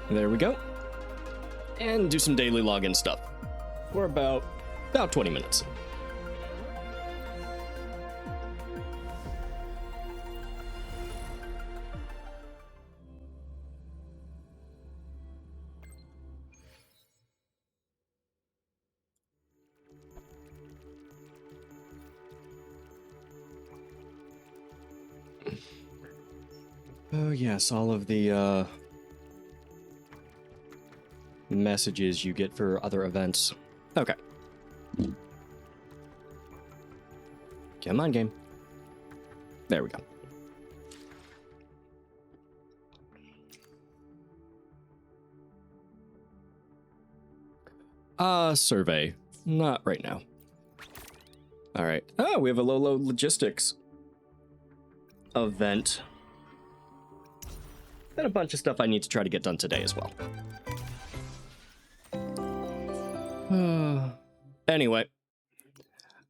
There we go. And do some daily login stuff for about 20 minutes. Oh yes, all of the messages you get for other events. Okay. Come on, game. There we go. Survey. Not right now. All right. Oh, we have a Lolo logistics event. And a bunch of stuff I need to try to get done today as well. Anyway,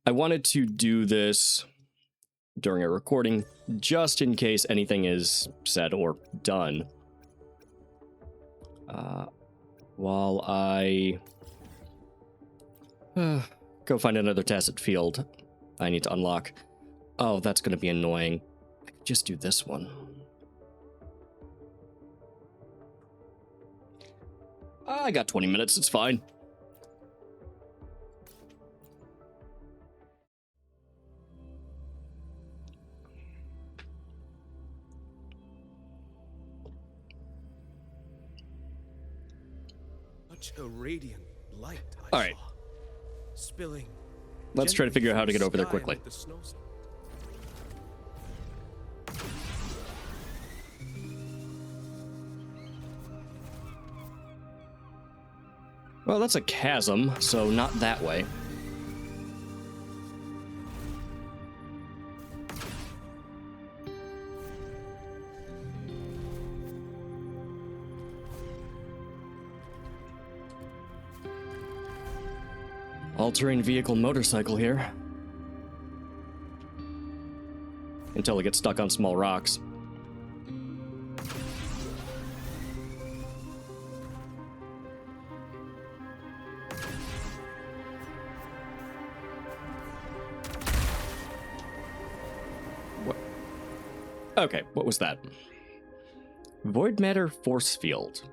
I wanted to do this during a recording just in case anything is said or done. While I go find another tacit field I need to unlock. Oh, that's going to be annoying. I could just do this one. I got 20 minutes, it's fine. Such a radiant light I All right. saw, spilling. Let's try to figure out how to get over there quickly. Well, that's a chasm, so not that way. All-terrain vehicle motorcycle here. Until it gets stuck on small rocks. Okay, what was that? Void matter force field.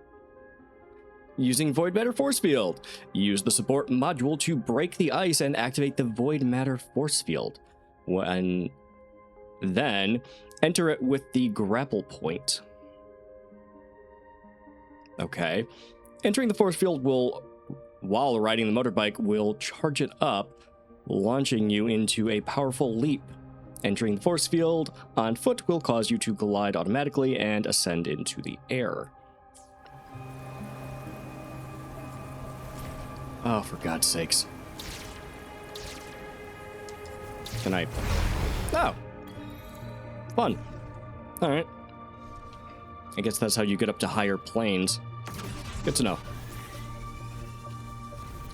Using void matter force field. Use the support module to break the ice and activate the void matter force field. Then enter it with the grapple point. Okay. Entering the force field will, while riding the motorbike, will charge it up, launching you into a powerful leap. Entering the force field on foot will cause you to glide automatically and ascend into the air. Oh, for God's sakes. Can I... Oh. Fun. Alright. I guess that's how you get up to higher planes. Good to know.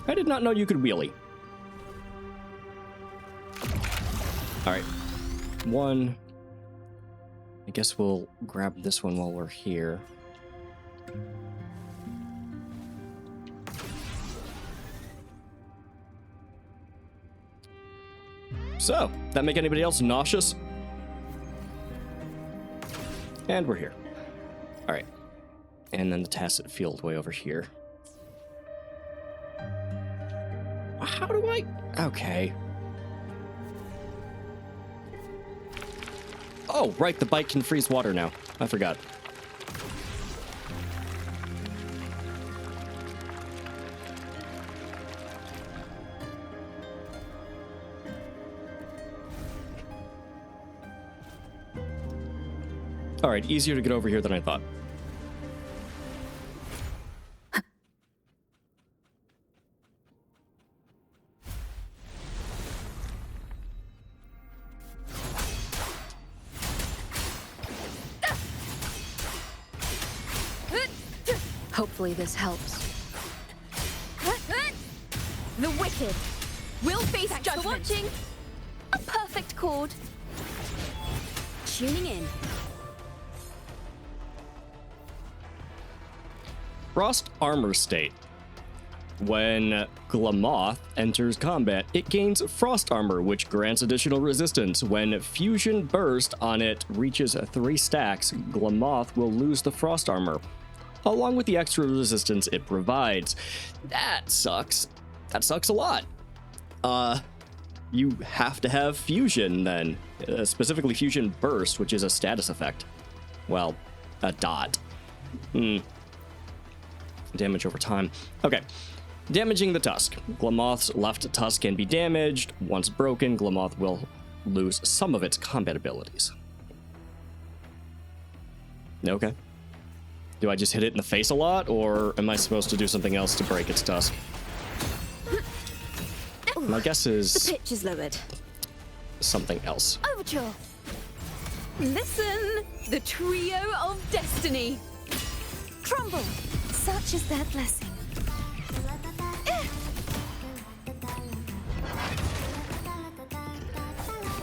I did not know you could wheelie. Alright. One. I guess we'll grab this one while we're here. So, that make anybody else nauseous? And we're here. Alright. And then the tacit field way over here. How do I... Okay. Oh, right, the bike can freeze water now. I forgot. Alright, easier to get over here than I thought. Hopefully this helps. The wicked will face Thanks judgment. for watching. A perfect chord. Tuning in. Frost Armor State. When Glamoth enters combat, it gains Frost Armor, which grants additional resistance. When Fusion Burst on it reaches 3 stacks, Glamoth will lose the Frost Armor, along with the extra resistance it provides. That sucks. That sucks a lot. You have to have Fusion then, specifically Fusion Burst, which is a status effect. Well, a dot. Damage over time. Okay. Damaging the tusk. Glamoth's left tusk can be damaged. Once broken, Glamoth will lose some of its combat abilities. Okay. Do I just hit it in the face a lot, or am I supposed to do something else to break its tusk? My guess is The pitch is lowered. something else. Overture. Listen, the trio of destiny. Crumble. Such is their blessing.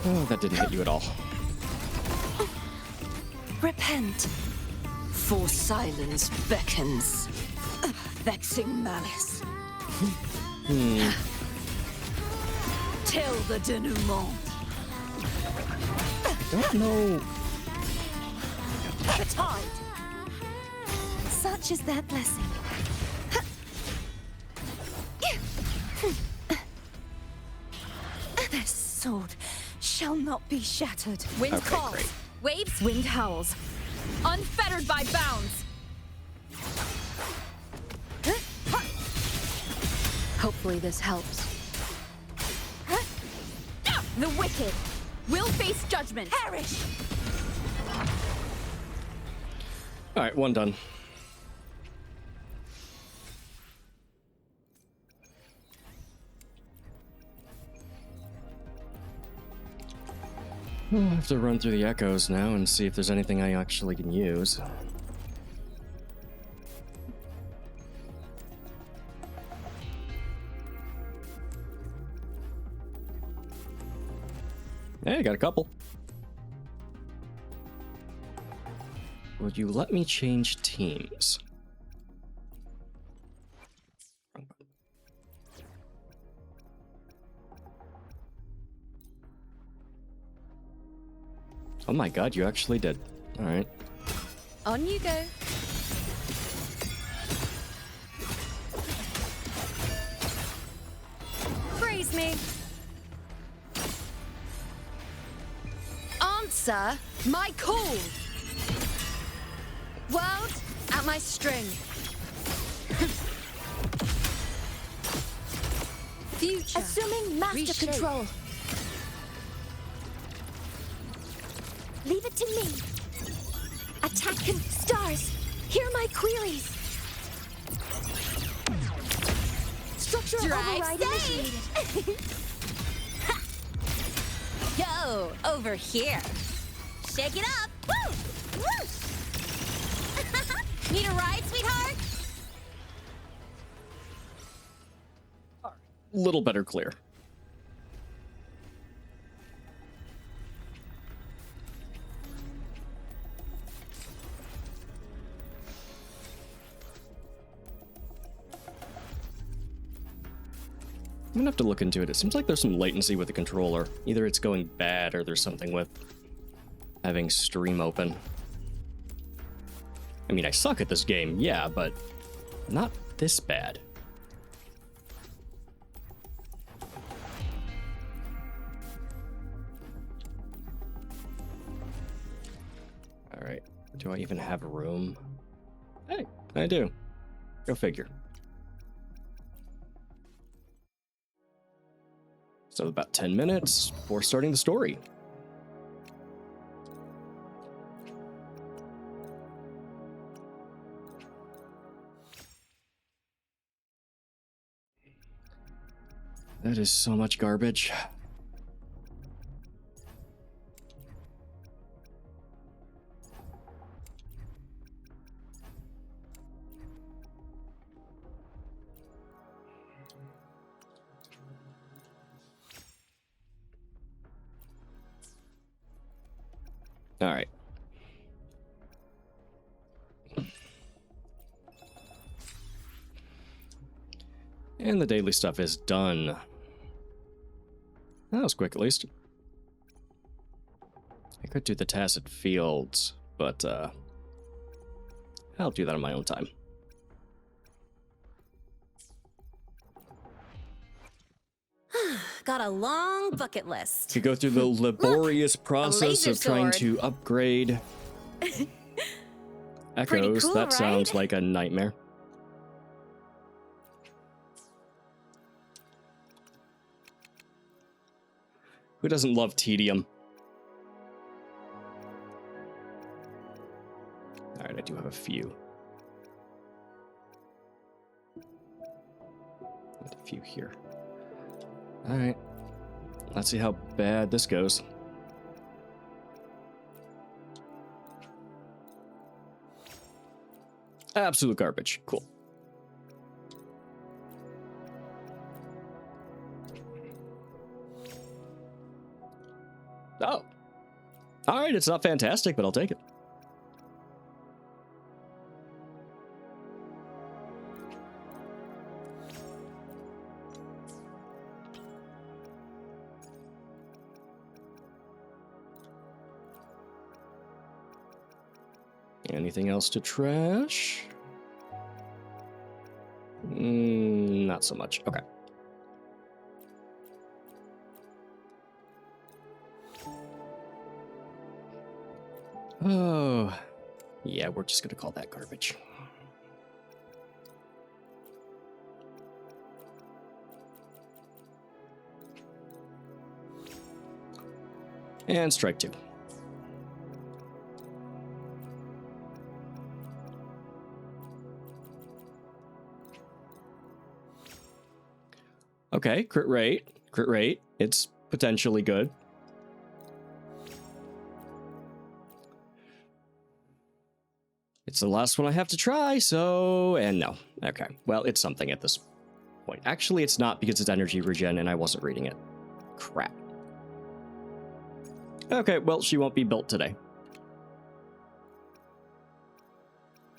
Oh, that didn't hit you at all. Repent, for silence beckons. Vexing malice. Till the denouement. Don't know. The tide. Such is their blessing. Their sword shall not be shattered. Wind Okay, calls. great. Waves, wind howls. Unfettered by bounds. Hopefully this helps. The wicked will face judgment. Perish. All right, one done. I'll have to run through the echoes now and see if there's anything I actually can use. Hey, got a couple. Would you let me change teams? Oh my god, you actually did. Alright. On you go. Praise me. Answer my call. World at my string. Future. Assuming master Reshape. control. Leave it to me. Attack stars. Hear my queries. Structural Drive override safe. initiated. Yo, over here. Shake it up. Woo! Woo! Need a ride, sweetheart? Little better clear. I'm gonna have to look into it. It seems like there's some latency with the controller. Either it's going bad or there's something with having stream open. I mean, I suck at this game, yeah, but not this bad. All right, do I even have room? Hey, I do. Go figure. So about 10 minutes before starting the story. That is so much garbage. All right. And the daily stuff is done. That was quick, at least. I could do the Tacit Fields, but I'll do that on my own time. Got a long bucket list. To go through the laborious process laser of trying sword. to upgrade Echoes, cool, that right? sounds like a nightmare. Who doesn't love tedium? Alright, I do have a few. And a few here. Alright. Let's see how bad this goes. Absolute garbage. Cool. Oh. Alright, it's not fantastic, but I'll take it. Anything else to trash? Not so much. Okay. Oh, yeah, we're just gonna call that garbage. And strike two. Okay, crit rate. Crit rate. It's potentially good. It's the last one I have to try, so... And no. Okay. Well, it's something at this point. Actually, it's not because it's energy regen and I wasn't reading it. Crap. Okay, well, she won't be built today.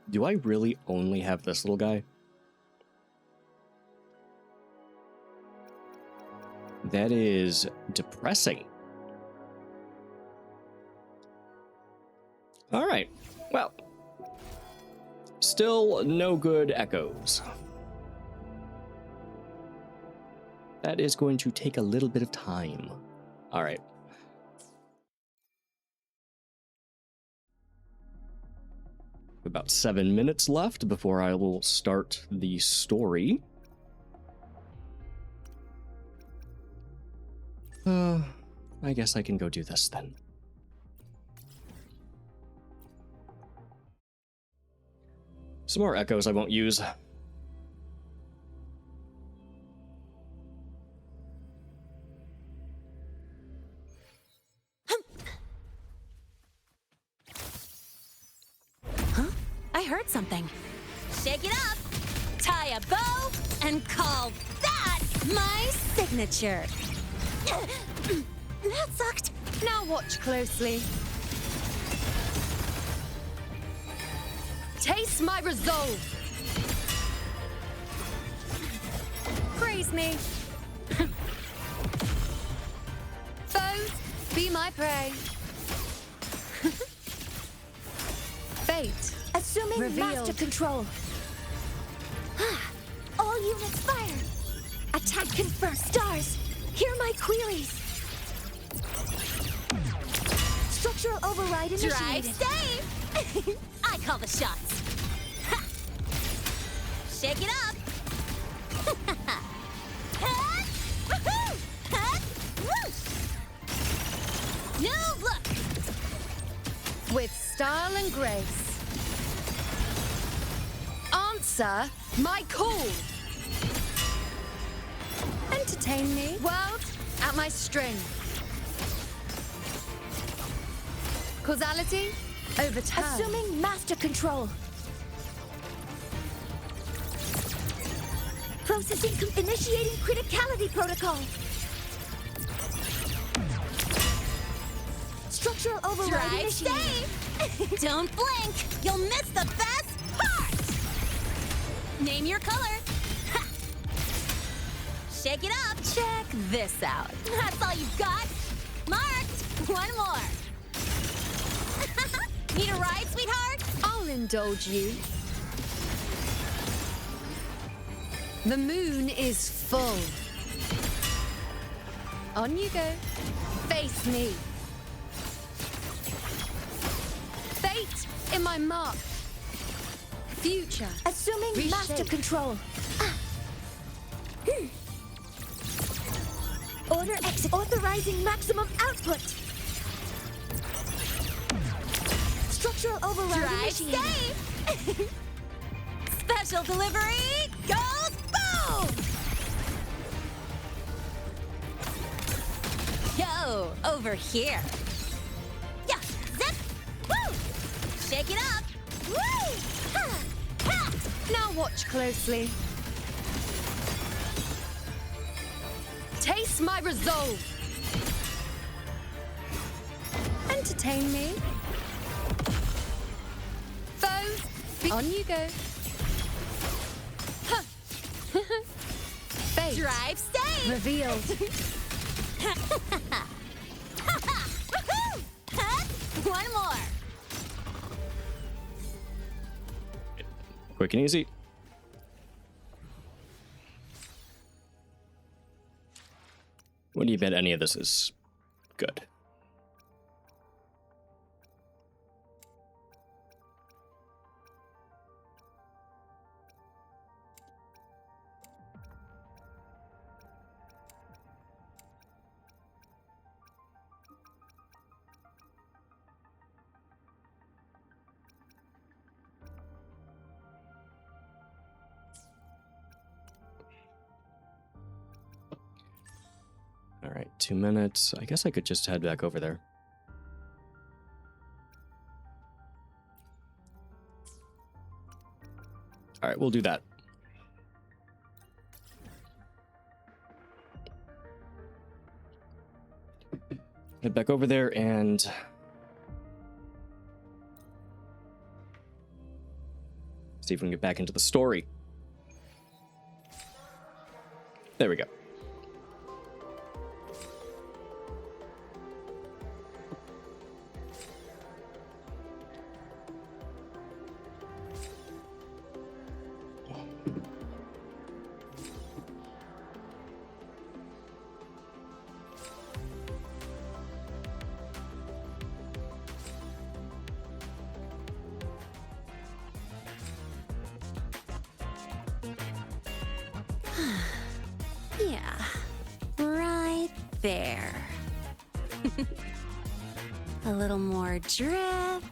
Do I really only have this little guy? That is depressing. All right. Well, still no good echoes. That is going to take a little bit of time. All right. About 7 minutes left before I will start the story. I guess I can go do this then. Some more echoes I won't use. Huh? I heard something. Shake it up, tie a bow, and call that my signature. That sucked. Now watch closely. Taste my resolve. Praise me. Foes, be my prey. Fate. Assuming Revealed. master control. All units fire. Attack confirmed. Stars, hear my queries. Structural override Drive initiated. safe. I call the shots. Ha. Shake it up. Ha. Woohoo. Ha. Whoosh. New look. With style and grace. Answer my call. Entertain me. World at my string. Causality overturned. Assuming master control. Processing, initiating criticality protocol. Structural override Drive initiated. safe. Don't blink. You'll miss the best part. Name your color. Ha. Shake it up. Check this out. That's all you've got? Marked. One more. Need a ride, sweetheart? I'll indulge you. The moon is full. On you go. Face me. Fate in my mark. Future. Assuming Reshape. master control. Order exit. Authorizing maximum output. Structural override Drive initiated. safe. Special delivery goes boom. Yo, over here. Yeah, zip. Woo. Shake it up. Woo. Ha. Ha. Now watch closely. Taste my resolve. Entertain me. Foe, on you go. Huh. Fate Drive safe. revealed. Woohoo. Huh? One more. Quick and easy. What do you bet any of this is good? All right, 2 minutes. I guess I could just head back over there. All right, we'll do that. Head back over there and see if we can get back into the story. There we go. Yeah, right there. A little more drip.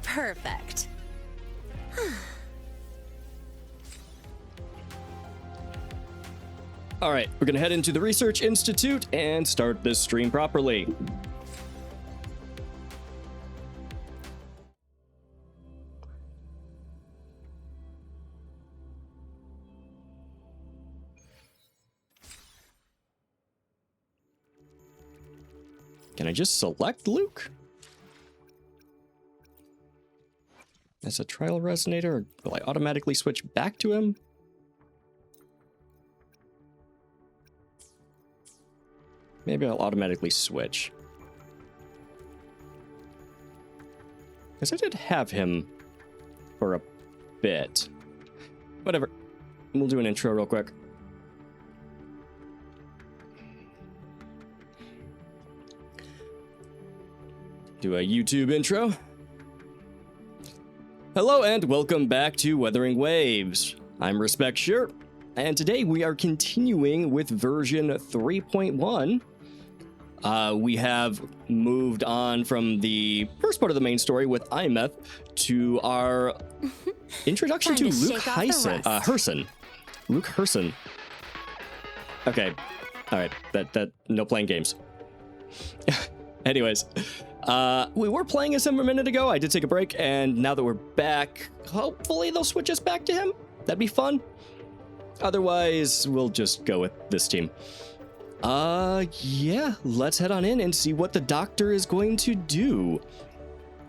Perfect. All right, we're gonna head into the Research Institute and start this stream properly. Can I just select Luke? As a trial resonator, or will I automatically switch back to him? Maybe I'll automatically switch. Because I did have him for a bit. Whatever. We'll do an intro real quick. Do a YouTube intro. Hello and welcome back to Wuthering Waves. I'm Respect Sure, and today we are continuing with version 3.1. We have moved on from the first part of the main story with Imeth to our introduction to Time to Luke shake off the rust. Herson. Luke Herson. Okay, all right. That no playing games. Anyways, we were playing as him a minute ago. I did take a break, and now that we're back, hopefully they'll switch us back to him. That'd be fun. Otherwise, we'll just go with this team. Yeah, let's head on in and see what the doctor is going to do.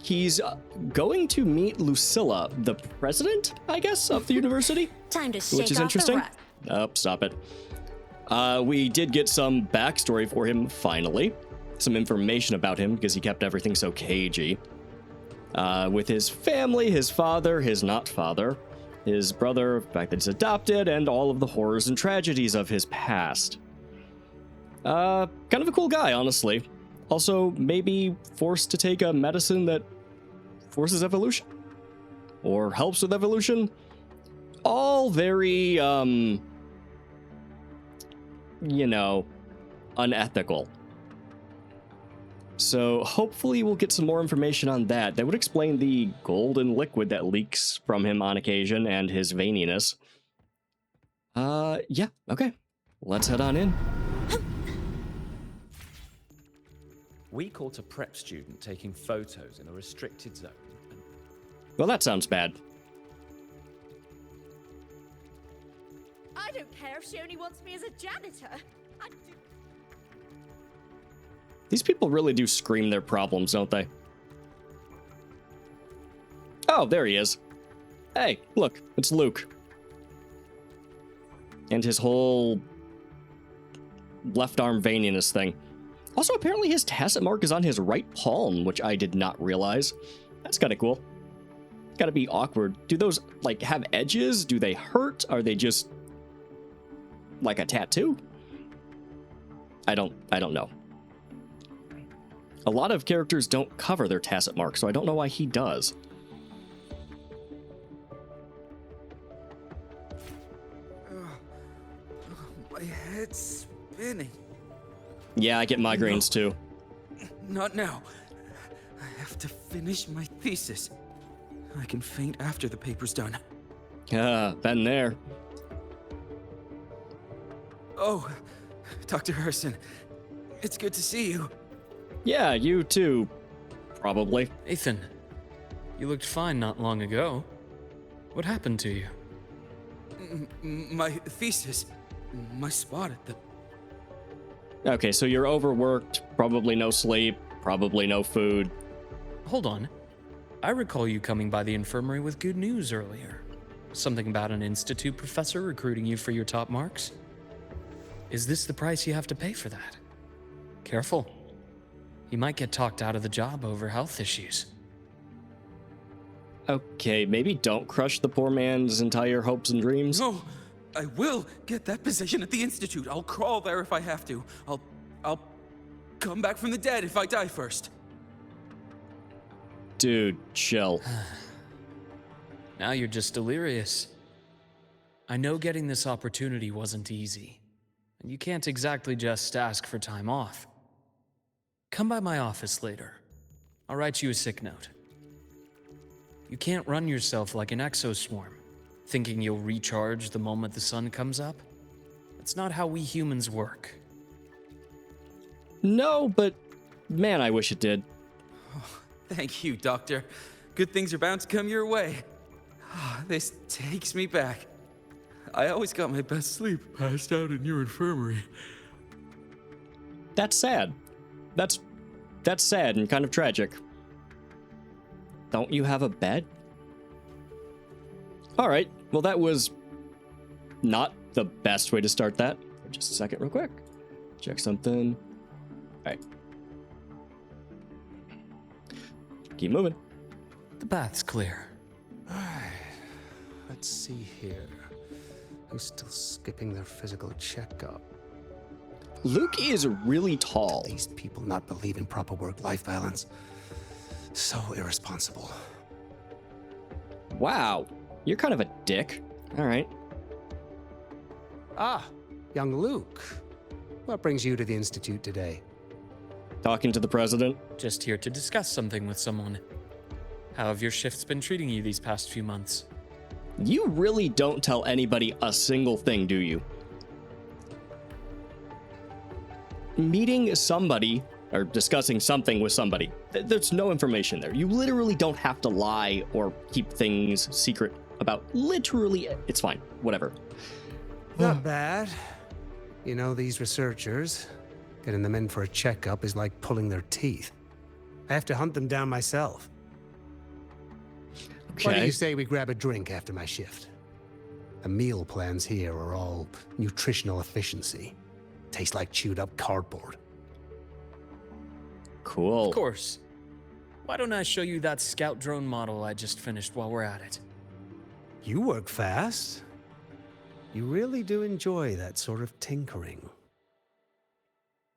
he's going to meet Lucilla, the president, I guess, of the university, Time to shake which is off interesting. the rust. Oh, stop it. We did get some backstory for him, finally. Some information about him, because he kept everything so cagey. With his family, his father, his not father, his brother, the fact that he's adopted, and all of the horrors and tragedies of his past. Kind of a cool guy, honestly. Also, maybe forced to take a medicine that forces evolution. Or helps with evolution. All very, unethical. So hopefully we'll get some more information on that. That would explain the golden liquid that leaks from him on occasion and his veininess. Yeah, okay. Let's head on in. We caught a prep student taking photos in a restricted zone. Well, that sounds bad. I don't care if she only wants me as a janitor. These people really do scream their problems, don't they? Oh, there he is. Hey, look, it's Luke. And his whole left arm veininess thing. Also, apparently his tacet mark is on his right palm, which I did not realize. That's kind of cool. Gotta be awkward. Do those, like, have edges? Do they hurt? Are they just like a tattoo? I don't know. A lot of characters don't cover their tacet mark, so I don't know why he does. My head's spinning. Yeah, I get migraines too. Not now. I have to finish my thesis. I can faint after the paper's done. Been there. Oh, Dr. Harrison, it's good to see you. Yeah, you too. Probably. Ethan, you looked fine not long ago. What happened to you? My thesis, my spot at the... Okay, so you're overworked, probably no sleep, probably no food. Hold on. I recall you coming by the infirmary with good news earlier. Something about an institute professor recruiting you for your top marks? Is this the price you have to pay for that? Careful. You might get talked out of the job over health issues. Okay, maybe don't crush the poor man's entire hopes and dreams. No, I will get that position at the institute. I'll crawl there if I have to. I'll come back from the dead if I die first. Dude, chill. Now you're just delirious. I know getting this opportunity wasn't easy, and you can't exactly just ask for time off. Come by my office later. I'll write you a sick note. You can't run yourself like an exoswarm, thinking you'll recharge the moment the sun comes up. That's not how we humans work. No, but man, I wish it did. Thank you, Doctor. Good things are bound to come your way. This takes me back. I always got my best sleep passed out in your infirmary. That's sad. That's sad and kind of tragic. Don't you have a bed? All right. Well, that was not the best way to start that. Just a second real quick. Check something. All right. Keep moving. The bath's clear. Let's see here. Who's still skipping their physical checkup? Luke is really tall. These people not believe in proper work-life balance. So irresponsible. Wow. You're kind of a dick. All right. Ah, young Luke. What brings you to the Institute today? Talking to the president. Just here to discuss something with someone. How have your shifts been treating you these past few months? You really don't tell anybody a single thing, do you? Meeting somebody or discussing something with somebody, there's no information there. You literally don't have to lie or keep things secret about literally, it's fine, whatever. Not bad. You know, these researchers, getting them in for a checkup is like pulling their teeth. I have to hunt them down myself. Why do Okay. you say we grab a drink after my shift? The meal plans here are all nutritional efficiency. Taste like chewed up cardboard. Cool. Of course. Why don't I show you that scout drone model I just finished while we're at it? You work fast. You really do enjoy that sort of tinkering.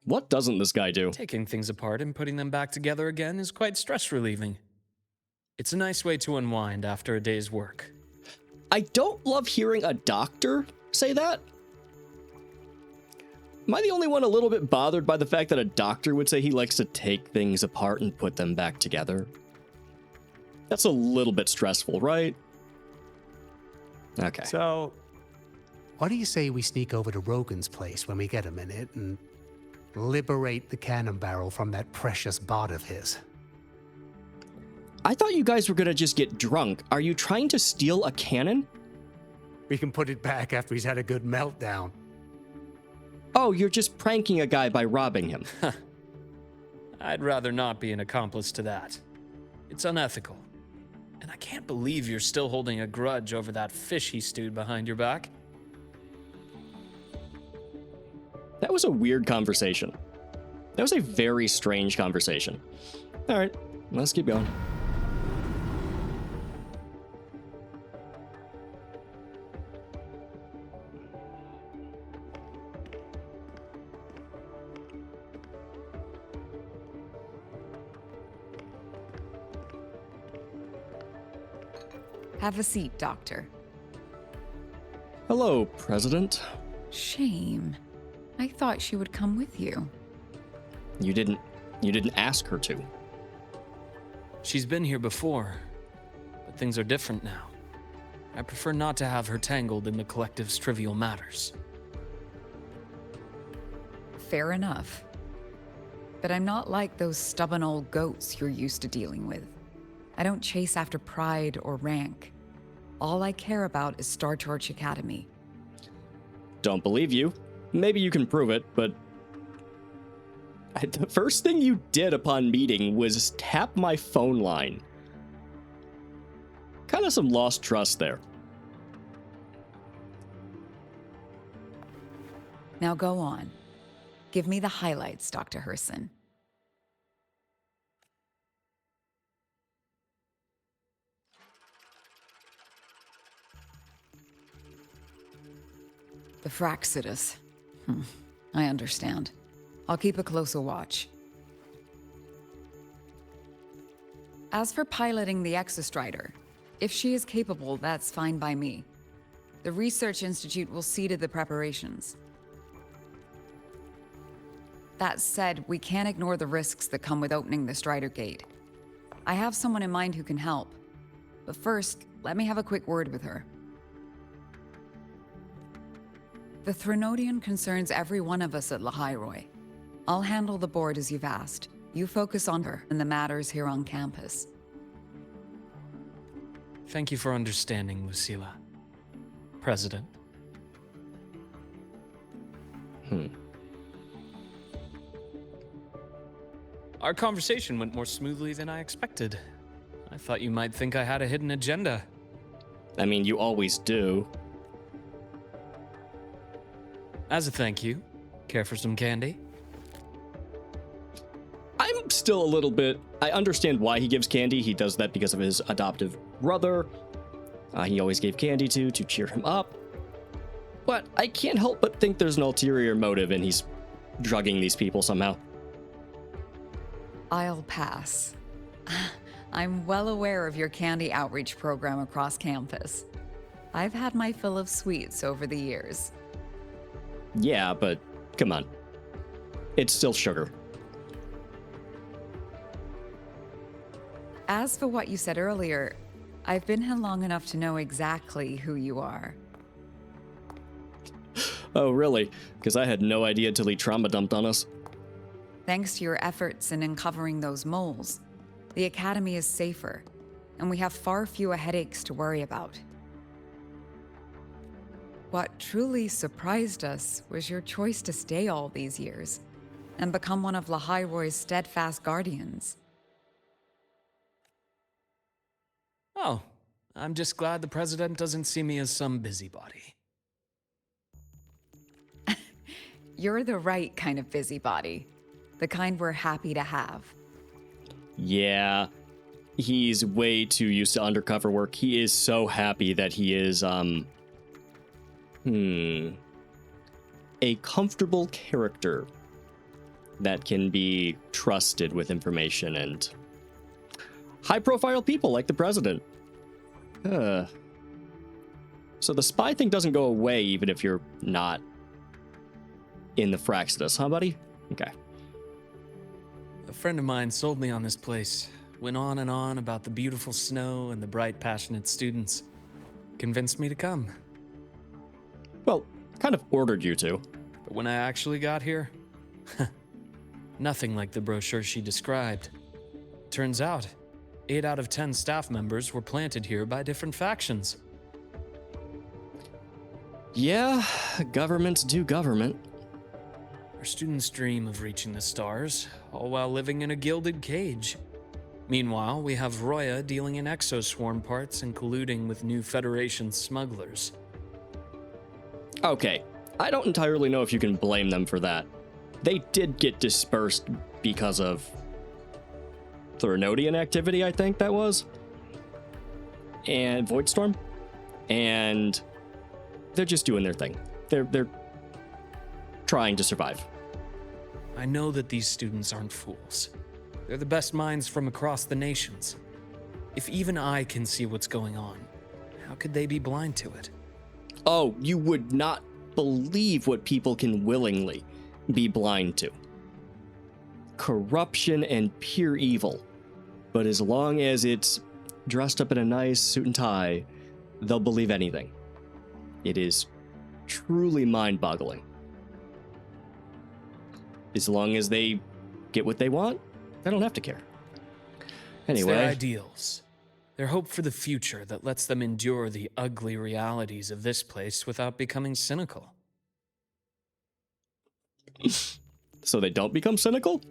What doesn't this guy do? Taking things apart and putting them back together again is quite stress relieving. It's a nice way to unwind after a day's work. I don't love hearing a doctor say that. Am I the only one a little bit bothered by the fact that a doctor would say he likes to take things apart and put them back together? That's a little bit stressful, right? Okay. So, what do you say we sneak over to Rogan's place when we get a minute and liberate the cannon barrel from that precious bot of his? I thought you guys were gonna just get drunk. Are you trying to steal a cannon? We can put it back after he's had a good meltdown. Oh, you're just pranking a guy by robbing him. I'd rather not be an accomplice to that. It's unethical. And I can't believe you're still holding a grudge over that fish he stewed behind your back. That was a weird conversation. That was a very strange conversation. All right, let's keep going. Have a seat, Doctor. Hello, President. Shame. I thought she would come with you. You didn't ask her to. She's been here before, but things are different now. I prefer not to have her tangled in the collective's trivial matters. Fair enough. But I'm not like those stubborn old goats you're used to dealing with. I don't chase after pride or rank. All I care about is Star Torch Academy. Don't believe you. Maybe you can prove it, but the first thing you did upon meeting was tap my phone line. Kind of some lost trust there. Now go on. Give me the highlights, Dr. Herson. The Fraxidus. I understand. I'll keep a closer watch. As for piloting the Exostrider, if she is capable, that's fine by me. The Research Institute will see to the preparations. That said, we can't ignore the risks that come with opening the Strider Gate. I have someone in mind who can help. But first, let me have a quick word with her. The Threnodian concerns every one of us at Lahairoi. I'll handle the board as you've asked. You focus on her and the matters here on campus. Thank you for understanding, Lucilla. President. Our conversation went more smoothly than I expected. I thought you might think I had a hidden agenda. I mean, you always do. As a thank you, care for some candy? I'm still a little bit... I understand why he gives candy. He does that because of his adoptive brother. He always gave candy to cheer him up. But I can't help but think there's an ulterior motive and he's drugging these people somehow. I'll pass. I'm well aware of your candy outreach program across campus. I've had my fill of sweets over the years. Yeah, but come on. It's still sugar. As for what you said earlier, I've been here long enough to know exactly who you are. Oh, really? Because I had no idea till he trauma dumped on us. Thanks to your efforts in uncovering those moles, the Academy is safer, and we have far fewer headaches to worry about. What truly surprised us was your choice to stay all these years and become one of Lahairoi's steadfast guardians. Oh, I'm just glad the president doesn't see me as some busybody. You're the right kind of busybody. The kind we're happy to have. Yeah, he's way too used to undercover work. He is so happy that he is, a comfortable character that can be trusted with information and high-profile people like the president. So the spy thing doesn't go away even if you're not in the Fraxidus, huh, buddy? Okay. A friend of mine sold me on this place. Went on and on about the beautiful snow and the bright, passionate students. Convinced me to come. Well, kind of ordered you to. But when I actually got here, nothing like the brochure she described. Turns out, 8 out of 10 staff members were planted here by different factions. Yeah, governments do government. Our students dream of reaching the stars, all while living in a gilded cage. Meanwhile, we have Roya dealing in exoswarm parts and colluding with new Federation smugglers. Okay, I don't entirely know if you can blame them for that. They did get dispersed because of Threnodian activity, I think that was. And Voidstorm. And they're just doing their thing. They're trying to survive. I know that these students aren't fools. They're the best minds from across the nations. If even I can see what's going on, how could they be blind to it? Oh, you would not believe what people can willingly be blind to. Corruption and pure evil. But as long as it's dressed up in a nice suit and tie, they'll believe anything. It is truly mind-boggling. As long as they get what they want, they don't have to care. Anyway. It's their ideals. Their hope for the future that lets them endure the ugly realities of this place without becoming cynical. So they don't become cynical?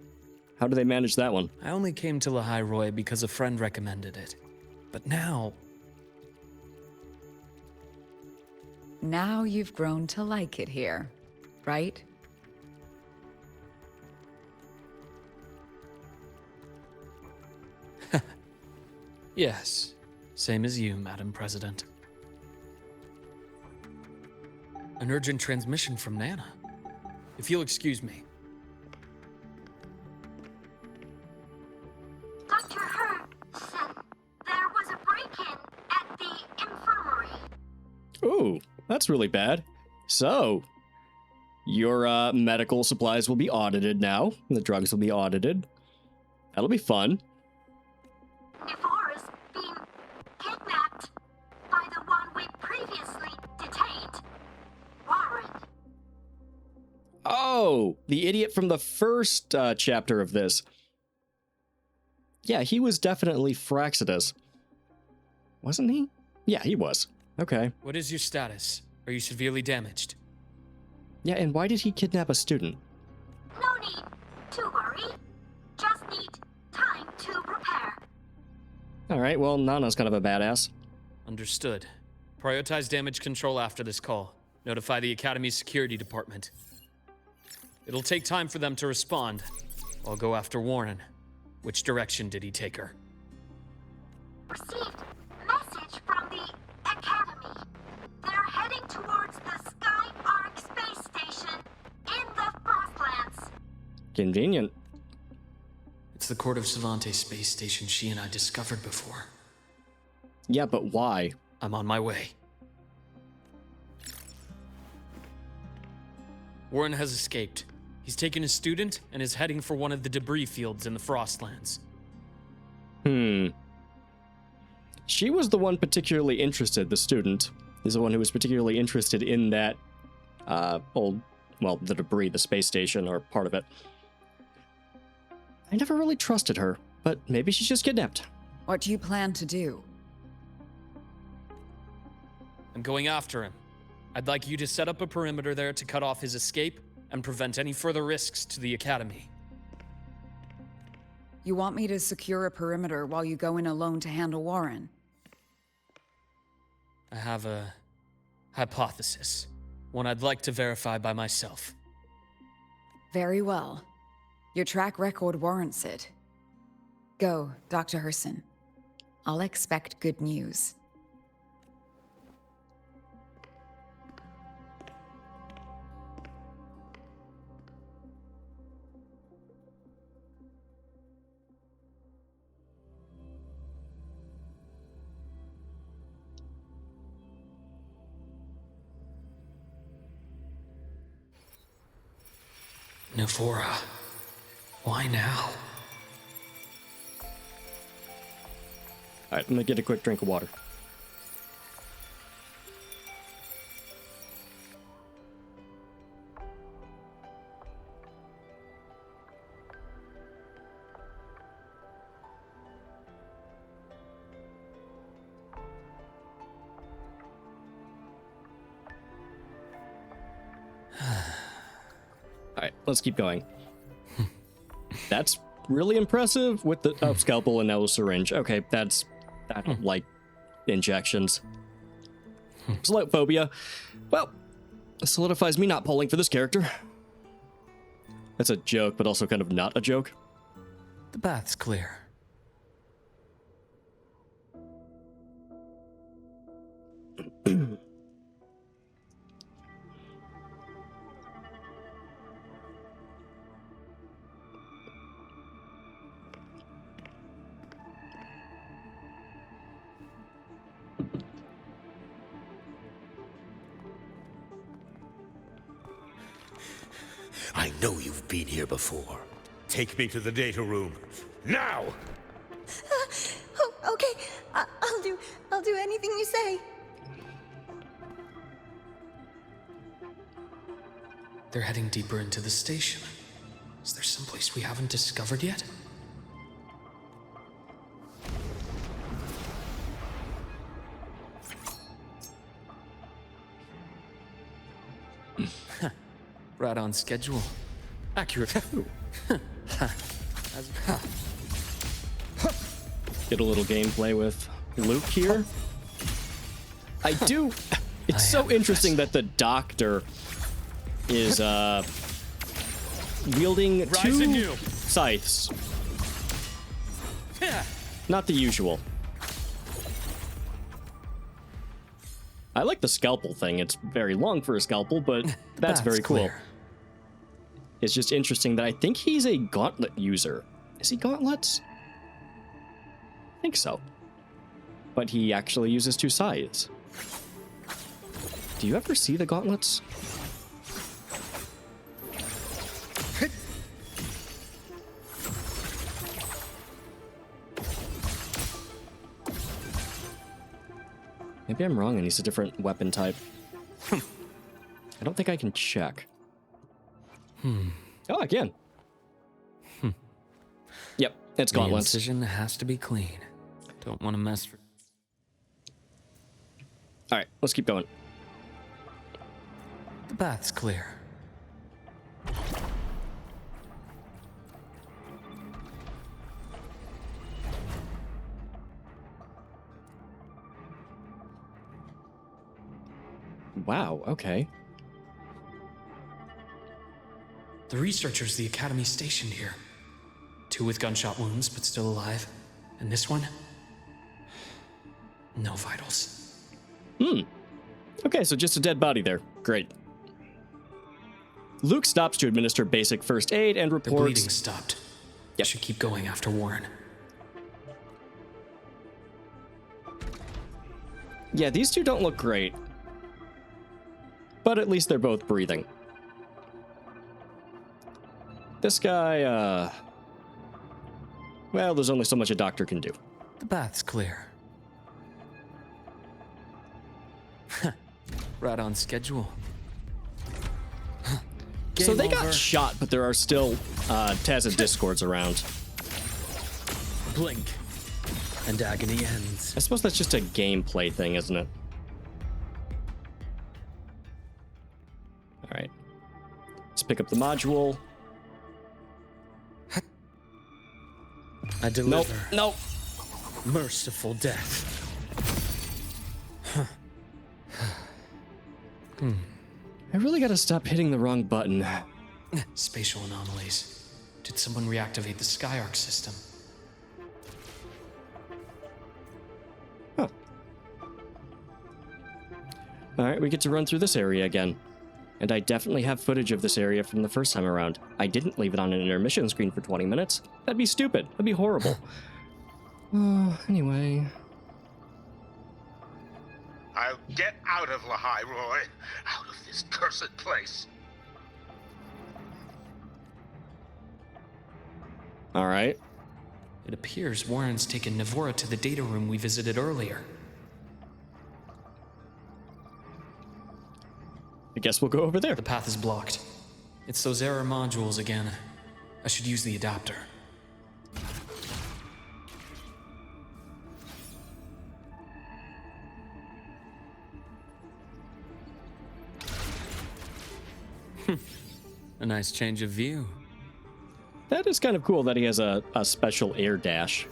How do they manage that one? I only came to Lahai Roy because a friend recommended it. But now... Now you've grown to like it here, right? Yes, same as you, Madam President. An urgent transmission from Nana. If you'll excuse me. Dr. Hurd said there was a break-in at the infirmary. Ooh, that's really bad. So, your medical supplies will be audited now. The drugs will be audited. That'll be fun. Nevora's being kidnapped by the one we previously detained, Warren. Oh, the idiot from the first chapter of this. Yeah, he was definitely Fraxidus. Wasn't he? Yeah, he was. Okay. What is your status? Are you severely damaged? Yeah, and why did he kidnap a student? No need to worry. Just need time to prepare. All right, well, Nana's kind of a badass. Understood. Prioritize damage control after this call. Notify the Academy's security department. It'll take time for them to respond. I'll go after Warren. Which direction did he take her? Received message from the Academy. They're heading towards the Sky Arc space station in the Frostlands. Convenient. It's the Court of Savante space station she and I discovered before. Yeah, but why? I'm on my way. Warren has escaped. He's taken a student and is heading for one of the debris fields in the Frostlands. She was the one particularly interested, the student, is the one who was particularly interested in that the debris, the space station, or part of it. I never really trusted her, but maybe she's just kidnapped. What do you plan to do? I'm going after him. I'd like you to set up a perimeter there to cut off his escape and prevent any further risks to the Academy. You want me to secure a perimeter while you go in alone to handle Warren? I have a hypothesis, one I'd like to verify by myself. Very well. Your track record warrants it. Go, Dr. Herson. I'll expect good news. Nephora, why now? All right, I'm gonna get a quick drink of water. All right, let's keep going. That's really impressive with the scalpel and now a syringe. Okay, I don't like injections. Slight phobia. Well, it solidifies me not pulling for this character. That's a joke, but also kind of not a joke. The bath's clear. I know you've been here before. Take me to the data room. Now! Oh, okay. I'll do anything you say. They're heading deeper into the station. Is there someplace we haven't discovered yet? Right on schedule. Accurate. Get a little gameplay with Luke here. I do. It's so interesting that the doctor is wielding two scythes. Not the usual. I like the scalpel thing. It's very long for a scalpel, but that's very cool. Clear. It's just interesting that I think he's a gauntlet user. Is he gauntlets? I think so. But he actually uses two scythes. Do you ever see the gauntlets? Maybe I'm wrong and he's a different weapon type. I don't think I can check. Oh, I can. Yep, it's The gauntlets. incision has to be clean. Don't want to mess. All right, let's keep going. The bath's clear. Wow, okay. The researchers the Academy stationed here. 2 with gunshot wounds, but still alive. And this one? No vitals. Okay, so just a dead body there. Great. Luke stops to administer basic first aid and The bleeding reports... stopped. Yep. Should keep going after Warren. Yeah, these two don't look great. But at least they're both breathing. This guy, well, there's only so much a doctor can do. The bath's clear. Right on schedule. So they Game got over. shot, but there are still Tazza discords around. Blink. And agony ends. I suppose that's just a gameplay thing, isn't it? All right. Let's pick up the module. I deliver. Nope. Merciful death. I really gotta stop hitting the wrong button. Spatial anomalies. Did someone reactivate the Skyark system? Huh. Alright, we get to run through this area again. And I definitely have footage of this area from the first time around. I didn't leave it on an intermission screen for 20 minutes. That'd be stupid. That'd be horrible. Anyway. I'll get out of Lahai, Roy. Out of this cursed place. Alright. It appears Warren's taken Navora to the data room we visited earlier. I guess we'll go over there. The path is blocked. It's those error modules again. I should use the adapter. A nice change of view. That is kind of cool that he has a special air dash.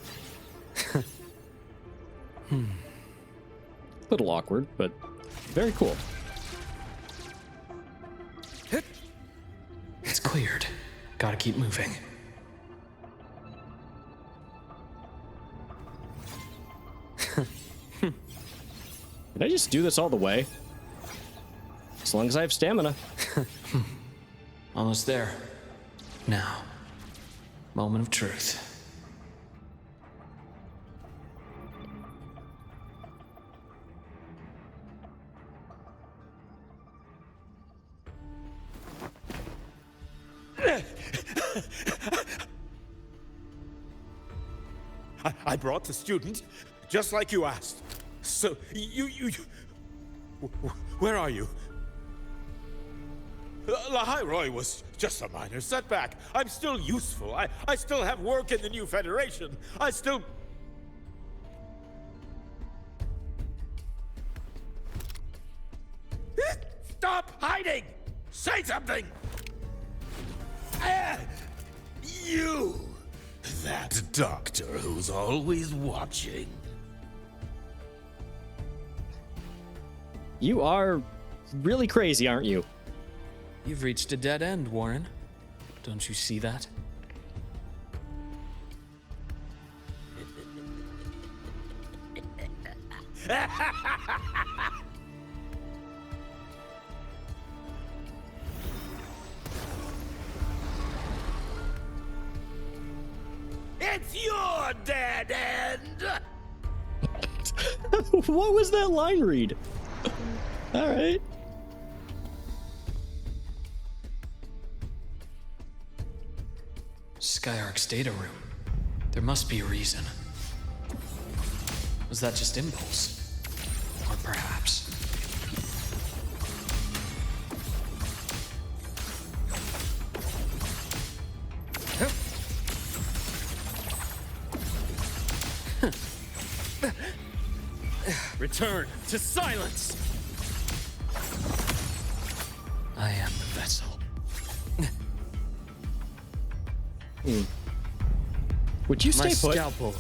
Little awkward, but very cool. It's cleared. Gotta keep moving. Can I just do this all the way? As long as I have stamina. Almost there. Now, moment of truth. I brought the student, just like you asked. So, where are you? Lahai Roy was just a minor setback. I'm still useful. I still have work in the new Federation. I still... Stop hiding! Say something! You! That doctor who's always watching. You are really crazy, aren't you? You've reached a dead end, Warren. Don't you see that? It's your dead end! What was that line read? All right. Skyark's data room. There must be a reason. Was that just impulse? Or perhaps... Return to silence! I am the vessel. Would you My stay put? scalpel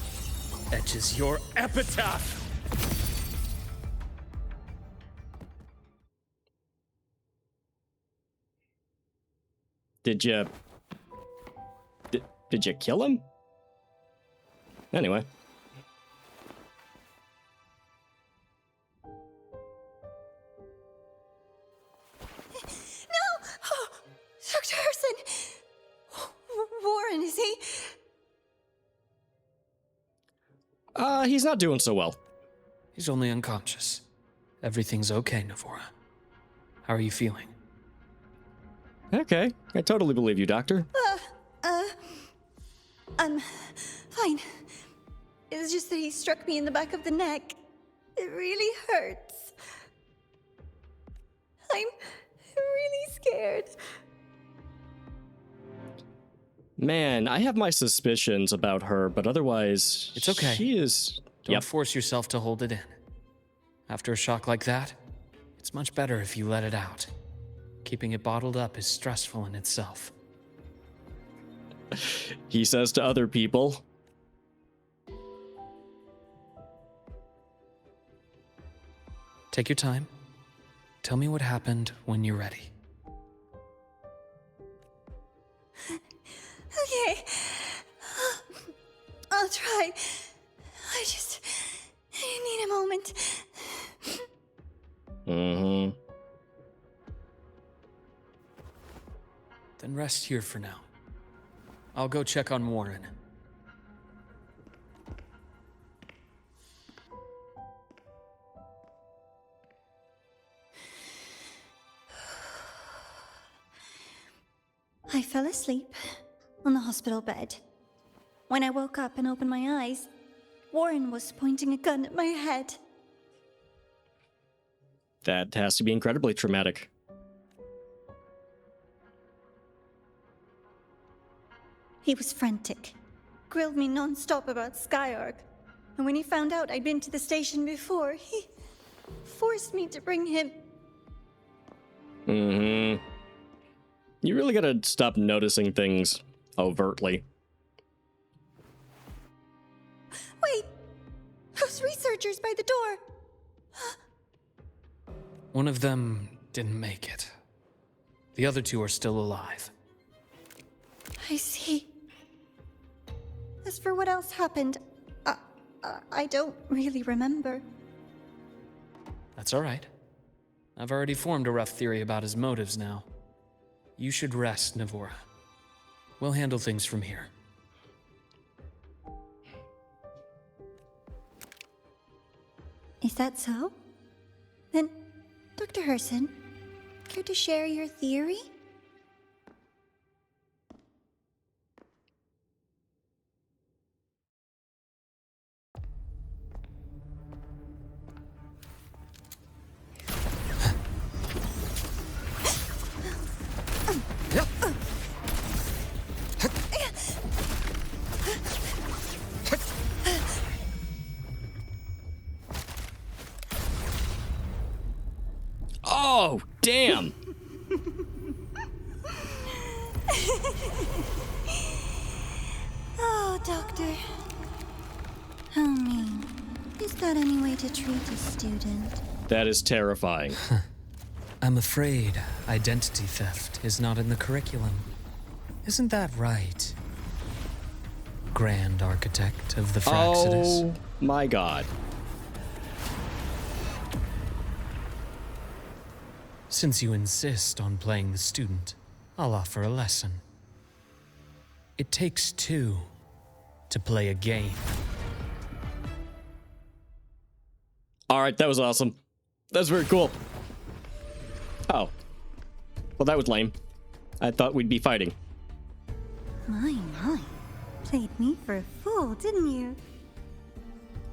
etches your epitaph! Did you kill him? Anyway. Dr. Harrison! Warren, is he? He's not doing so well. He's only unconscious. Everything's okay, Navora. How are you feeling? Okay, I totally believe you, Doctor. I'm fine. It's just that he struck me in the back of the neck. It really hurts. I'm really scared. Man, I have my suspicions about her, but otherwise... It's okay. She is... Don't force yourself to hold it in. After a shock like that, it's much better if you let it out. Keeping it bottled up is stressful in itself. He says to other people. Take your time. tell me what happened when you're ready. Okay. I'll try. I need a moment. Mm-hmm. Then rest here for now. I'll go check on Warren. I fell asleep on the hospital bed. When I woke up and opened my eyes, Warren was pointing a gun at my head. That has to be incredibly traumatic. He was frantic, grilled me non-stop about Skyark, and when he found out I'd been to the station before, he forced me to bring him. Mm-hmm. You really gotta stop noticing things overtly. Wait! Those researchers by the door! One of them didn't make it. The other two are still alive. I see. As for what else happened, I don't really remember. That's all right. I've already formed a rough theory about his motives now. You should rest, Navora. We'll handle things from here. Is that so? Then, Dr. Herson, care to share your theory? Oh, damn! Oh, Doctor. How mean. Is that any way to treat a student? That is terrifying. I'm afraid identity theft is not in the curriculum. Isn't that right? Grand Architect of the Fraxidus. Oh my god. Since you insist on playing the student, I'll offer a lesson. It takes two to play a game. Alright, that was awesome. That's very cool. Oh. Well, that was lame. I thought we'd be fighting. My. Played me for a fool, didn't you?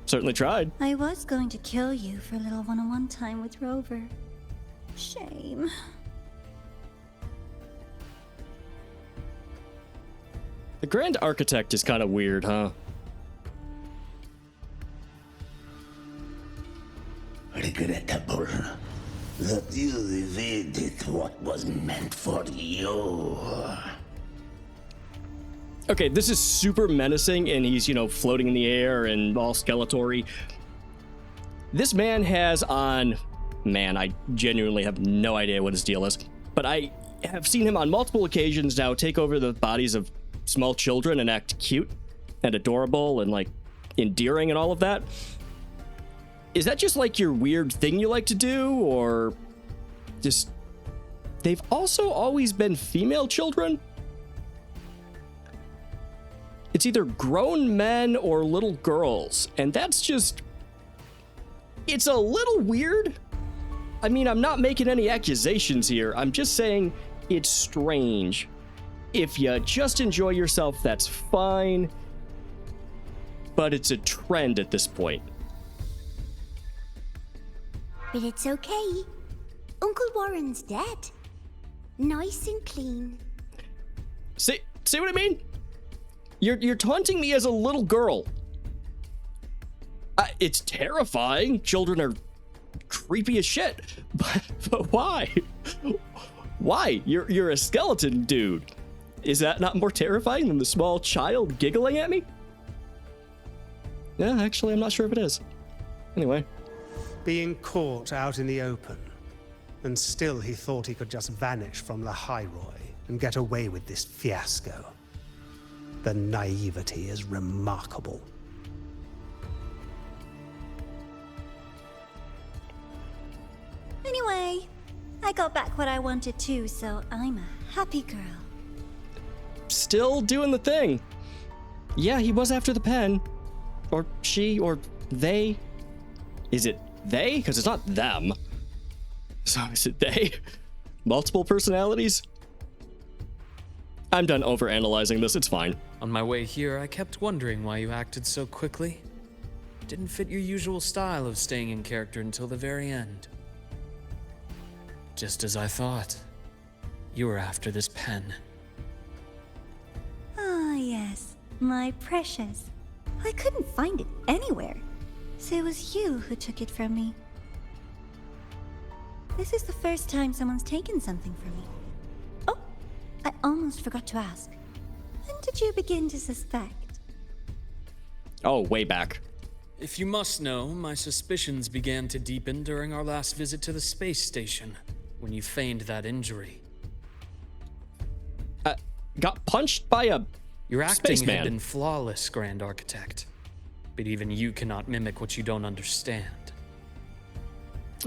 Certainly tried. I was going to kill you for a little one-on-one time with Rover. Shame. The Grand Architect is kind of weird, huh? Regrettable that you evaded what was meant for you. Okay, this is super menacing, and he's, floating in the air and all Skeletory. This man has on... Man, I genuinely have no idea what his deal is. But I have seen him on multiple occasions now take over the bodies of small children and act cute and adorable and, endearing and all of that. Is that just, your weird thing you like to do, or just... They've also always been female children? It's either grown men or little girls, and that's just... It's a little weird. I mean, I'm not making any accusations here. I'm just saying it's strange. If you just enjoy yourself, that's fine. But it's a trend at this point. But it's okay. Uncle Warren's dead. Nice and clean. See what I mean? You're taunting me as a little girl. It's terrifying. Children are creepy as shit. But why? Why? You're a skeleton dude. Is that not more terrifying than the small child giggling at me? Yeah, actually, I'm not sure if it is. Anyway. Being caught out in the open. And still he thought he could just vanish from the Hyroi and get away with this fiasco. The naivety is remarkable. Anyway, I got back what I wanted too, so I'm a happy girl. Still doing the thing. Yeah, he was after the pen. Or she, or they. Is it they? Because it's not them. So is it they? Multiple personalities? I'm done overanalyzing this, it's fine. On my way here, I kept wondering why you acted so quickly. Didn't fit your usual style of staying in character until the very end. Just as I thought. You were after this pen. Ah, yes, my precious. I couldn't find it anywhere, so it was you who took it from me. This is the first time someone's taken something from me. Oh, I almost forgot to ask. When did you begin to suspect? Oh, way back. If you must know, my suspicions began to deepen during our last visit to the space station, when you feigned that injury. Got punched by a Your acting spaceman. had been flawless, Grand Architect. But even you cannot mimic what you don't understand.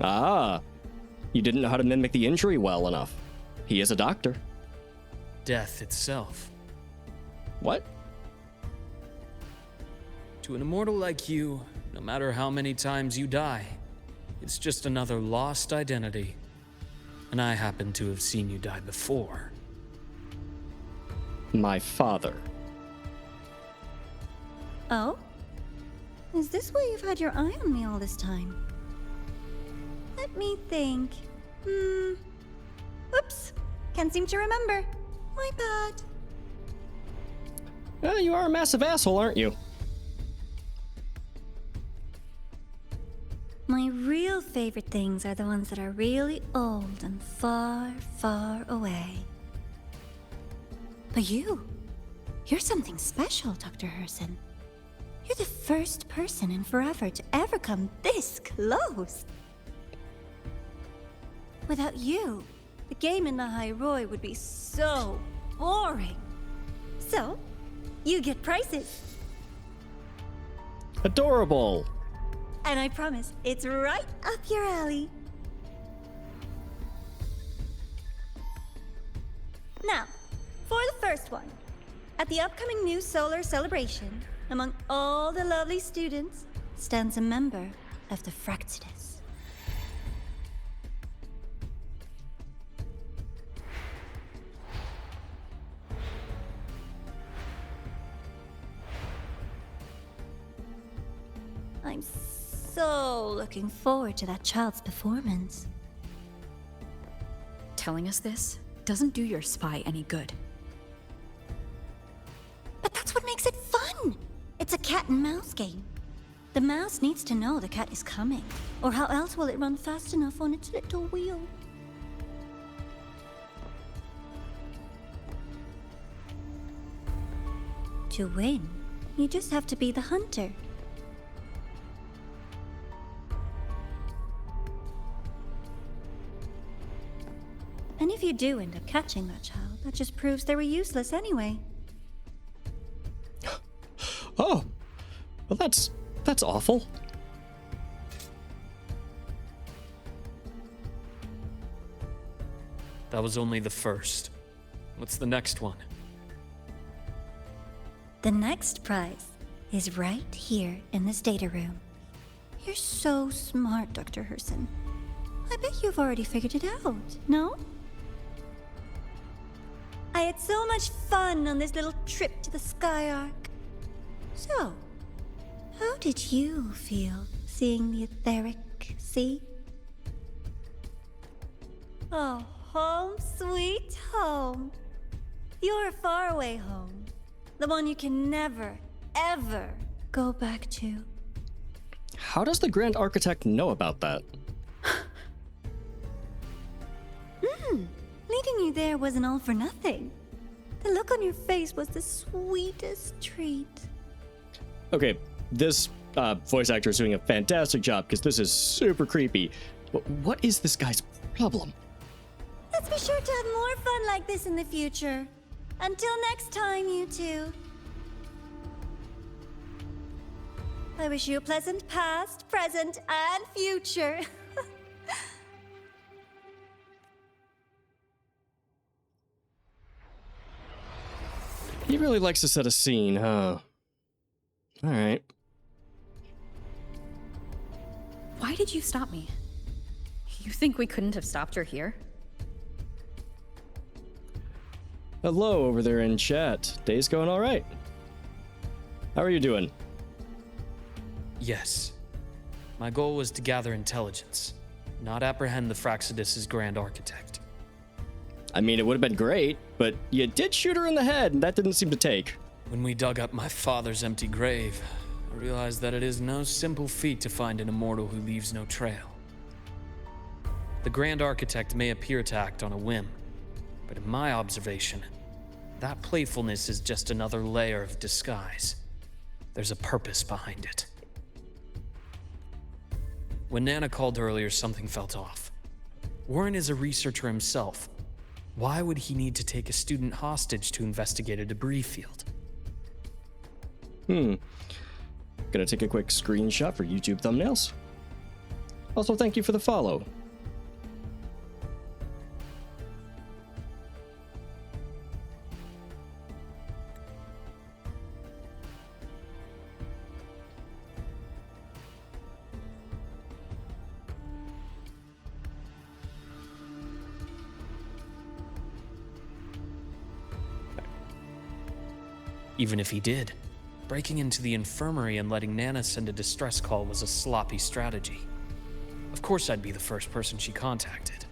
Ah, you didn't know how to mimic the injury well enough. He is a doctor. Death itself. What? To an immortal like you, no matter how many times you die, it's just another lost identity. And I happen to have seen you die before. My father. Oh? Is this why you've had your eye on me all this time? Let me think. Oops. Can't seem to remember. My bad. Well, you are a massive asshole, aren't you? My real favorite things are the ones that are really old and far, far away. But you're something special, Dr. Herson. You're the first person in forever to ever come this close. Without you, the game in the Hyroi would be so boring. So, you get prizes. Adorable. And I promise, it's right up your alley. Now, for the first one. At the upcoming new solar celebration, among all the lovely students, stands a member of the Fractidus. I'm so looking forward to that child's performance. Telling us this doesn't do your spy any good. But that's what makes it fun! It's a cat and mouse game. The mouse needs to know the cat is coming, or how else will it run fast enough on its little wheel? To win, you just have to be the hunter. And if you do end up catching that child, that just proves they were useless anyway. Oh, well that's awful. That was only the first. What's the next one? The next prize is right here in this data room. You're so smart, Dr. Herson. I bet you've already figured it out, no? I had so much fun on this little trip to the Sky Arc. So, how did you feel seeing the etheric sea? Oh, home sweet home. Your faraway home. The one you can never, ever go back to. How does the Grand Architect know about that? Leading you there wasn't all for nothing. The look on your face was the sweetest treat. Okay, this voice actor is doing a fantastic job because this is super creepy. But what is this guy's problem? Let's be sure to have more fun like this in the future. Until next time, you two. I wish you a pleasant past, present, and future. He really likes to set a scene, huh? Alright. Why did you stop me? You think we couldn't have stopped her here? Hello over there in chat. Day's going alright. How are you doing? Yes. My goal was to gather intelligence, not apprehend the Fraxidus' Grand Architect. I mean, it would have been great, but you did shoot her in the head, and that didn't seem to take. When we dug up my father's empty grave, I realized that it is no simple feat to find an immortal who leaves no trail. The Grand Architect may appear to act on a whim, but in my observation, that playfulness is just another layer of disguise. There's a purpose behind it. When Nana called earlier, something felt off. Warren is a researcher himself. Why would he need to take a student hostage to investigate a debris field? Gonna take a quick screenshot for YouTube thumbnails. Also, thank you for the follow. Even if he did, breaking into the infirmary and letting Nana send a distress call was a sloppy strategy. Of course I'd be the first person she contacted.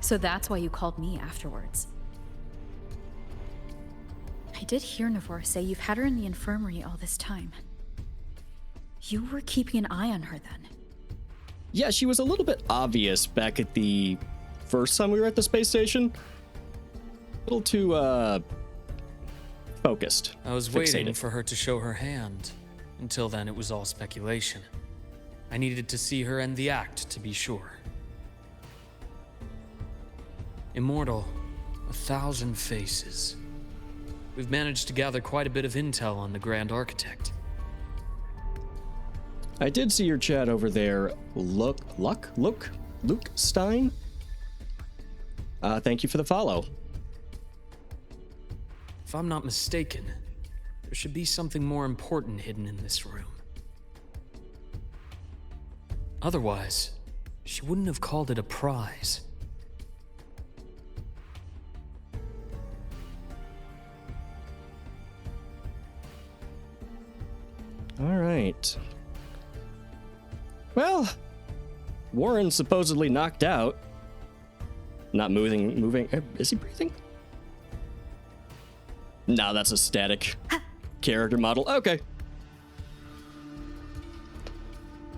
So that's why you called me afterwards. I did hear Navor say you've had her in the infirmary all this time. You were keeping an eye on her then. Yeah, she was a little bit obvious back at the first time we were at the space station. A little too, focused. I was waiting for her to show her hand. Until then, it was all speculation. I needed to see her end the act to be sure. Immortal, 1,000 faces. We've managed to gather quite a bit of intel on the Grand Architect. I did see your chat over there. Luke Stein? Thank you for the follow. If I'm not mistaken, there should be something more important hidden in this room. Otherwise, she wouldn't have called it a prize. All right. Well, Warren's supposedly knocked out. Not moving. Is he breathing? No, that's a static character model. Okay.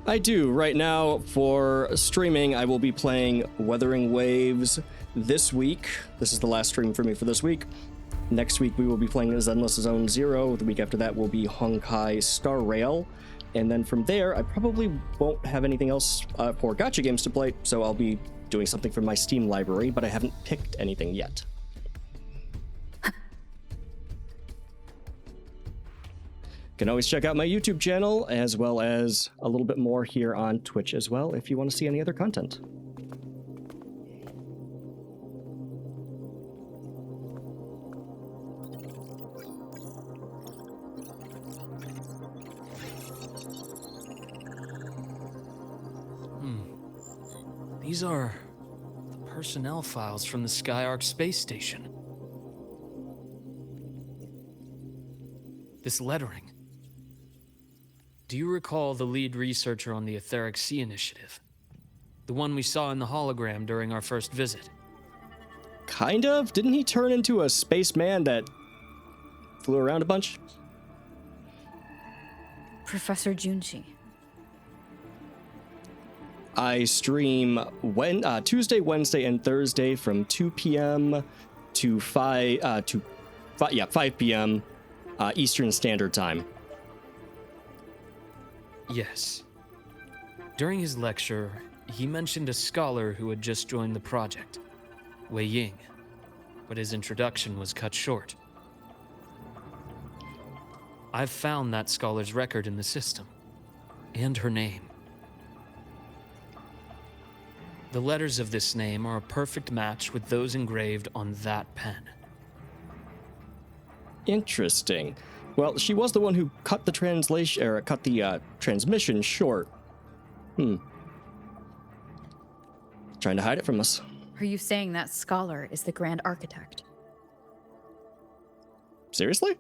I do. Right now, for streaming, I will be playing Wuthering Waves this week. This is the last stream for me for this week. Next week, we will be playing Zenless Zone Zero. The week after that will be Honkai Star Rail. And then from there, I probably won't have anything else for gacha games to play, so I'll be doing something from my Steam library, but I haven't picked anything yet. Can always check out my YouTube channel, as well as a little bit more here on Twitch as well, if you want to see any other content. These are the personnel files from the Skyark space station. This lettering. Do you recall the lead researcher on the Etheric Sea Initiative? The one we saw in the hologram during our first visit? Kind of. Didn't he turn into a spaceman that flew around a bunch? Professor Junshi. I stream Tuesday, Wednesday, and Thursday from 2 p.m. to 5 p.m. Eastern Standard Time. Yes. During his lecture, He mentioned a scholar who had just joined the project, Wei Ying, but his introduction was cut short. I've found that scholar's record in the system, and her name. The letters of this name are a perfect match with those engraved on that pen. Interesting. Well, she was the one who cut the transmission short. Trying to hide it from us. Are you saying that scholar is the Grand Architect? Seriously?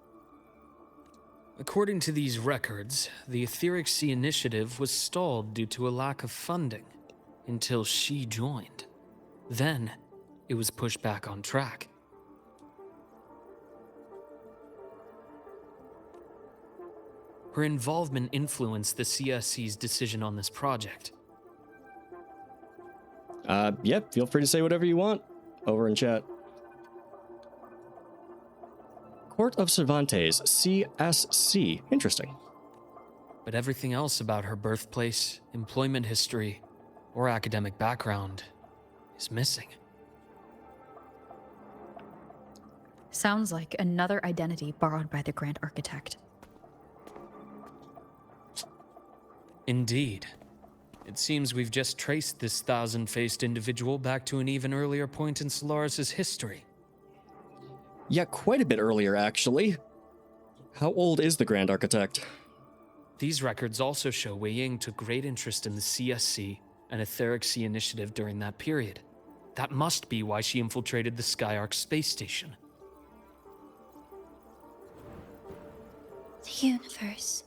According to these records, the Etheric Sea initiative was stalled due to a lack of funding until she joined. Then, it was pushed back on track. Her involvement influenced the CSC's decision on this project. Yep, feel free to say whatever you want over in chat. Court of Cervantes, CSC. Interesting. But everything else about her birthplace, employment history, or academic background is missing. Sounds like another identity borrowed by the Grand Architect. Indeed. It seems we've just traced this thousand-faced individual back to an even earlier point in Solaris' history. Yeah, quite a bit earlier, actually. How old is the Grand Architect? These records also show Wei Ying took great interest in the CSC and Etheric Sea initiative during that period. That must be why she infiltrated the Skyark space station. The universe.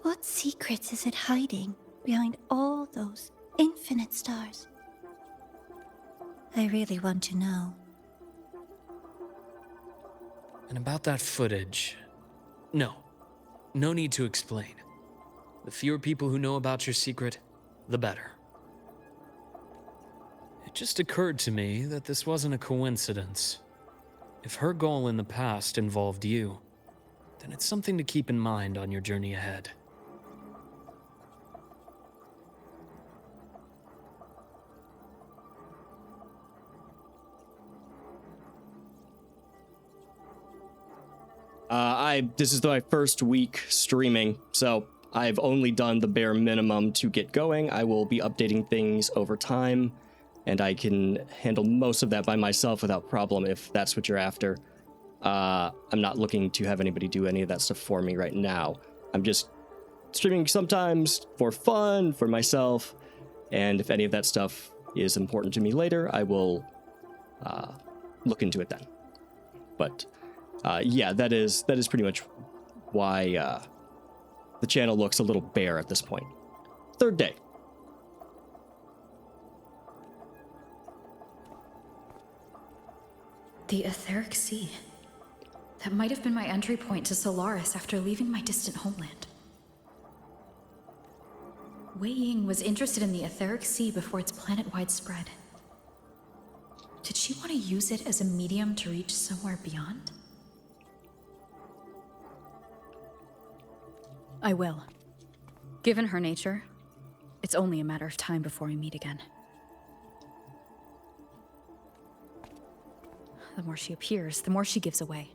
What secrets is it hiding behind all those infinite stars? I really want to know. And about that footage... No need to explain. The fewer people who know about your secret, the better. It just occurred to me that this wasn't a coincidence. If her goal in the past involved you, then it's something to keep in mind on your journey ahead. This is my first week streaming, so I've only done the bare minimum to get going. I will be updating things over time, and I can handle most of that by myself without problem if that's what you're after. I'm not looking to have anybody do any of that stuff for me right now. I'm just streaming sometimes for fun, for myself, and if any of that stuff is important to me later, I will look into it then. But yeah, that is pretty much why the channel looks a little bare at this point. Third day. The Etheric Sea. That might have been my entry point to Solaris after leaving my distant homeland. Wei Ying was interested in the Etheric Sea before its planet-wide spread. Did she want to use it as a medium to reach somewhere beyond? I will. Given her nature, it's only a matter of time before we meet again. The more she appears, the more she gives away.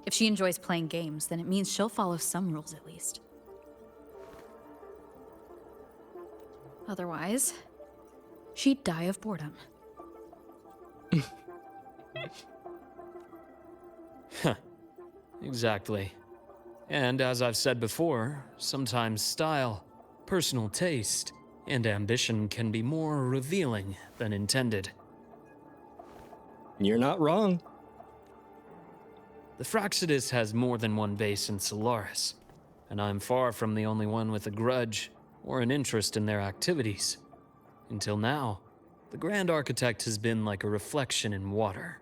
If she enjoys playing games, then it means she'll follow some rules at least. Otherwise, she'd die of boredom. Exactly. And as I've said before, sometimes style, personal taste, and ambition can be more revealing than intended. You're not wrong. The Fraxidus has more than one base in Solaris, and I'm far from the only one with a grudge or an interest in their activities. Until now, the Grand Architect has been like a reflection in water.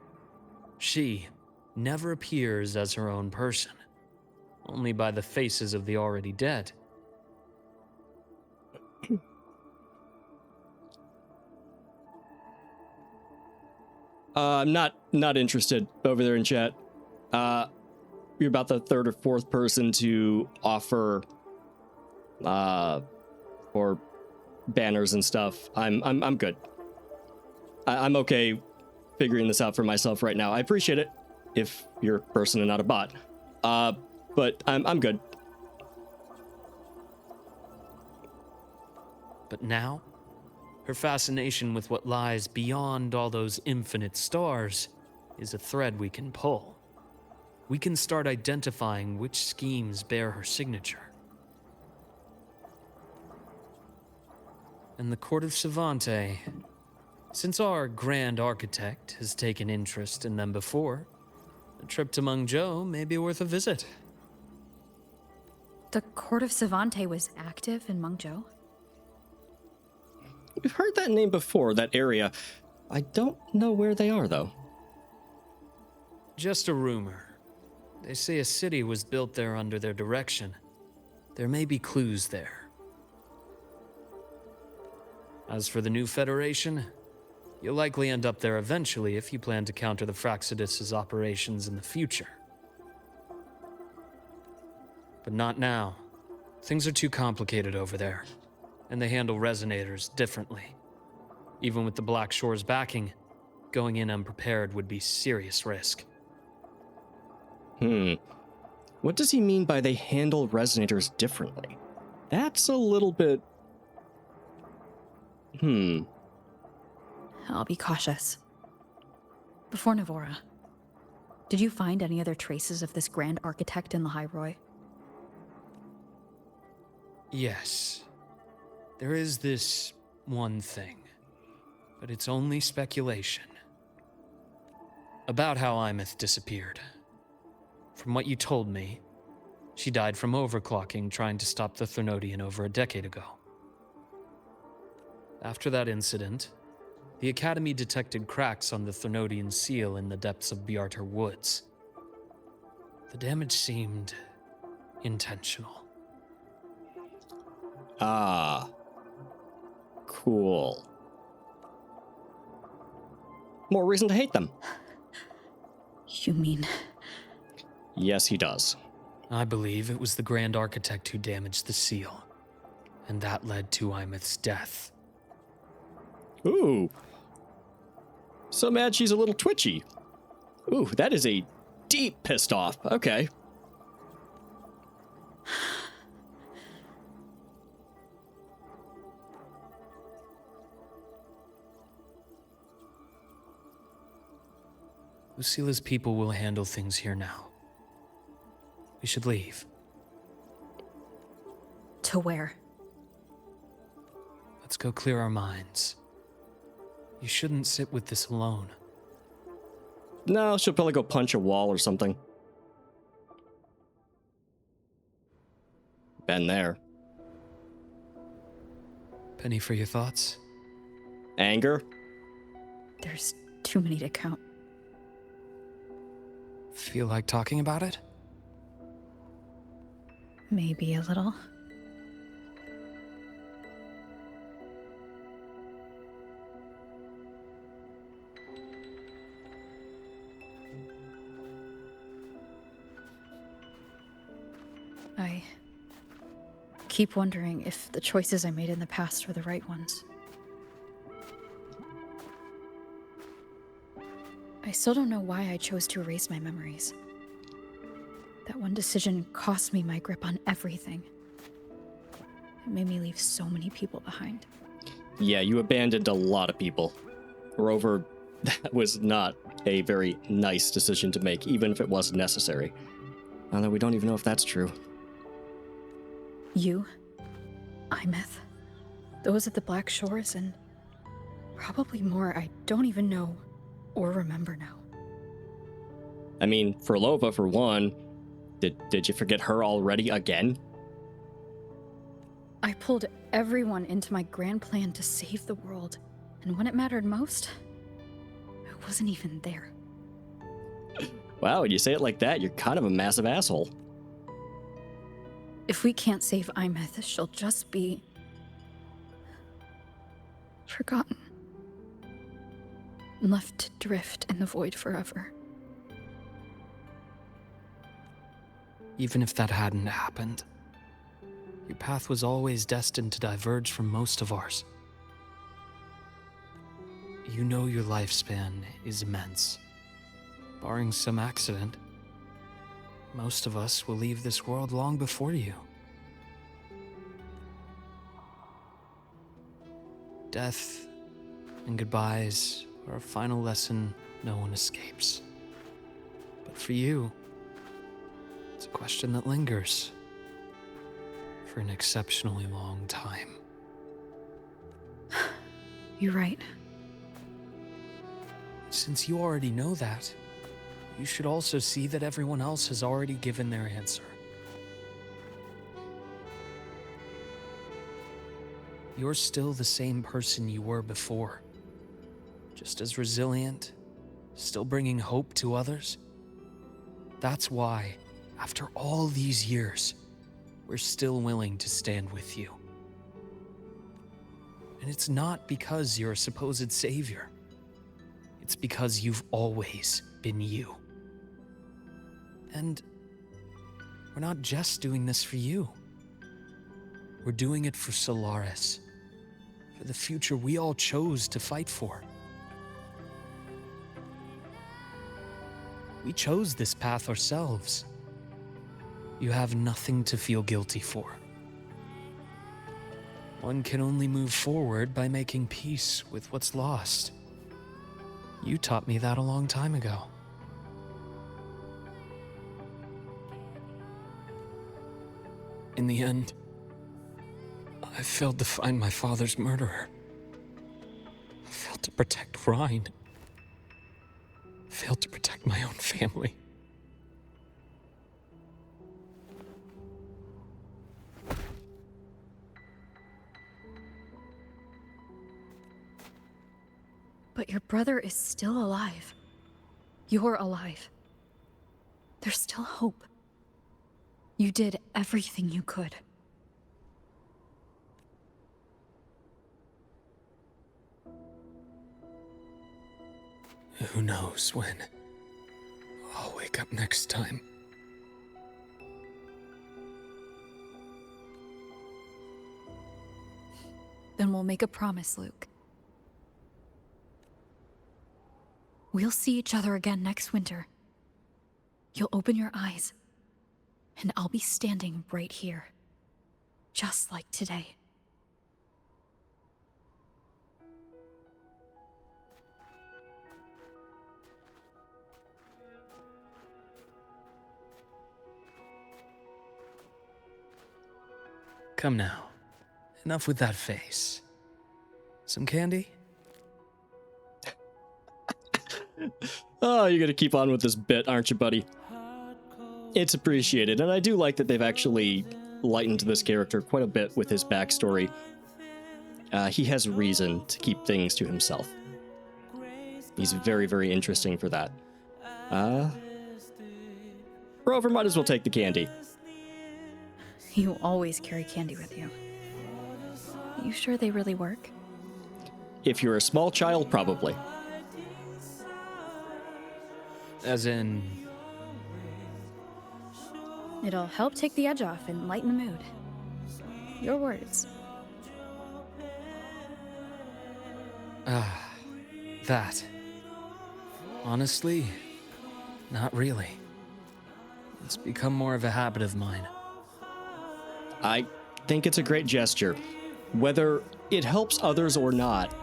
She never appears as her own person, only by the faces of the already dead. I'm not interested over there in chat. You're about the third or fourth person to offer or banners and stuff. I'm good. I'm okay figuring this out for myself right now. I appreciate it if you're a person and not a bot. But I'm good. But now, her fascination with what lies beyond all those infinite stars is a thread we can pull. We can start identifying which schemes bear her signature. And the Court of Savante, since our Grand Architect has taken interest in them before, a trip to Mengzhou may be worth a visit. The Court of Savante was active in Mengzhou? We've heard that name before, that area. I don't know where they are, though. Just a rumor. They say a city was built there under their direction. There may be clues there. As for the new Federation, you'll likely end up there eventually if you plan to counter the Fraxidus' operations in the future. But not now. Things are too complicated over there, and they handle resonators differently. Even with the Black Shore's backing, going in unprepared would be serious risk. What does he mean by they handle resonators differently? That's a little bit... I'll be cautious. Before Navora, did you find any other traces of this Grand Architect in the High Roy? Yes. There is this one thing, but it's only speculation. About how Imeth disappeared. From what you told me, she died from overclocking trying to stop the Threnodian over a decade ago. After that incident, the Academy detected cracks on the Threnodian seal in the depths of Biarter Woods. The damage seemed intentional. Ah. Cool. More reason to hate them. You mean... Yes, he does. I believe it was the Grand Architect who damaged the seal, and that led to Imeth's death. Ooh. So mad she's a little twitchy. Ooh, that is a deep pissed off. Okay. Lucila's people will handle things here now. We should leave. To where? Let's go clear our minds. You shouldn't sit with this alone. No, she'll probably go punch a wall or something. Been there. Penny for your thoughts? Anger? There's too many to count. Feel like talking about it? Maybe a little. I keep wondering if the choices I made in the past were the right ones. I still don't know why I chose to erase my memories. That one decision cost me my grip on everything. It made me leave so many people behind. Yeah, you abandoned a lot of people. Moreover, that was not a very nice decision to make, even if it was necessary. Although we don't even know if that's true. You, Imeth, those at the Black Shores, and probably more I don't even know or remember now. I mean, Furlova, for one, did you forget her already again? I pulled everyone into my grand plan to save the world, and when it mattered most, I wasn't even there. Wow, when you say it like that, you're kind of a massive asshole. If we can't save Imeth, she'll just be... forgotten. Left to drift in the void forever. Even if that hadn't happened, you path was always destined to diverge from most of ours. You know your lifespan is immense. Barring some accident, most of us will leave this world long before you. Death and goodbyes are a final lesson no one escapes. But for you, it's a question that lingers for an exceptionally long time. You're right. Since you already know that, you should also see that everyone else has already given their answer. You're still the same person you were before. Just as resilient, still bringing hope to others. That's why, after all these years, we're still willing to stand with you. And it's not because you're a supposed savior. It's because you've always been you. And we're not just doing this for you. We're doing it for Solaris, for the future we all chose to fight for. We chose this path ourselves. You have nothing to feel guilty for. One can only move forward by making peace with what's lost. You taught me that a long time ago. In the end, I failed to find my father's murderer. I failed to protect Rhine. I failed to protect my own family. But your brother is still alive. You're alive. There's still hope. You did everything you could. Who knows when I'll wake up next time. Then we'll make a promise, Luke. We'll see each other again next winter. You'll open your eyes, and I'll be standing right here, just like today. Come now. Enough with that face. Some candy? Oh, you're gonna keep on with this bit, aren't you, buddy? It's appreciated, and I do like that they've actually lightened this character quite a bit with his backstory. He has reason to keep things to himself. He's very, very interesting for that. Rover might as well take the candy. You always carry candy with you. You sure they really work? If you're a small child, probably. As in... It'll help take the edge off and lighten the mood. Your words. That. Honestly, not really. It's become more of a habit of mine. I think it's a great gesture. Whether it helps others or not,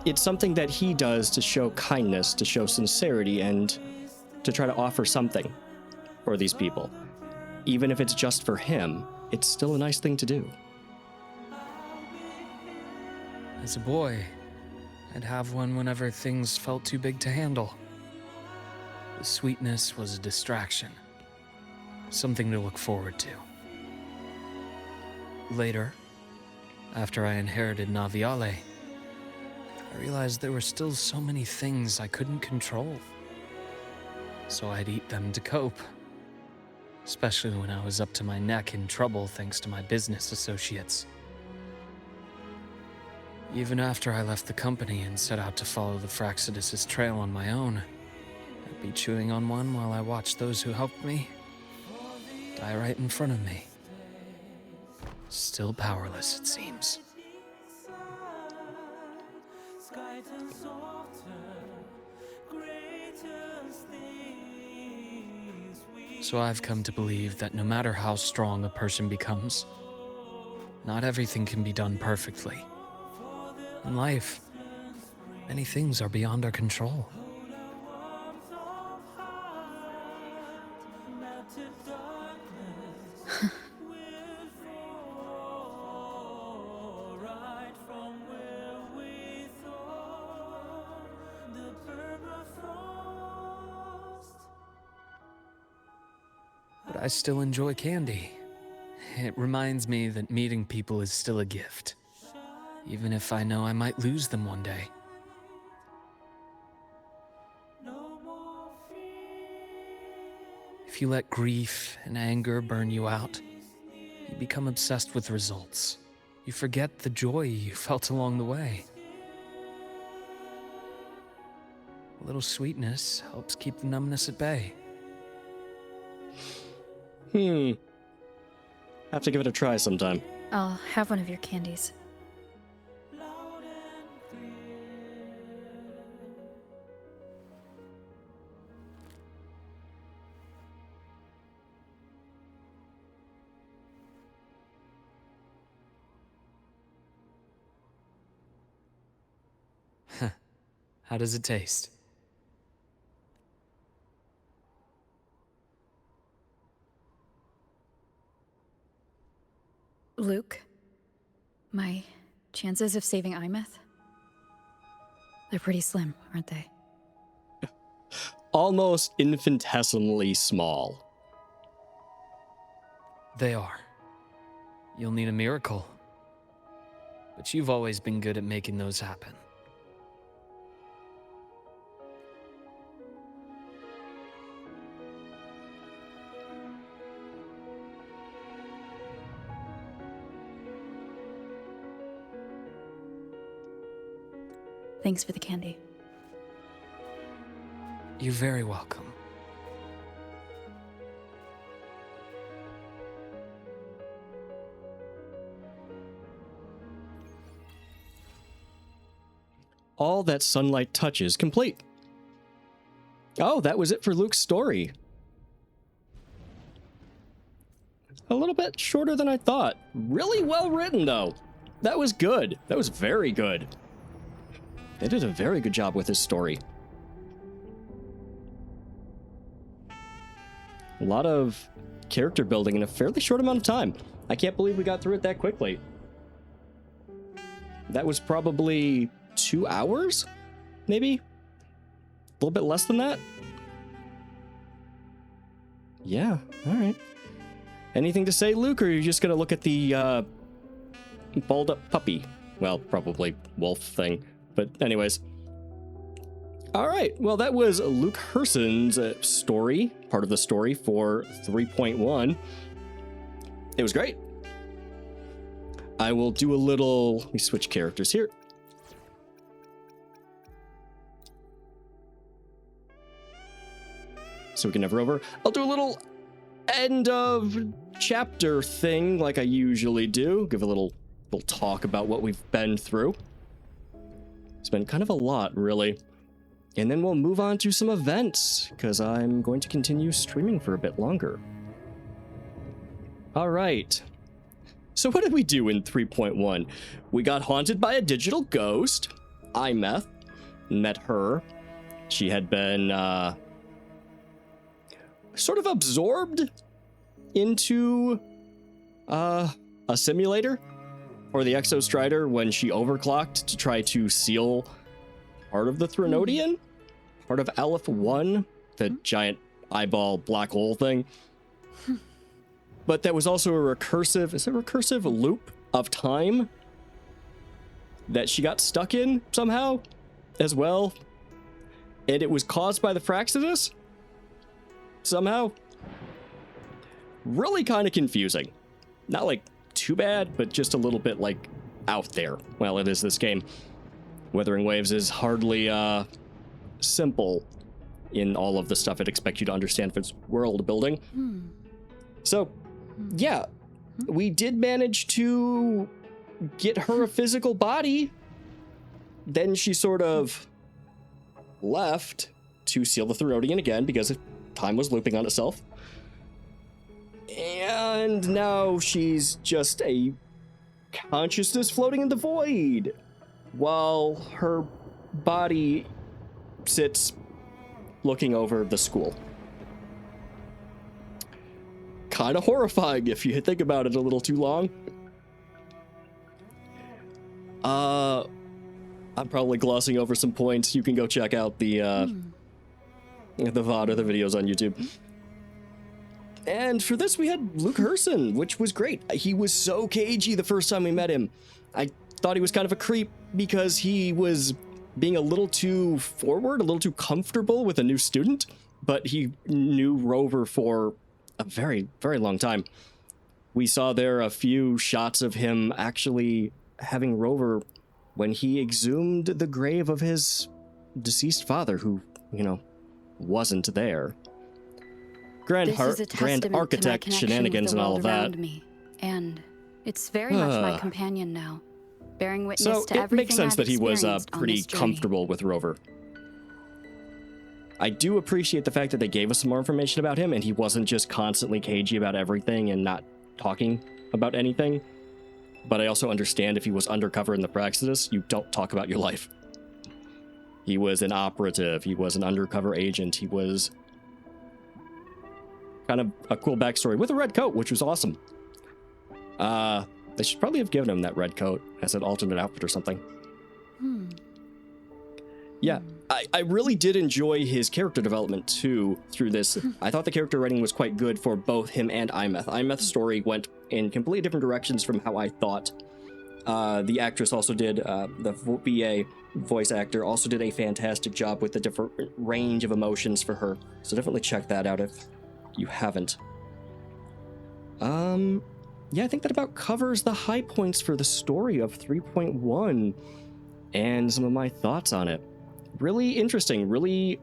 it's something that he does to show kindness, to show sincerity, and to try to offer something for these people. Even if it's just for him, it's still a nice thing to do. As a boy, I'd have one whenever things felt too big to handle. The sweetness was a distraction, something to look forward to. Later, after I inherited Naviale, I realized there were still so many things I couldn't control. So I'd eat them to cope, especially when I was up to my neck in trouble thanks to my business associates. Even after I left the company and set out to follow the Fraxidus' trail on my own, I'd be chewing on one while I watched those who helped me die right in front of me. Still powerless, it seems. So I've come to believe that no matter how strong a person becomes, not everything can be done perfectly. In life, many things are beyond our control. But I still enjoy candy. It reminds me that meeting people is still a gift, even if I know I might lose them one day. If you let grief and anger burn you out, you become obsessed with results. You forget the joy you felt along the way. A little sweetness helps keep the numbness at bay. Have to give it a try sometime. I'll have one of your candies. How does it taste? Luke, my chances of saving Imeth? They're pretty slim, aren't they? Almost infinitesimally small. They are. You'll need a miracle. But you've always been good at making those happen. Thanks for the candy. You're very welcome. All that sunlight touches complete. Oh, that was it for Luke's story. A little bit shorter than I thought. Really well written, though. That was good. That was very good. They did a very good job with his story. A lot of character building in a fairly short amount of time. I can't believe we got through it that quickly. That was probably 2 hours? Maybe? A little bit less than that? Yeah, alright. Anything to say, Luke, or are you just gonna look at the, balled up puppy? Well, probably wolf thing. But anyways. Alright, well that was Luke Herson's story, part of the story for 3.1. It was great. I will do a little, let me switch characters here. So we can hover over. I'll do a little end of chapter thing like I usually do. Give a little talk about what we've been through. It's been kind of a lot, really. And then we'll move on to some events, because I'm going to continue streaming for a bit longer. All right. So what did we do in 3.1? We got haunted by a digital ghost. Imeth. Met her. She had been sort of absorbed into a simulator or the Exostrider when she overclocked to try to seal part of the Threnodian, part of Aleph 1, the giant eyeball black hole thing. But that was also a recursive loop of time that she got stuck in somehow as well. And it was caused by the Fraxidus somehow. Really kind of confusing. Not like too bad, but just a little bit like out there. Well, it is this game. Wuthering Waves is hardly simple in all of the stuff it expects you to understand for its world building. So, yeah, we did manage to get her a physical body. Then she sort of left to seal the Therodian again because time was looping on itself. And now she's just a consciousness floating in the void while her body sits looking over the school. Kind of horrifying if you think about it a little too long. I'm probably glossing over some points. You can go check out the VOD or the videos on YouTube. And for this, we had Luke Herson, which was great. He was so cagey the first time we met him. I thought he was kind of a creep because he was being a little too forward, a little too comfortable with a new student, but he knew Rover for a very, very long time. We saw there a few shots of him actually having Rover when he exhumed the grave of his deceased father, who, you know, wasn't there. Grand architect shenanigans and all of that. Me, and it's very much my companion now, bearing witness to everything it makes sense that he was pretty journey. comfortable with Rover. I do appreciate the fact that they gave us some more information about him and he wasn't just constantly cagey about everything and not talking about anything. But I also understand if he was undercover in the Praxis, you don't talk about your life. He was an operative. He was an undercover agent. He was kind of a cool backstory with a red coat, which was awesome. They should probably have given him that red coat as an alternate outfit or something. Yeah, I really did enjoy his character development too through this. I thought the character writing was quite good for both him and Imeth. Imeth's story went in completely different directions from how I thought. The actress also did, the VA voice actor also did a fantastic job with the different range of emotions for her. So definitely check that out if you haven't. Yeah, I think that about covers the high points for the story of 3.1 and some of my thoughts on it. Really interesting, really...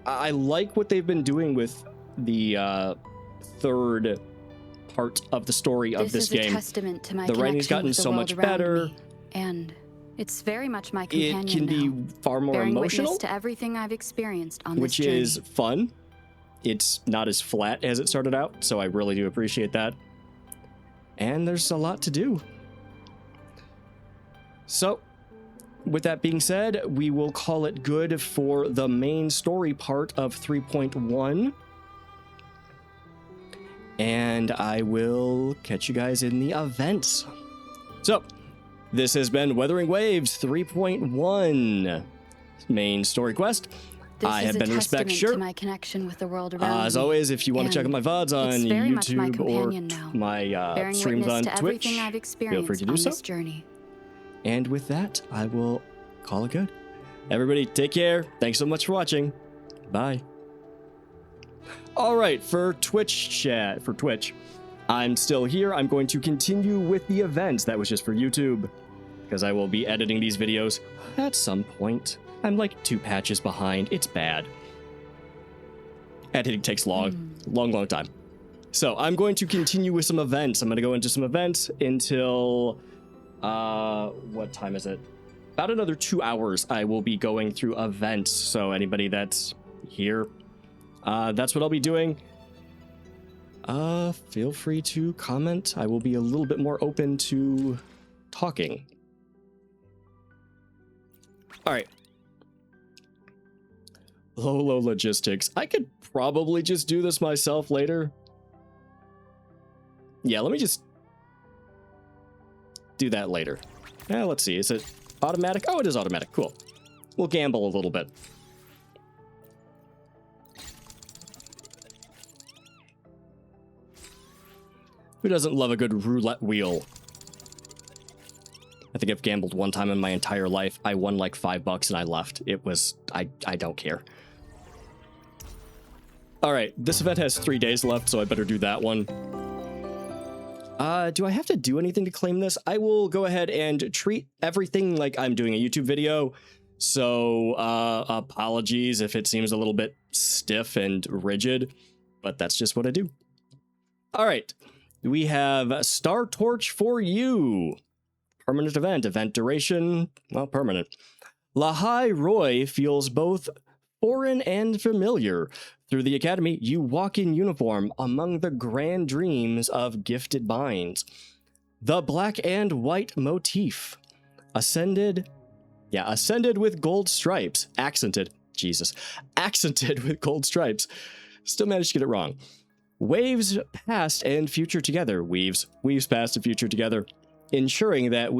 I like what they've been doing with the third part of the story of this game. This is a testament to my the writing's gotten so much better. Me, and it's very much my companion It can be far more bearing emotional, witness to everything I've experienced on which this journey. is fun. It's not as flat as it started out, so I really do appreciate that. And there's a lot to do. So, with that being said, we will call it good for the main story part of 3.1. And I will catch you guys in the events. So, this has been Wuthering Waves 3.1 main story quest. I have been Respect Shirt. To my connection with the world around as always, if you want to check out my VODs on YouTube or my streams on Twitch, feel free to do so. Journey. And with that, I will call it good. Everybody, take care. Thanks so much for watching. Bye. All right, for Twitch, I'm still here. I'm going to continue with the events. That was just for YouTube, because I will be editing these videos at some point. I'm like 2 patches behind. It's bad. Editing takes long time. So I'm going to continue with some events. I'm going to go into some events until, what time is it? About another 2 hours I will be going through events. So anybody that's here, that's what I'll be doing. Feel free to comment. I will be a little bit more open to talking. All right. Lolo Logistics. I could probably just do this myself later. Yeah, let me just do that later. Let's see. Is it automatic? Oh, it is automatic. Cool. We'll gamble a little bit. Who doesn't love a good roulette wheel? I think I've gambled one time in my entire life. I won like $5 and I left. It was... I don't care. Alright, this event has 3 days left, so I better do that one. Do I have to do anything to claim this? I will go ahead and treat everything like I'm doing a YouTube video. So, apologies if it seems a little bit stiff and rigid, but that's just what I do. Alright, We have Star Torch for You. Permanent event. Event duration, well, permanent. Lahai Roy feels both foreign and familiar. Through the academy, you walk in uniform among the grand dreams of gifted minds. The black and white motif. Accented with gold stripes. Accented with gold stripes. Still managed to get it wrong. Waves past and future together. Weaves past and future together. Ensuring that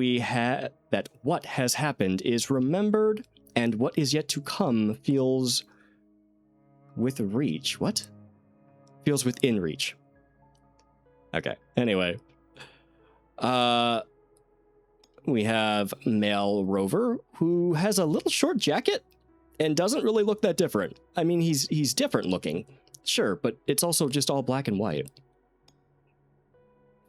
that what has happened is remembered and what is yet to come feels with reach. What? Feels within reach. Okay. Anyway. We have male rover who has a little short jacket and doesn't really look that different. I mean, he's different looking. Sure, but it's also just all black and white.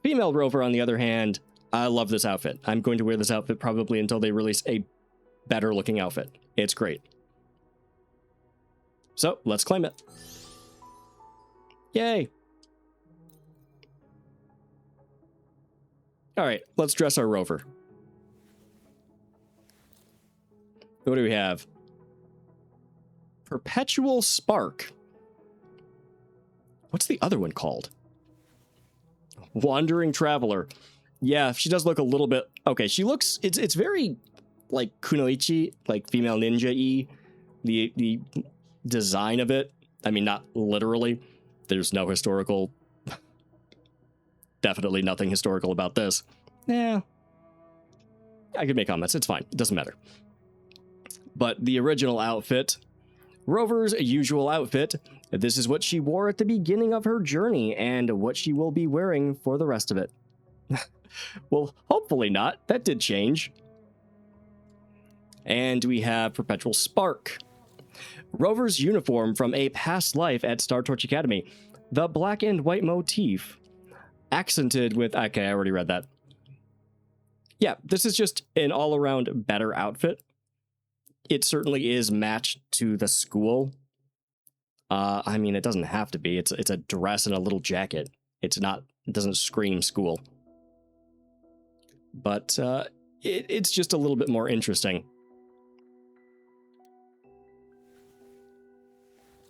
Female rover, on the other hand, I love this outfit. I'm going to wear this outfit probably until they release a better looking outfit. It's great. So, let's claim it. Yay. All right, let's dress our rover. What do we have? Perpetual Spark. What's the other one called? Wandering Traveler. Yeah, she does look a little bit... Okay, she looks... It's very, like, kunoichi, like female ninja-y. The design of it. I mean, not literally. There's no historical... Definitely nothing historical about this. Yeah. I could make comments. It's fine. It doesn't matter. But the original outfit... Rover's usual outfit. This is what she wore at the beginning of her journey and what she will be wearing for the rest of it. Well, hopefully not. That did change. And we have Perpetual Spark. Rover's uniform from a past life at Star Torch Academy. The black and white motif. Accented with... Okay, I already read that. Yeah, this is just an all-around better outfit. It certainly is matched to the school. I mean, it doesn't have to be. It's a dress and a little jacket. It's not... It doesn't scream school. But it's just a little bit more interesting.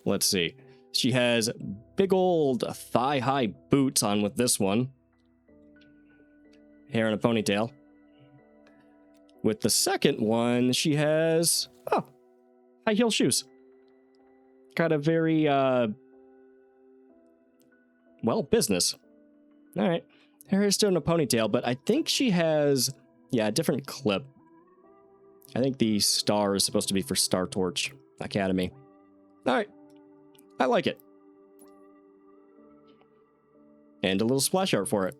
Let's see. She has big old thigh-high boots on with this one. Hair in a ponytail. With the second one, she has... Oh, high heel shoes. Got a very, well, business. All right. Her hair's still in a ponytail, but I think she has, yeah, a different clip. I think the star is supposed to be for Star Torch Academy. All right. I like it. And a little splash art for it.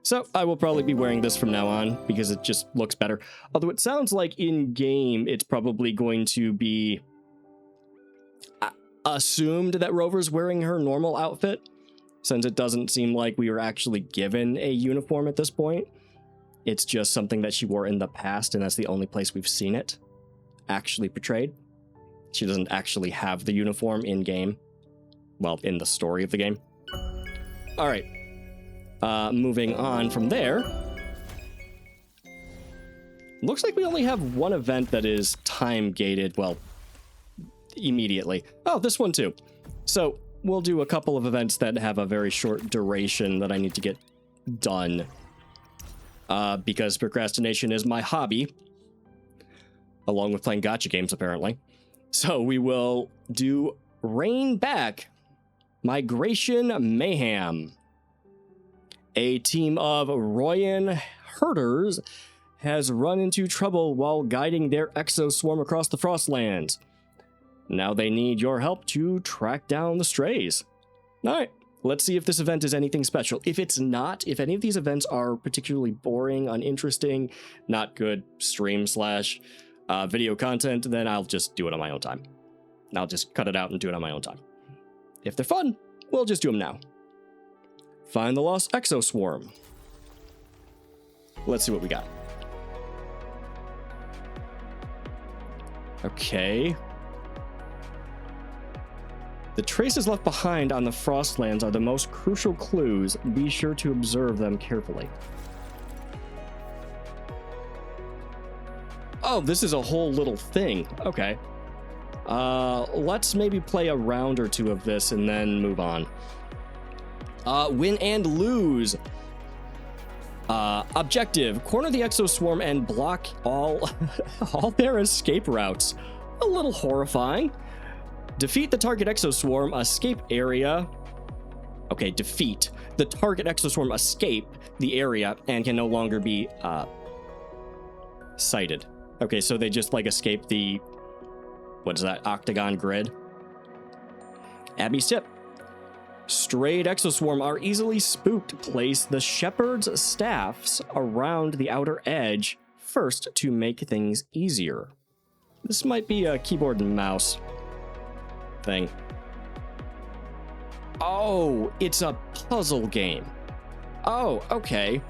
So I will probably be wearing this from now on because it just looks better. Although it sounds like in-game it's probably going to be assumed that Rover's wearing her normal outfit, since it doesn't seem like we were actually given a uniform at this point. It's just something that she wore in the past, and that's the only place we've seen it actually portrayed. She doesn't actually have the uniform in-game. Well, in the story of the game. All right. Moving on from there. Looks like we only have one event that is time-gated, well, immediately. Oh, this one too. So, we'll do a couple of events that have a very short duration that I need to get done. Because procrastination is my hobby. Along with playing gacha games, apparently. So, we will do Reign Back, Migration Mayhem. A team of Royan herders has run into trouble while guiding their exo swarm across the Frostlands. Now they need your help to track down the strays. Alright, let's see if this event is anything special. If it's not, if any of these events are particularly boring, uninteresting, not good stream/video content, then I'll just do it on my own time. I'll just cut it out and do it on my own time. If they're fun, we'll just do them now. Find the lost exo swarm. Let's see what we got. Okay. The traces left behind on the Frostlands are the most crucial clues. Be sure to observe them carefully. Oh, this is a whole little thing. Okay. Let's maybe play a round or two of this and then move on. Win and lose. Objective: corner the exoswarm and block all their escape routes. A little horrifying. Defeat the target exoswarm escape area. Okay, defeat. The target exoswarm escape the area and can no longer be sighted. Okay, so they just like escape the, what is that, octagon grid? Abby's tip. Strayed exoswarm are easily spooked. Place the shepherd's staffs around the outer edge first to make things easier. This might be a keyboard and mouse thing. Oh, it's a puzzle game. Oh, okay.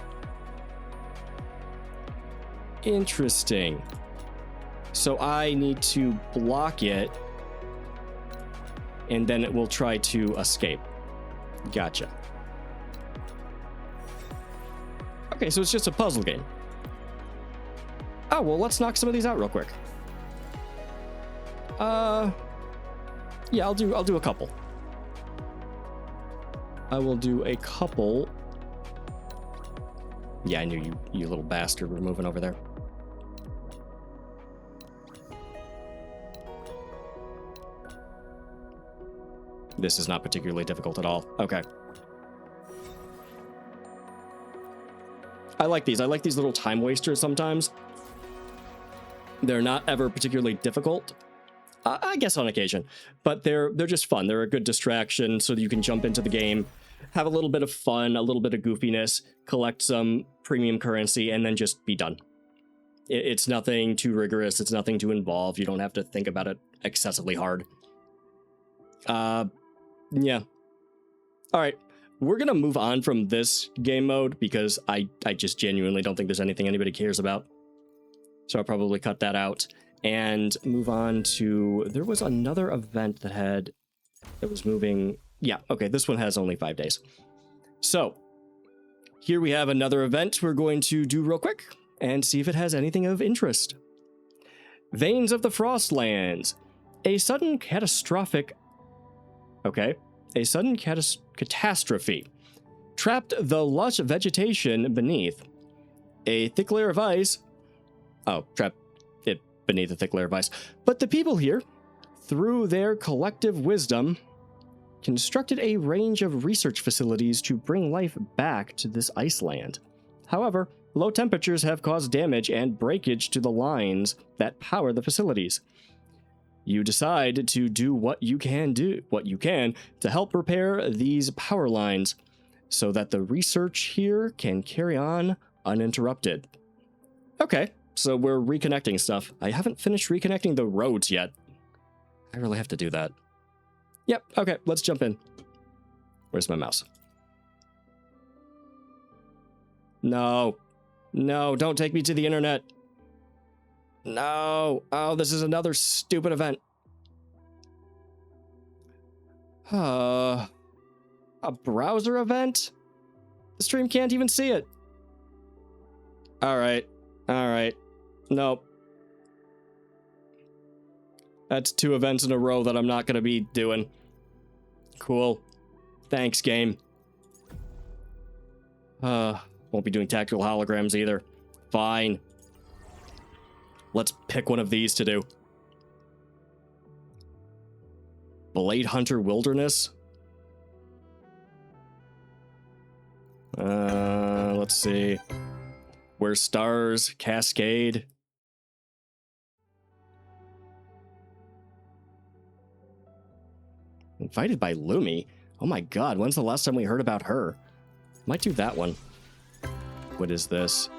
Interesting. So I need to block it, and then it will try to escape. Gotcha. Okay, so it's just a puzzle game. Oh, well, let's knock some of these out real quick. Yeah, I'll do a couple. I will do a couple. Yeah, I knew you little bastard were moving over there. This is not particularly difficult at all. Okay. I like these. I like these little time wasters sometimes. They're not ever particularly difficult. I guess on occasion, but they're just fun. They're a good distraction so that you can jump into the game, have a little bit of fun, a little bit of goofiness, collect some premium currency, and then just be done. It's nothing too rigorous. It's nothing too involved. You don't have to think about it excessively hard. Yeah. All right. We're going to move on from this game mode because I just genuinely don't think there's anything anybody cares about. So I'll probably cut that out and move on to, there was another event that was moving. Yeah. Okay. This one has only 5 days. So here we have another event we're going to do real quick and see if it has anything of interest. Veins of the Frostlands. A sudden catastrophe trapped the lush vegetation beneath. A thick layer of ice. Oh, trapped it beneath a thick layer of ice. But the people here, through their collective wisdom, constructed a range of research facilities to bring life back to this iceland. However, low temperatures have caused damage and breakage to the lines that power the facilities. You decide to do what you can to help repair these power lines so that the research here can carry on uninterrupted. Okay, so we're reconnecting stuff. I haven't finished reconnecting the roads yet. I really have to do that. Yep, okay, let's jump in. Where's my mouse? No, don't take me to the internet. No. Oh, this is another stupid event. A browser event? The stream can't even see it. All right. Nope. That's 2 events in a row that I'm not going to be doing. Cool. Thanks, game. Won't be doing tactical holograms either. Fine. Let's pick one of these to do. Blade Hunter Wilderness. Let's see. Where Stars Cascade. Invited by Lumi. Oh my god, when's the last time we heard about her? Might do that one. What is this?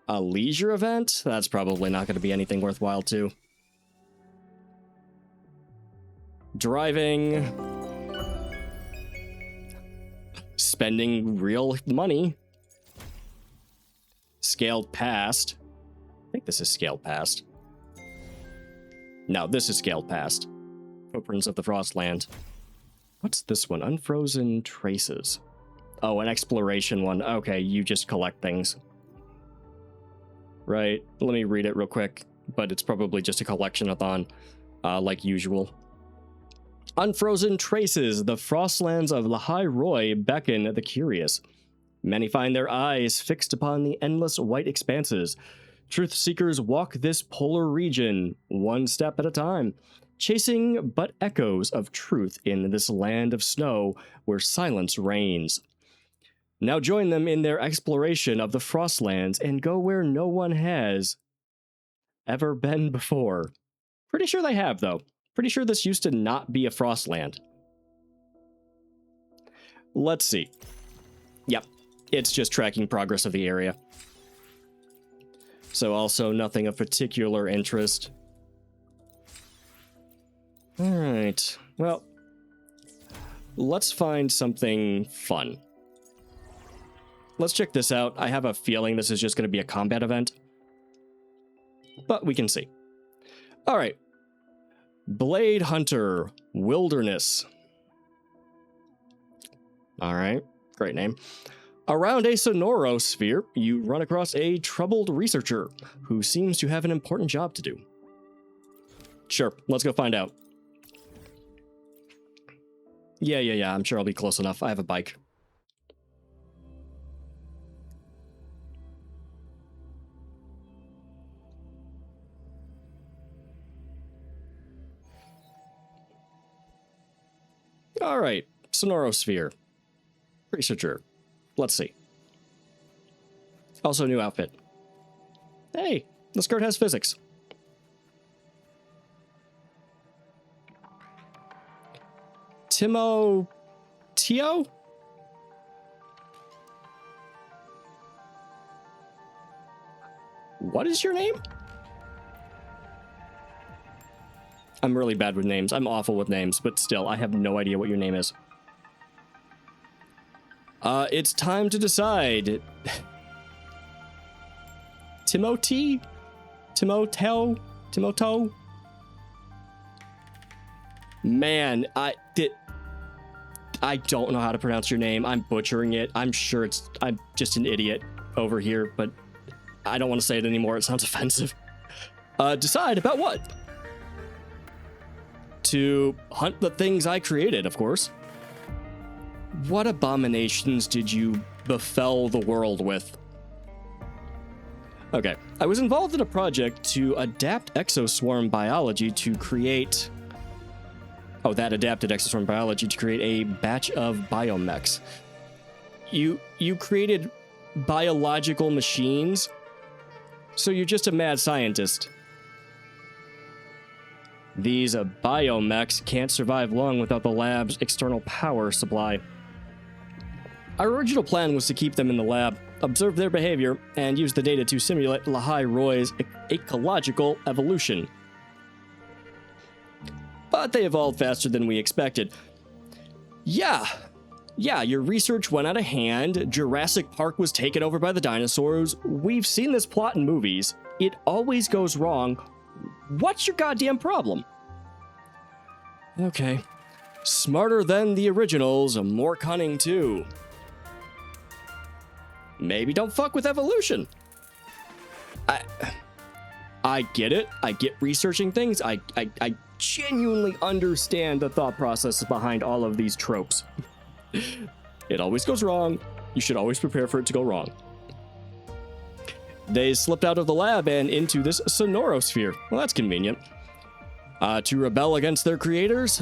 A leisure event? That's probably not going to be anything worthwhile, too. Driving. Spending real money. Scaled past. I think this is scaled past. No, this is scaled past. Footprints of the Frostland. What's this one? Unfrozen Traces. Oh, an exploration one. Okay, you just collect things. Right, let me read it real quick, but it's probably just a collection-a-thon, like usual. Unfrozen Traces, the Frostlands of Lahai Roy beckon the curious. Many find their eyes fixed upon the endless white expanses. Truth seekers walk this polar region, one step at a time, chasing but echoes of truth in this land of snow where silence reigns. Now join them in their exploration of the Frostlands and go where no one has ever been before. Pretty sure they have, though. Pretty sure this used to not be a Frostland. Let's see. Yep, it's just tracking progress of the area. So also nothing of particular interest. Alright, well, let's find something fun. Let's check this out. I have a feeling this is just going to be a combat event, but we can see. Alright. Blade Hunter Wilderness. Alright, great name. Around a sonorosphere, you run across a troubled researcher who seems to have an important job to do. Sure, let's go find out. Yeah, I'm sure I'll be close enough. I have a bike. Alright, sonorosphere. Researcher. Let's see. Also, new outfit. Hey, the skirt has physics. Tio? What is your name? I'm really bad with names. I'm awful with names, but still, I have no idea what your name is. It's time to decide. Timothy? Timoto? Man, I don't know how to pronounce your name. I'm butchering it. I'm sure I'm just an idiot over here, but I don't want to say it anymore. It sounds offensive. Decide about what? To hunt the things I created, of course. What abominations did you befell the world with? Okay, I was involved in a project to adapt exoswarm biology to create... Oh, that adapted exoswarm biology to create a batch of biomechs. You created biological machines? So you're just a mad scientist. These biomechs can't survive long without the lab's external power supply. Our original plan was to keep them in the lab, observe their behavior, and use the data to simulate Lahai Roy's ecological evolution. But they evolved faster than we expected. Yeah, your research went out of hand, Jurassic Park was taken over by the dinosaurs, we've seen this plot in movies, it always goes wrong. What's your goddamn problem? Okay. Smarter than the originals, more cunning too. Maybe don't fuck with evolution. I get it. I get researching things. I genuinely understand the thought process behind all of these tropes. It always goes wrong. You should always prepare for it to go wrong. They slipped out of the lab and into this sonorosphere. Well, that's convenient. To rebel against their creators?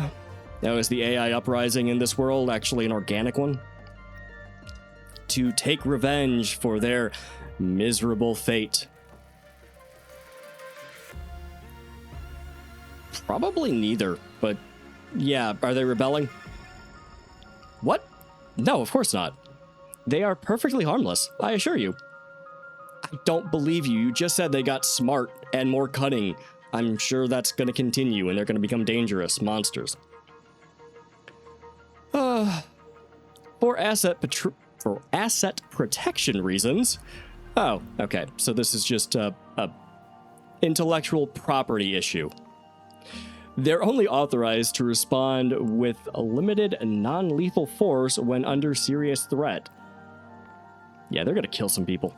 Now, is the AI uprising in this world actually an organic one? To take revenge for their miserable fate? Probably neither, but yeah, are they rebelling? What? No, of course not. They are perfectly harmless, I assure you. I don't believe you. You just said they got smart and more cunning. I'm sure that's going to continue and they're going to become dangerous monsters. For asset protection reasons. Oh, okay. So this is just a intellectual property issue. They're only authorized to respond with a limited non-lethal force when under serious threat. Yeah, they're gonna kill some people.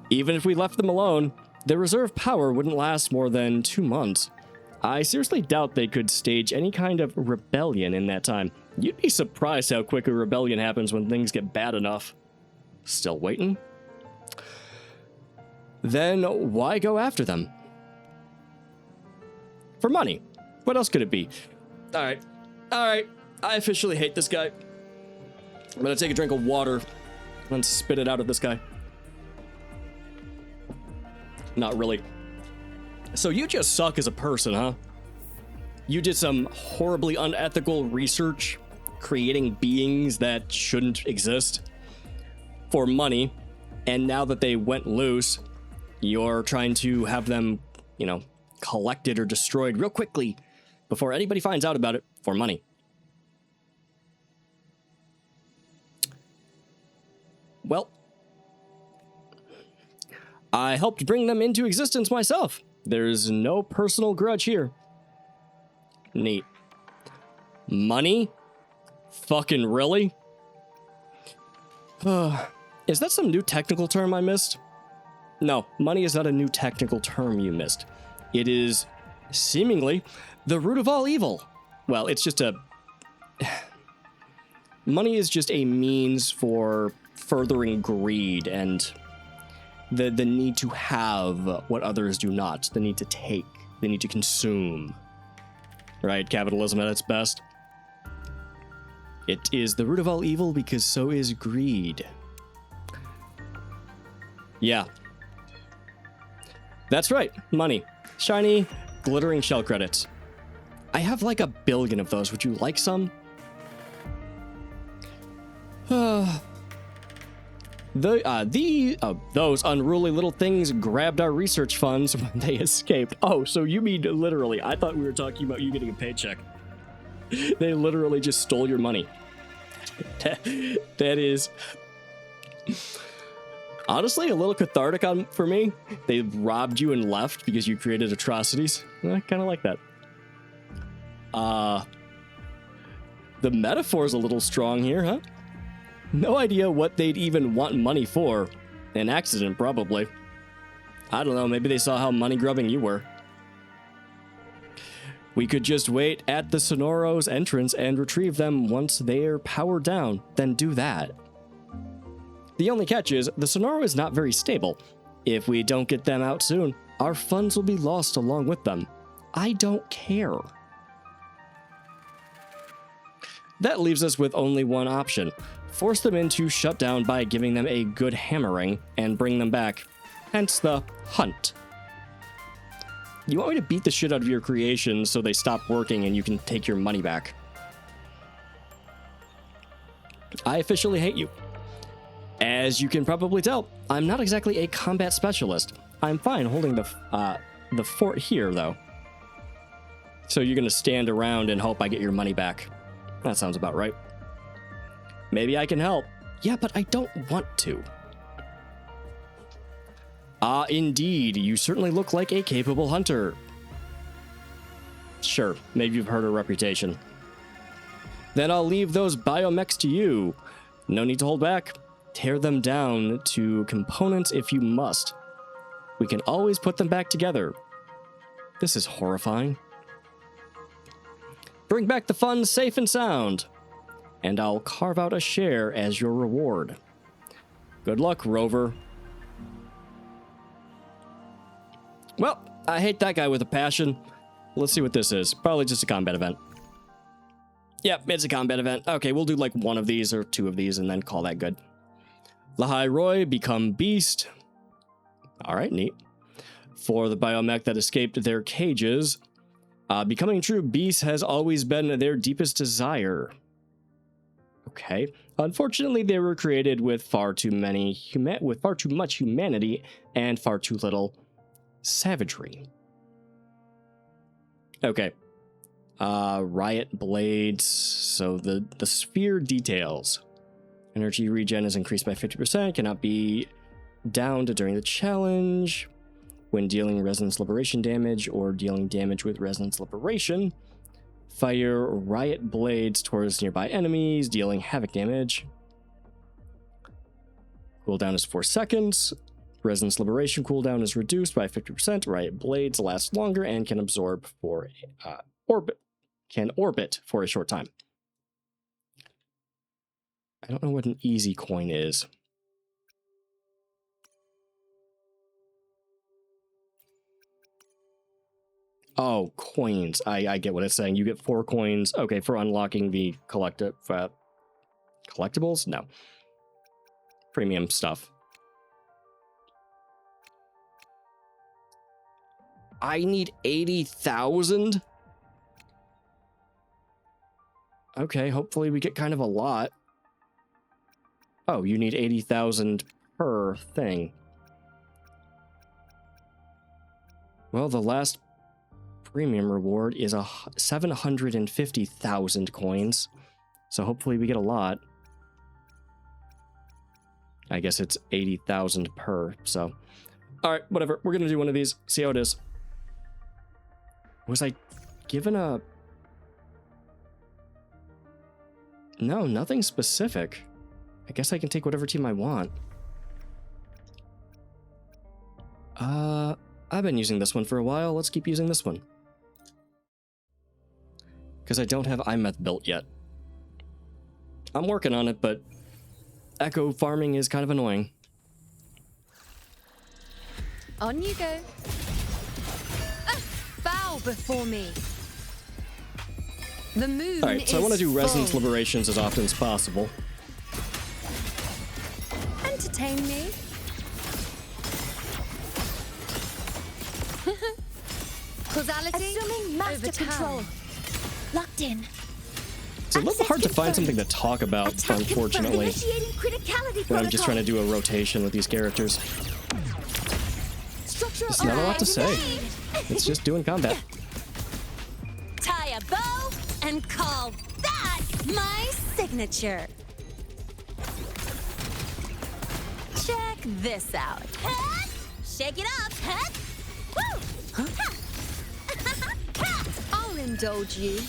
Even if we left them alone, their reserve power wouldn't last more than 2 months. I seriously doubt they could stage any kind of rebellion in that time. You'd be surprised how quick a rebellion happens when things get bad enough. Still waiting? Then why go after them? For money. What else could it be? Alright. I officially hate this guy. I'm gonna take a drink of water and spit it out at this guy. Not really. So you just suck as a person, huh? You did some horribly unethical research, creating beings that shouldn't exist for money, and now that they went loose, you're trying to have them, collected or destroyed real quickly before anybody finds out about it for money. Well, I helped bring them into existence myself. There's no personal grudge here. Neat. Money? Fucking really? Is that some new technical term I missed? No, money is not a new technical term you missed. It is, seemingly, the root of all evil. Well, it's just a... Money is just a means for furthering greed and the need to have what others do not, the need to take, the need to consume. Right? Capitalism at its best. It is the root of all evil because so is greed. Yeah. That's right, money. Shiny, glittering shell credits. I have like 1 billion of those. Would you like some? Those unruly little things grabbed our research funds when they escaped. Oh, so you mean literally. I thought we were talking about you getting a paycheck. They literally just stole your money. That is... honestly, a little cathartic for me. They robbed you and left because you created atrocities. I kind of like that. The metaphor's a little strong here, huh? No idea what they'd even want money for. An accident, probably. I don't know, maybe they saw how money-grubbing you were. We could just wait at the Sonoro's entrance and retrieve them once they're powered down, then do that. The only catch is, the Sonoro is not very stable. If we don't get them out soon, our funds will be lost along with them. I don't care. That leaves us with only one option. Force them into shutdown by giving them a good hammering and bring them back. Hence the hunt. You want me to beat the shit out of your creations so they stop working and you can take your money back. I officially hate you. As you can probably tell, I'm not exactly a combat specialist. I'm fine holding the fort here, though. So you're gonna stand around and hope I get your money back. That sounds about right. Maybe I can help. Yeah, but I don't want to. Ah, indeed. You certainly look like a capable hunter. Sure, maybe you've heard her reputation. Then I'll leave those biomechs to you. No need to hold back. Tear them down to components if you must. We can always put them back together. This is horrifying. Bring back the funds safe and sound, and I'll carve out a share as your reward. Good luck, Rover. Well, I hate that guy with a passion. Let's see what this is. Probably just a combat event. Yep, it's a combat event. Okay, we'll do like 1 of these or 2 of these and then call that good. Lahai Roy, become beast. Alright, neat. For the biomech that escaped their cages, becoming true beast has always been their deepest desire. Okay. Unfortunately, they were created with far too much humanity and far too little savagery. Okay. Riot blades. So the sphere details. Energy regen is increased by 50%, cannot be downed during the challenge. When dealing resonance liberation damage or dealing damage with resonance liberation, fire riot blades towards nearby enemies, dealing havoc damage. Cooldown is 4 seconds. Resonance liberation cooldown is reduced by 50%. Riot blades last longer and can absorb for orbit for a short time. I don't know what an easy coin is. Oh, coins. I get what it's saying. You get 4 coins. Okay, for unlocking the collectibles? No. Premium stuff. I need 80,000? Okay, hopefully we get kind of a lot. Oh, you need 80,000 per thing. Well, the last premium reward is 750,000 coins. So hopefully we get a lot. I guess it's 80,000 per, so. Alright, whatever. We're gonna do one of these. See how it is. Was I given a... No, nothing specific. I guess I can take whatever team I want. I've been using this one for a while. Let's keep using this one. Because I don't have iMeth built yet. I'm working on it, but echo farming is kind of annoying. On you go. Bow before me. The moon. Alright, so I want to do resonance liberations as often as possible. Entertain me. Causality. Assuming master control. Locked in. It's a little hard to find something to talk about, unfortunately, when I'm just trying to do a rotation with these characters. There's not a lot to say. It's just doing combat. Tie a bow and call that my signature. Check this out. Shake it up. Woo! I'll indulge you.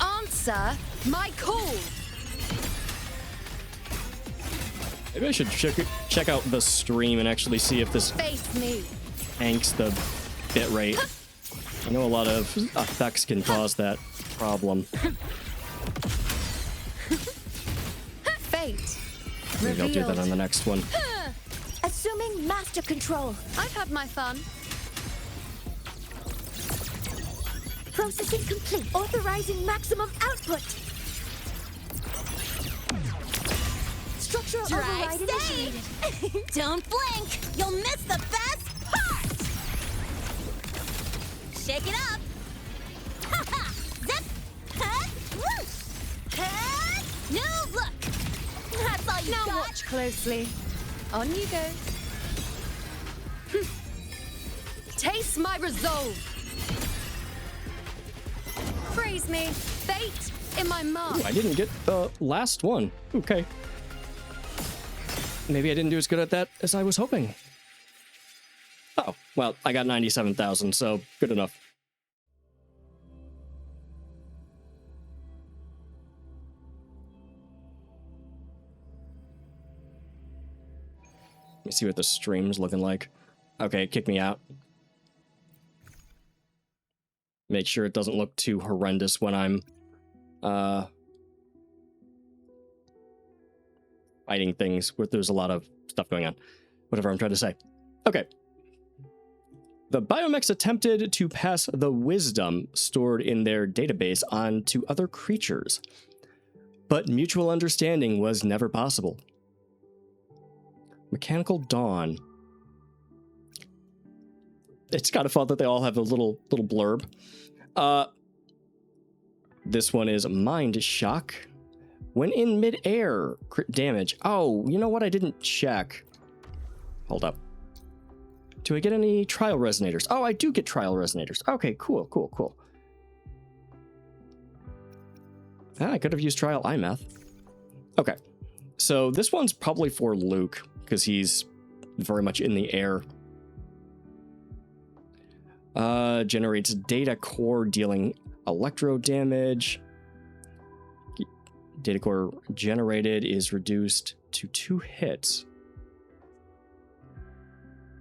Answer my call. Maybe I should check out the stream and actually see if this Face me. tanks the bitrate. I know a lot of effects can cause that problem. Fate. Maybe I'll do that on the next one. Assuming master control. I've had my fun. Processing complete. Authorizing maximum output. Structural override initiated. Don't blink. You'll miss the best part. Shake it up. Zip. Whoosh. New look. That's all you got. Now watch closely. On you go. Taste my resolve. Praise me. Fate in my mark. Ooh, I didn't get the last one. Okay. Maybe I didn't do as good at that as I was hoping. Oh, well, I got 97,000, so good enough. Let me see what the stream's looking like. Okay, kick me out. Make sure it doesn't look too horrendous when I'm fighting things where there's a lot of stuff going on. Whatever I'm trying to say. Okay. The biomechs attempted to pass the wisdom stored in their database on to other creatures, but mutual understanding was never possible. Mechanical Dawn. It's kind of fun that they all have a little blurb. This one is Mind Shock. When in mid-air, crit damage. Oh, you know what? I didn't check. Hold up. Do I get any trial resonators? Oh, I do get trial resonators. Okay, cool. I could have used trial iMeth. Okay. So this one's probably for Luke, because he's very much in the air. Generates data core dealing electro damage. Data core generated is reduced to 2 hits.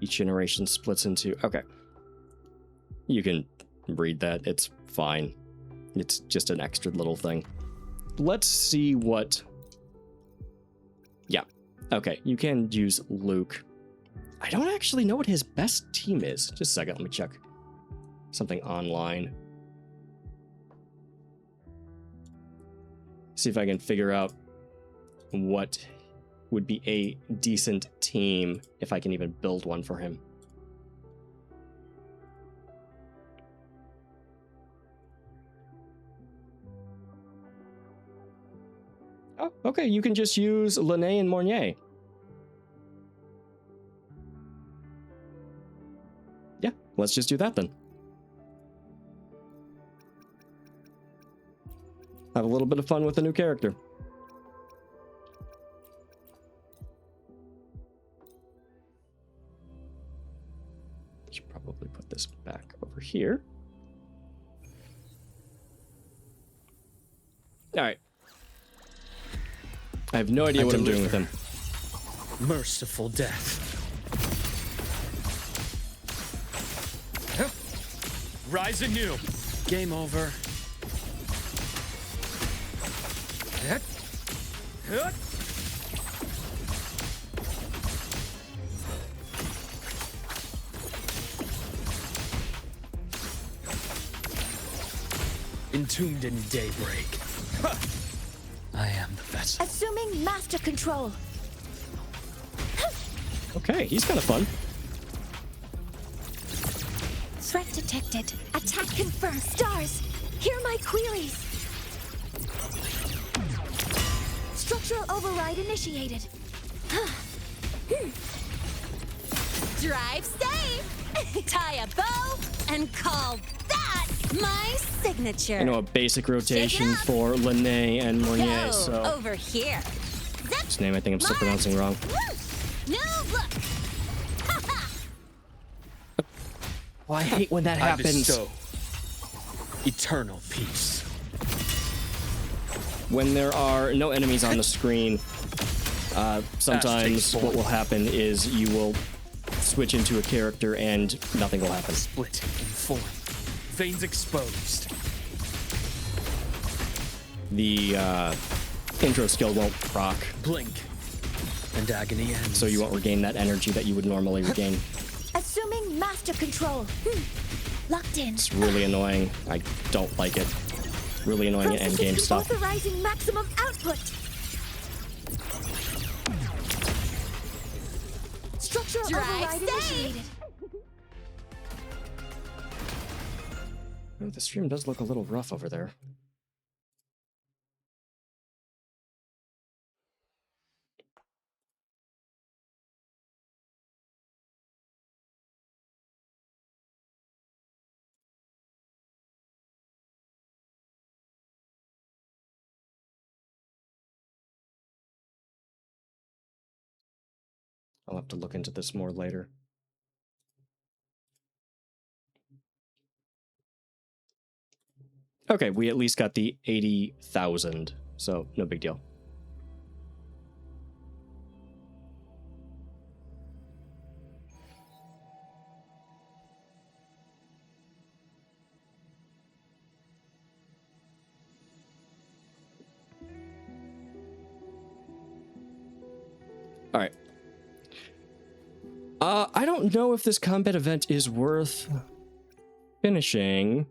Each generation splits into... Okay. You can read that. It's fine. It's just an extra little thing. Let's see what... Yeah. Okay, you can use Luke. I don't actually know what his best team is. Just a second, let me check. Something online. See if I can figure out what would be a decent team, if I can even build one for him. Oh, okay, you can just use Lene and Mornier. Yeah, let's just do that then. Have a little bit of fun with a new character. Should probably put this back over here. All right. I have no idea what I'm doing with him. Merciful death. Rise anew. Game over. Entombed in daybreak. I am the vessel. Assuming master control. Okay, he's kind of fun. Threat detected. Attack confirmed. Stars, hear my queries. Structural override initiated. Drive safe. Tie a bow and call that my signature. I know a basic rotation for Lene and Mornier, Go so... over here. His name I think I'm still pronouncing wrong. New look. Well, I hate when that happens. I bestow eternal peace. When there are no enemies on the screen, sometimes what will happen is you will switch into a character and nothing will happen. Split in form. Veins exposed. The intro skill won't proc. Blink. And agony ends. So you won't regain that energy that you would normally regain. Assuming master control. Locked in. It's really annoying. I don't like it. Really annoying in endgame stuff. Authorizing maximum output. Structural override initiated. Oh, the stream does look a little rough over there. I'll have to look into this more later. Okay, we at least got the 80,000, so no big deal. All right. I don't know if this combat event is worth finishing,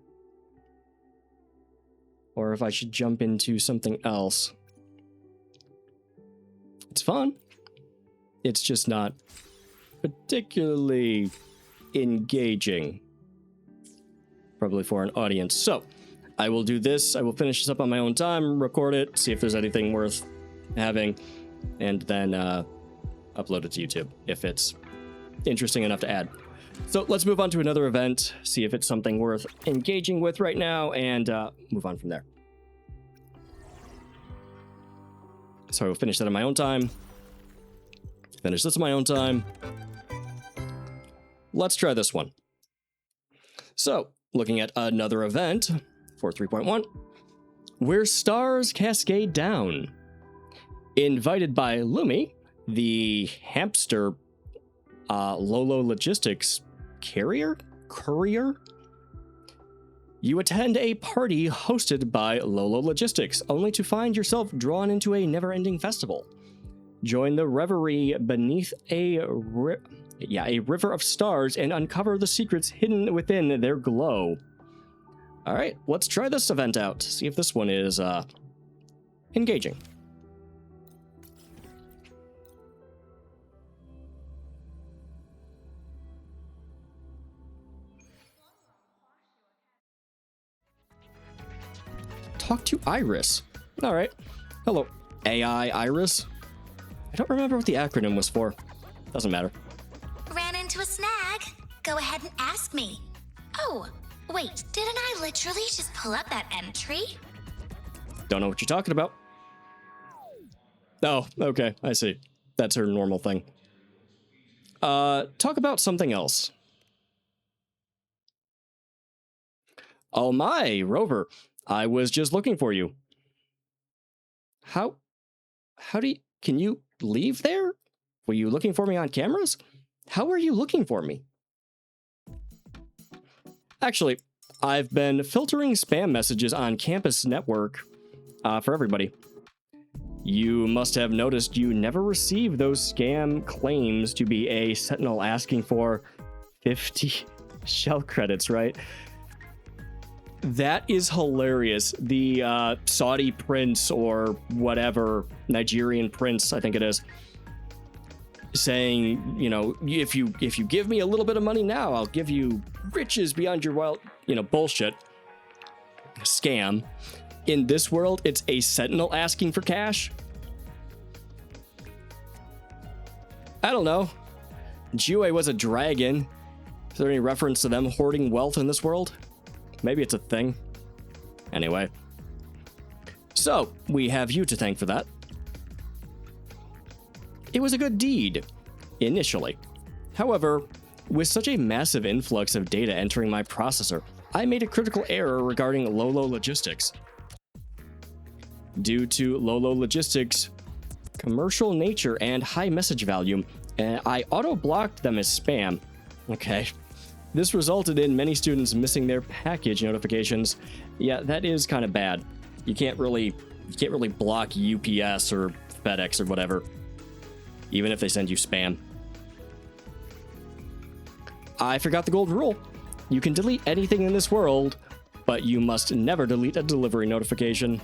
or if I should jump into something else. It's fun. It's just not particularly engaging, probably for an audience. So I will do this. I will finish this up on my own time, record it, see if there's anything worth having, and then upload it to YouTube if it's interesting enough to add. So let's move on to another event, see if it's something worth engaging with right now, and move on from there. So I will finish that on my own time, finish this on my own time, let's try this one. So, looking at another event for 3.1, where stars cascade down. Invited by Lumi, the hamster Lolo Logistics courier? You attend a party hosted by Lolo Logistics, only to find yourself drawn into a never-ending festival. Join the reverie beneath a river of stars and uncover the secrets hidden within their glow. All right, let's try this event out. See if this one is engaging. Talk to Iris. All right. Hello, AI Iris. I don't remember what the acronym was for. Doesn't matter. Ran into a snag. Go ahead and ask me. Oh, wait, didn't I literally just pull up that entry? Don't know what you're talking about. Oh, okay, I see. That's her normal thing. Talk about something else. Oh my, Rover. I was just looking for you. How do you, can you leave there? Were you looking for me on cameras? How were you looking for me? Actually, I've been filtering spam messages on Campus Network for everybody. You must have noticed you never received those scam claims to be a Sentinel asking for 50 shell credits, right? That is hilarious. The Saudi prince or whatever, Nigerian prince, I think it is, saying, you know, if you give me a little bit of money now, I'll give you riches beyond your wild, bullshit. Scam. In this world, it's a Sentinel asking for cash. I don't know. Jiwei was a dragon. Is there any reference to them hoarding wealth in this world? Maybe it's a thing. Anyway. So, we have you to thank for that. It was a good deed, initially. However, with such a massive influx of data entering my processor, I made a critical error regarding Lolo Logistics. Due to Lolo Logistics' commercial nature and high message value, I auto-blocked them as spam. Okay. This resulted in many students missing their package notifications. Yeah, that is kind of bad. You can't really block UPS or FedEx or whatever, even if they send you spam. I forgot the gold rule. You can delete anything in this world, but you must never delete a delivery notification.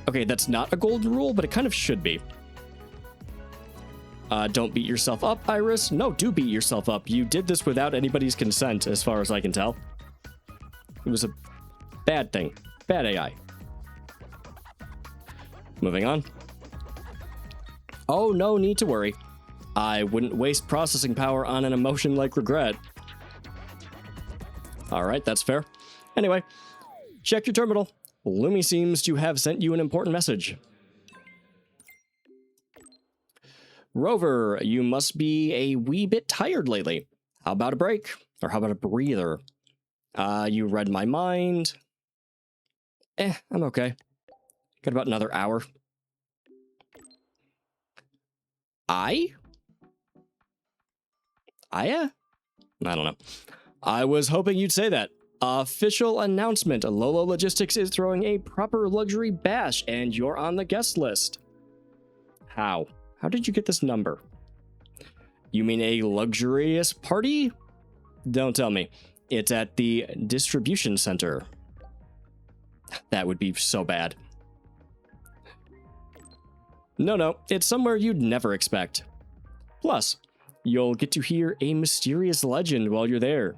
Okay, that's not a golden rule, but it kind of should be. Don't beat yourself up, Iris. No, do beat yourself up. You did this without anybody's consent, as far as I can tell. It was a bad thing. Bad AI. Moving on. Oh, no need to worry. I wouldn't waste processing power on an emotion like regret. Alright, that's fair. Anyway, check your terminal. Lumi seems to have sent you an important message. Rover, you must be a wee bit tired lately. How about a break? Or how about a breather? You read my mind. I'm okay. Got about another hour. I don't know. I was hoping you'd say that. Official announcement. Lolo Logistics is throwing a proper luxury bash, and you're on the guest list. How? How did you get this number? You mean a luxurious party? Don't tell me. It's at the distribution center. That would be so bad. No, it's somewhere you'd never expect. Plus, you'll get to hear a mysterious legend while you're there.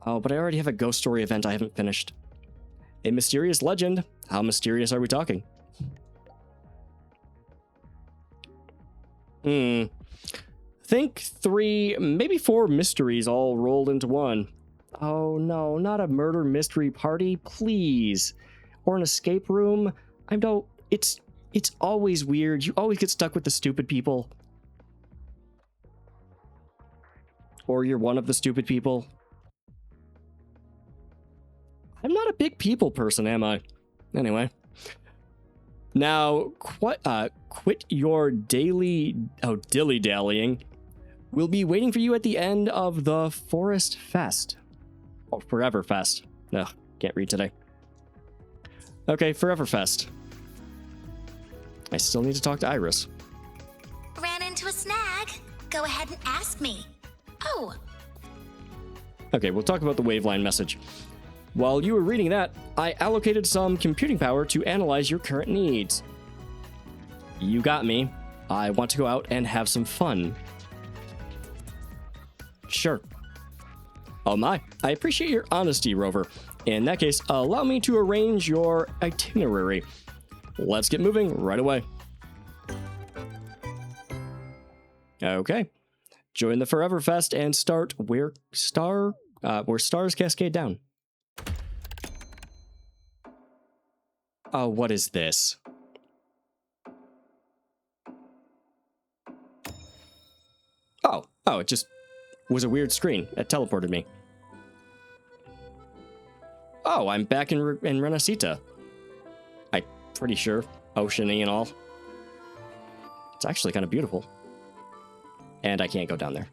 Oh, but I already have a ghost story event I haven't finished. A mysterious legend? How mysterious are we talking? Think 3, maybe 4 mysteries all rolled into one. Oh no, not a murder mystery party, please. Or an escape room. It's always weird. You always get stuck with the stupid people. Or you're one of the stupid people. I'm not a big people person, am I? Anyway. Now, quit your dilly-dallying. We'll be waiting for you at the end of the Forest Fest. Oh, Forever Fest. No, can't read today. Okay, Forever Fest. I still need to talk to Iris. Ran into a snag. Go ahead and ask me. Oh. Okay, we'll talk about the Waveline message. While you were reading that, I allocated some computing power to analyze your current needs. You got me. I want to go out and have some fun. Sure. Oh my, I appreciate your honesty, Rover. In that case, allow me to arrange your itinerary. Let's get moving right away. Okay. Join the Forever Fest and start where stars cascade down. Oh, what is this? Oh, it just was a weird screen. It teleported me. Oh, I'm back in Renacita. I'm pretty sure. Oceany and all. It's actually kind of beautiful. And I can't go down there.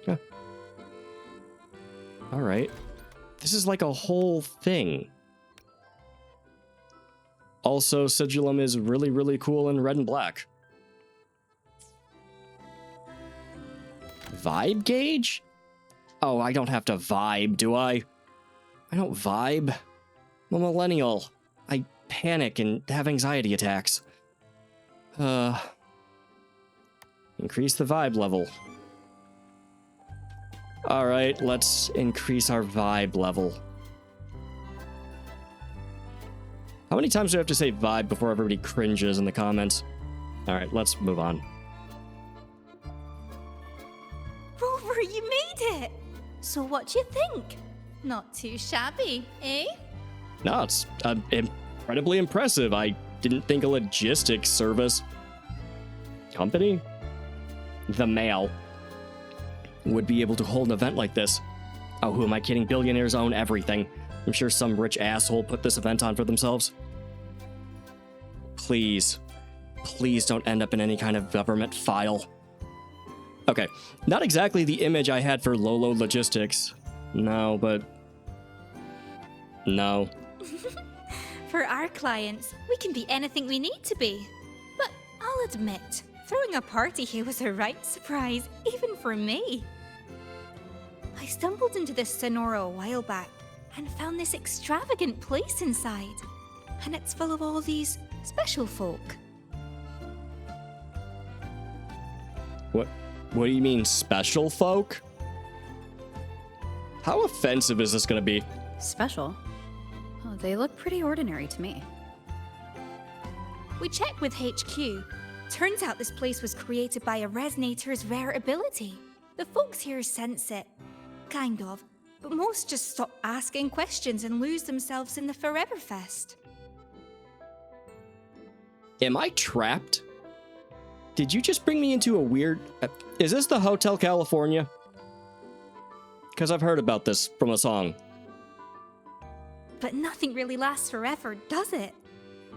Huh. All right. This is like a whole thing. Also, Sigillum is really, really cool in red and black. Vibe gauge? Oh, I don't have to vibe, do I? I don't vibe. I'm a millennial. I panic and have anxiety attacks. Increase the vibe level. Alright, let's increase our vibe level. How many times do I have to say vibe before everybody cringes in the comments? Alright, let's move on. Rover, you made it! So what do you think? Not too shabby, eh? No, it's incredibly impressive. I didn't think a logistics service company, the Mail, would be able to hold an event like this. Oh, who am I kidding? Billionaires own everything. I'm sure some rich asshole put this event on for themselves. Please, please don't end up in any kind of government file. Okay, not exactly the image I had for Lolo Logistics. No, but... no. For our clients, we can be anything we need to be. But I'll admit, throwing a party here was a right surprise, even for me. I stumbled into this Sonora a while back and found this extravagant place inside. And it's full of all these special folk. What do you mean, special folk? How offensive is this gonna be? Special? Oh, they look pretty ordinary to me. We checked with HQ. Turns out this place was created by a resonator's rare ability. The folks here sense it. Kind of. But most just stop asking questions and lose themselves in the Forever Fest. Am I trapped? Did you just bring me into a weird... is this the Hotel California? Because I've heard about this from a song. But nothing really lasts forever, does it?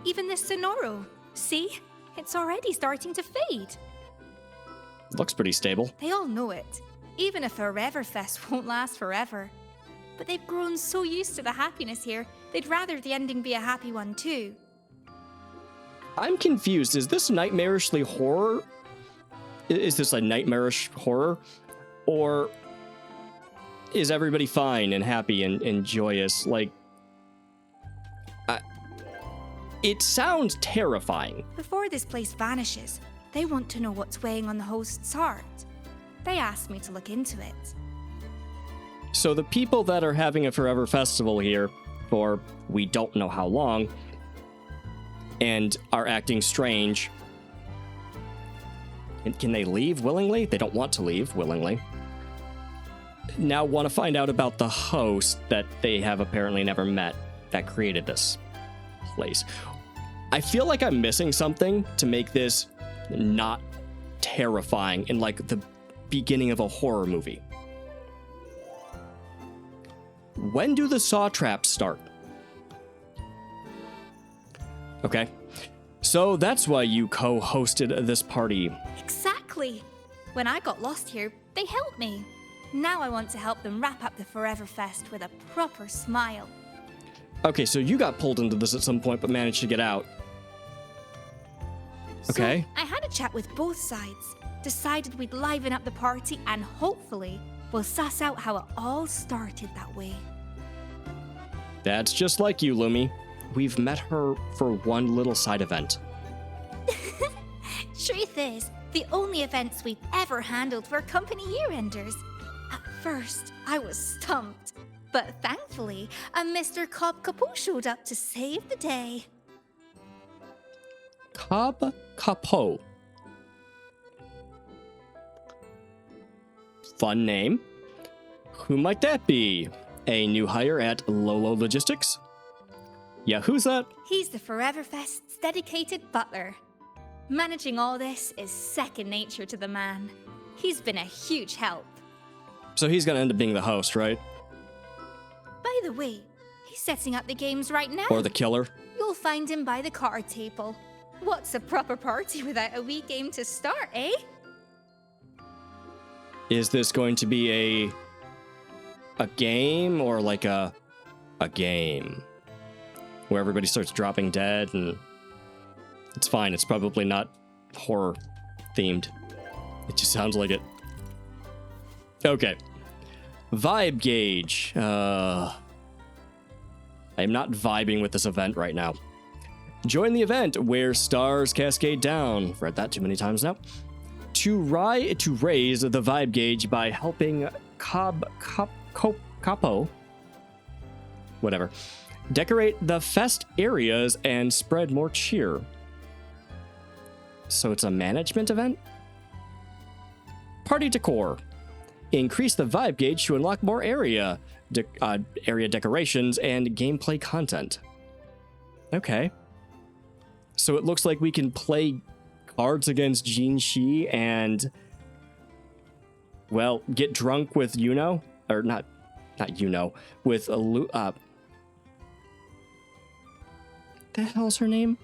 Even this Sonoro. See? It's already starting to fade. Looks pretty stable. They all know it. Even a Forever Fest won't last forever. But they've grown so used to the happiness here, they'd rather the ending be a happy one too. I'm confused. Is this nightmarishly horror? Is this a nightmarish horror? Or is everybody fine and happy and joyous? Like, it sounds terrifying. Before this place vanishes, they want to know what's weighing on the host's heart. They asked me to look into it. So the people that are having a Forever Festival here for we don't know how long and are acting strange, can they leave willingly? They don't want to leave willingly. Now want to find out about the host that they have apparently never met that created this place. I feel like I'm missing something to make this not terrifying in like the beginning of a horror movie. When do the saw traps start? Okay. So that's why you co-hosted this party. Exactly. When I got lost here, they helped me. Now I want to help them wrap up the Forever Fest with a proper smile. Okay, so you got pulled into this at some point but managed to get out. Okay. So I had a chat with both sides, decided we'd liven up the party, and hopefully we'll suss out how it all started that way. That's just like you, Lumi. We've met her for one little side event. Truth is, the only events we've ever handled were company year-enders. At first, I was stumped, but thankfully, a Mr. Cobb Capot showed up to save the day. Cobb Capot. Fun name. Who might that be? A new hire at Lolo Logistics? Yeah, who's that? He's the Forever Fest's dedicated butler. Managing all this is second nature to the man. He's been a huge help. So he's gonna end up being the host, right? By the way, he's setting up the games right now. Or the killer? You'll find him by the card table. What's a proper party without a wee game to start, eh? Is this going to be a game or like a game where everybody starts dropping dead? And it's fine. It's probably not horror themed. It just sounds like it. Okay. Vibe gauge. I am not vibing with this event right now. Join the event where stars cascade down. Read that too many times now. To raise the vibe gauge by helping Capo, whatever, decorate the fest areas and spread more cheer. So it's a management event? Party decor. Increase the vibe gauge to unlock more area decorations and gameplay content. Okay. So it looks like we can play cards against Jinxi and, well, get drunk with Yuno, or not Yuno, with the hell's her name?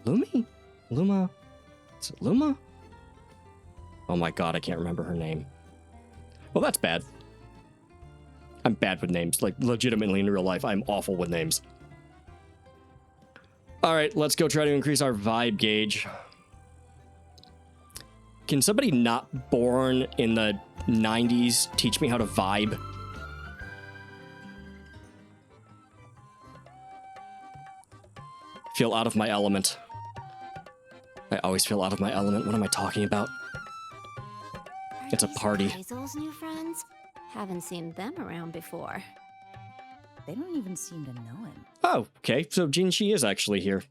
Luma? Is it Luma? Oh my god, I can't remember her name. Well, that's bad. I'm bad with names, like legitimately in real life. I'm awful with names. All right, let's go try to increase our vibe gauge. Can somebody not born in the 90s teach me how to vibe? Feel out of my element. I always feel out of my element. What am I talking about? It's a party. Hazel's new friends? Haven't seen them around before. They don't even seem to know him. Oh, okay. So Jinxi is actually here.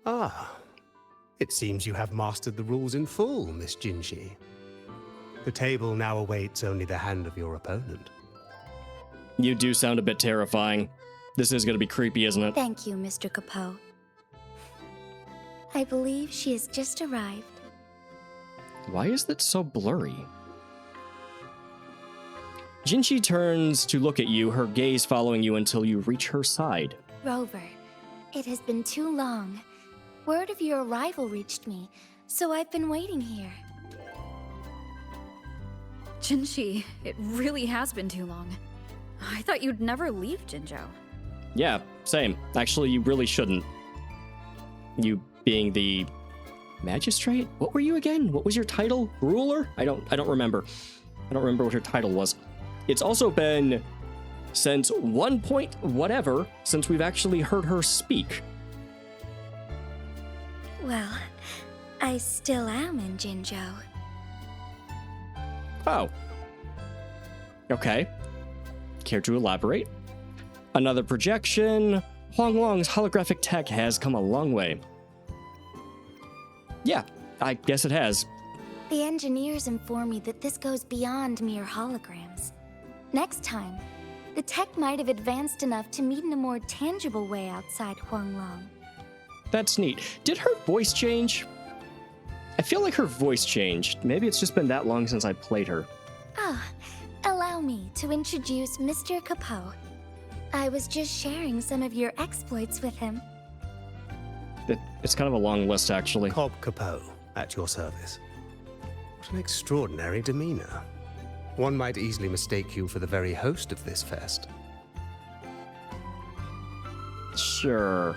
Ah. It seems you have mastered the rules in full, Miss Jinxi. The table now awaits only the hand of your opponent. You do sound a bit terrifying. This is going to be creepy, isn't it? Thank you, Mr. Capot. I believe she has just arrived. Why is that so blurry? Jinxi turns to look at you, her gaze following you until you reach her side. Rover, it has been too long. Word of your arrival reached me, so I've been waiting here. Jinxi, it really has been too long. I thought you'd never leave Jinzhou. Yeah, same. Actually, you really shouldn't. You being the magistrate? What were you again? What was your title? Ruler? I don't remember. I don't remember what her title was. It's also been since 1 point whatever since we've actually heard her speak. Well, I still am in Jinzhou. Oh. Okay. Care to elaborate? Another projection. Huanglong's holographic tech has come a long way. Yeah, I guess it has. The engineers inform me that this goes beyond mere holograms. Next time, The tech might have advanced enough to meet in a more tangible way outside Huanglong. That's neat. Did her voice change? I feel like her voice changed. Maybe it's just been that long since I played her. Ah, allow me to introduce Mr. Capot. I was just sharing some of your exploits with him. It's kind of a long list, actually. Cobb Capot, at your service. What an extraordinary demeanor. One might easily mistake you for the very host of this fest. Sure.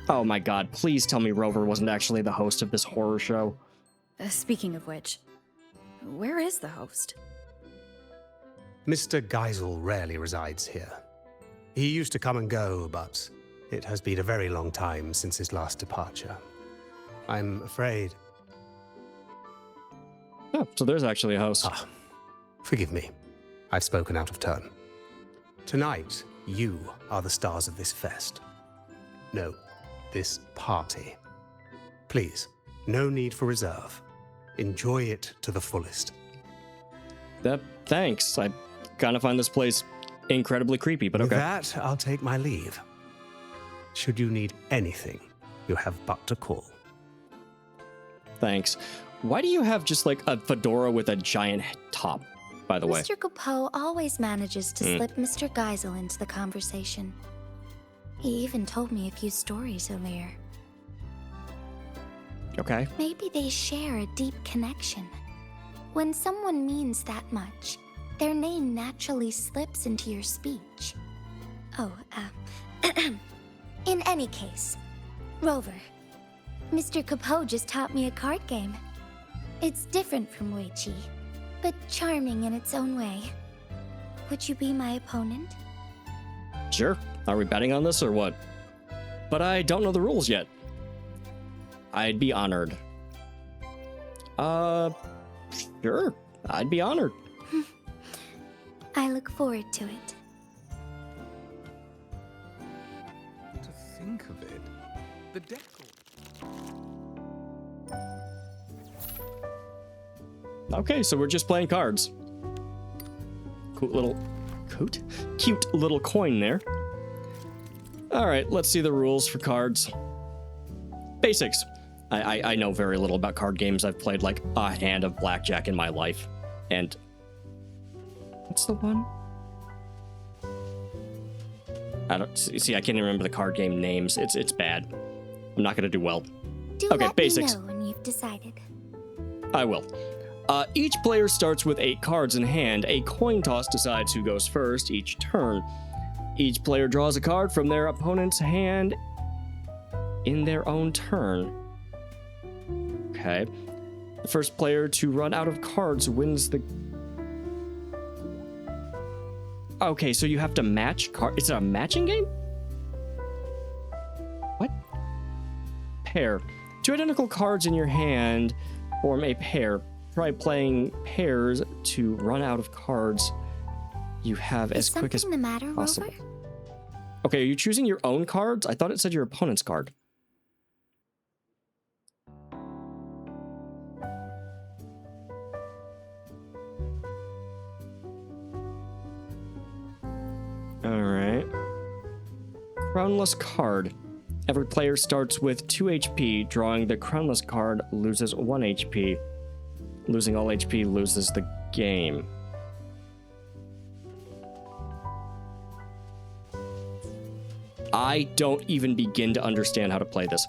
Oh my god, please tell me Rover wasn't actually the host of this horror show. Speaking of which, where is the host? Mr. Geisel rarely resides here. He used to come and go, but it has been a very long time since his last departure. I'm afraid... Oh, so there's actually a host. Ah, forgive me. I've spoken out of turn. Tonight, you are the stars of this fest. No, this party. Please, no need for reserve. Enjoy it to the fullest. Thanks. I kind of find this place incredibly creepy, but okay. With that, I'll take my leave. Should you need anything, you have but to call. Thanks. Why do you have just like a fedora with a giant top, by the way? Mr. Capot always manages to slip Mr. Geisel into the conversation. He even told me a few stories earlier. Okay. Maybe they share a deep connection. When someone means that much, their name naturally slips into your speech. Oh, in any case, Rover, Mr. Capot just taught me a card game. It's different from Weiqi, but charming in its own way. Would you be my opponent? Sure. Are we betting on this or what? But I don't know the rules yet. I'd be honored. Sure. I'd be honored. I look forward to it. To think of it, the deck. Okay, so we're just playing cards. Cute little coin there. All right, let's see the rules for cards. Basics. I know very little about card games. I've played like a hand of blackjack in my life. And what's the one? I don't see. I can't even remember the card game names. It's bad. I'm not gonna do well. Okay, basics. Me know when you've decided. I will. Each player starts with 8 cards in hand. A coin toss decides who goes first each turn. Each player draws a card from their opponent's hand in their own turn. Okay. The first player to run out of cards wins the... Okay, so you have to match cards. Is it a matching game? What? Pair. 2 identical cards in your hand form a pair. Try playing pairs to run out of cards you have as quick as the matter, possible. Rover? Okay, are you choosing your own cards? I thought it said your opponent's card. Alright. Crownless card. Every player starts with 2 HP. Drawing the crownless card loses 1 HP. Losing all HP loses the game. I don't even begin to understand how to play this.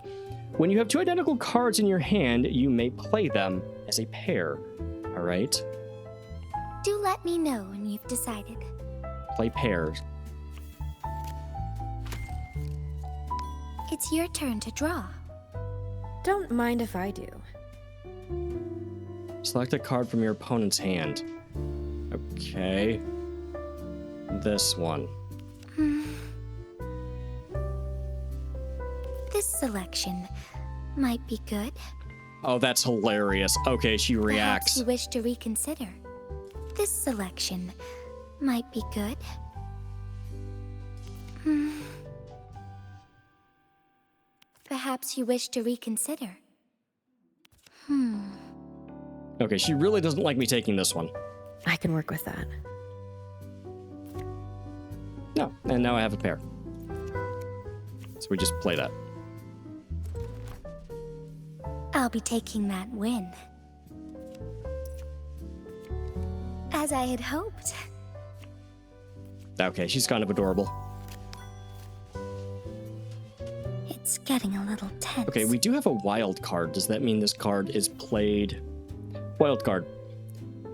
When you have 2 identical cards in your hand, you may play them as a pair. Alright? Do let me know when you've decided. Play pairs. It's your turn to draw. Don't mind if I do. Select a card from your opponent's hand. Okay. This one. This selection might be good. Oh, that's hilarious. Okay, she reacts. Perhaps you wish to reconsider. This selection might be good. Perhaps you wish to reconsider. Okay, she really doesn't like me taking this one. I can work with that. No, and now I have a pair. So we just play that. I'll be taking that win. As I had hoped. Okay, she's kind of adorable. It's getting a little tense. Okay, we do have a wild card. Does that mean this card is played? Wild card.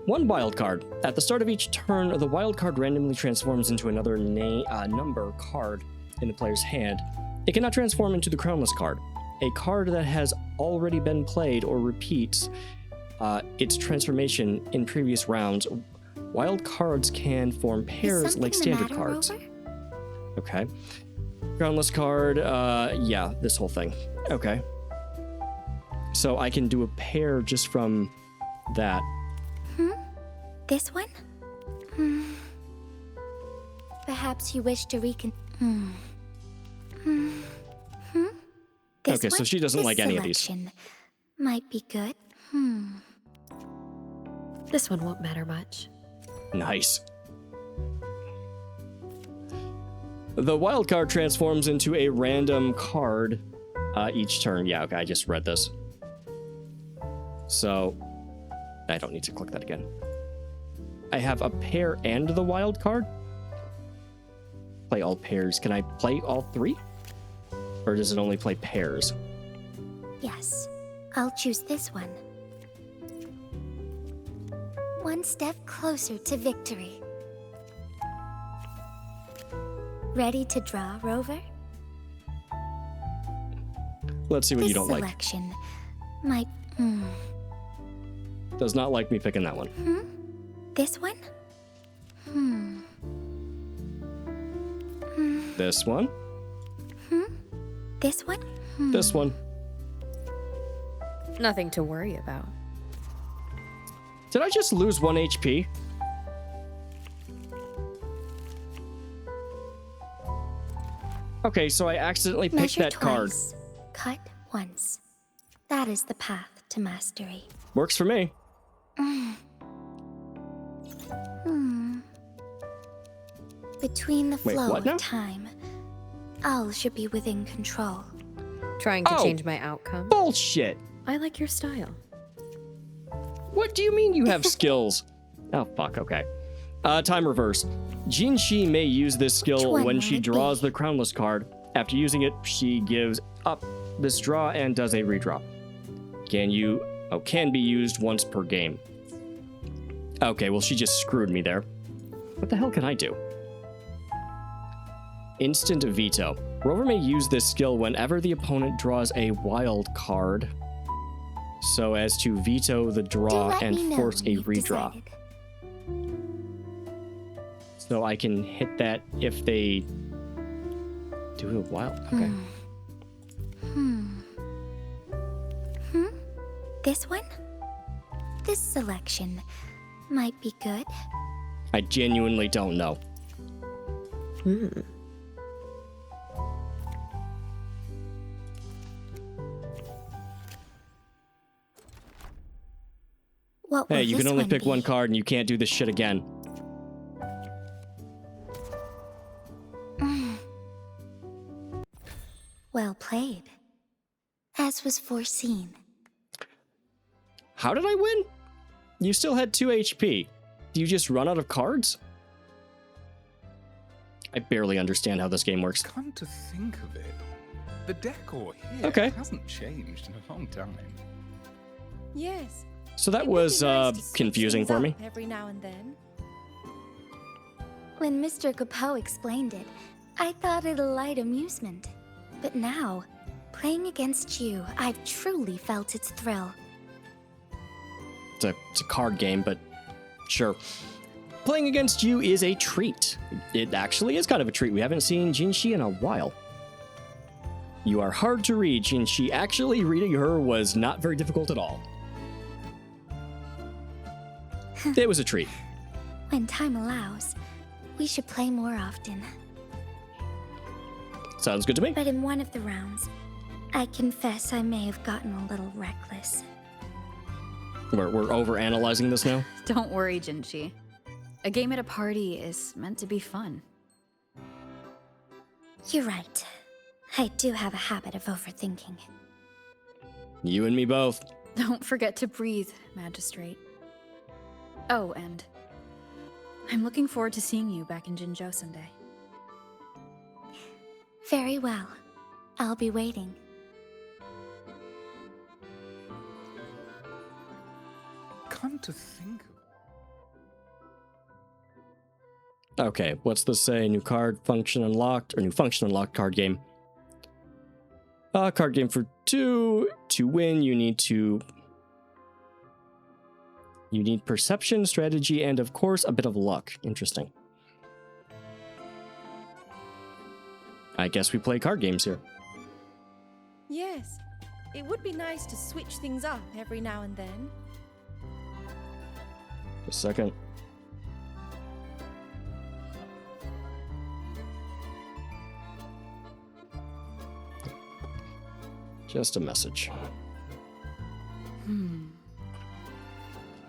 One wild card. At the start of each turn, the wild card randomly transforms into another number card in the player's hand. It cannot transform into the crownless card. A card that has already been played or repeats its transformation in previous rounds. Wild cards can form pairs like standard cards. Rover? Okay. Crownless card, yeah, this whole thing. Okay. So I can do a pair just from that. This one? Perhaps you wish to This Okay, so one? she doesn't This like any of these. selection might be good. This one won't matter much. Nice. The wild card transforms into a random card each turn. Yeah, okay, I just read this. So I don't need to click that again. I have a pair and the wild card. Play all pairs. Can I play all three? Or does it only play pairs? Yes, I'll choose this one. One step closer to victory. Ready to draw, Rover? Let's see what you don't like. This selection might... Does not like me picking that one. This one? This one. This one? This one. Nothing to worry about. Did I just lose 1 HP? Okay, so I accidentally picked Measure that card. twice, cut once. That is the path to mastery. Works for me. Between the Wait, flow what now? of time, all should be within control. Trying to Oh. change my outcome. Bullshit. I like your style. What do you mean you have skills? Oh, fuck, okay. Time reverse. Jinshi may use this skill one when will she it draws be? the crownless card. After using it, she gives up this draw and does a redraw. Can be used once per game. Okay, well, she just screwed me there. What the hell can I do? Instant veto. Rover may use this skill whenever the opponent draws a wild card, so as to veto the Do draw let and me know force when a you've redraw. decided. So I can hit that if they do a wild. Okay. This one? This selection might be good. I genuinely don't know. What will Hey, you this can only one pick be? one card and you can't do this shit again. Well played. As was foreseen. How did I win? You still had 2 HP. Do you just run out of cards? I barely understand how this game works. Come to think of it, the decor here Okay. hasn't changed in a long time. Yes. So that It would was be nice to switch confusing things for up me. every now and then. When Mr. Capot explained it, I thought it a light amusement. But now, playing against you, I've truly felt its thrill. It's a card game, but sure. Playing against you is a treat. It actually is kind of a treat. We haven't seen Jinshi in a while. You are hard to read, Jinshi. Actually, reading her was not very difficult at all. It was a treat. When time allows, we should play more often. Sounds good to me. But in one of the rounds, I confess I may have gotten a little reckless. We're over-analyzing this now? Don't worry, Jinshi. A game at a party is meant to be fun. You're right. I do have a habit of overthinking. You and me both. Don't forget to breathe, Magistrate. Oh, and I'm looking forward to seeing you back in Jinzhou someday. Very well. I'll be waiting. Come to think of Okay, what's this say? New card function unlocked, or new function unlocked card game. Card game for 2. To win, you need perception, strategy, and of course, a bit of luck. Interesting. I guess we play card games here. Yes, it would be nice to switch things up every now and then. Just a second. Just a message.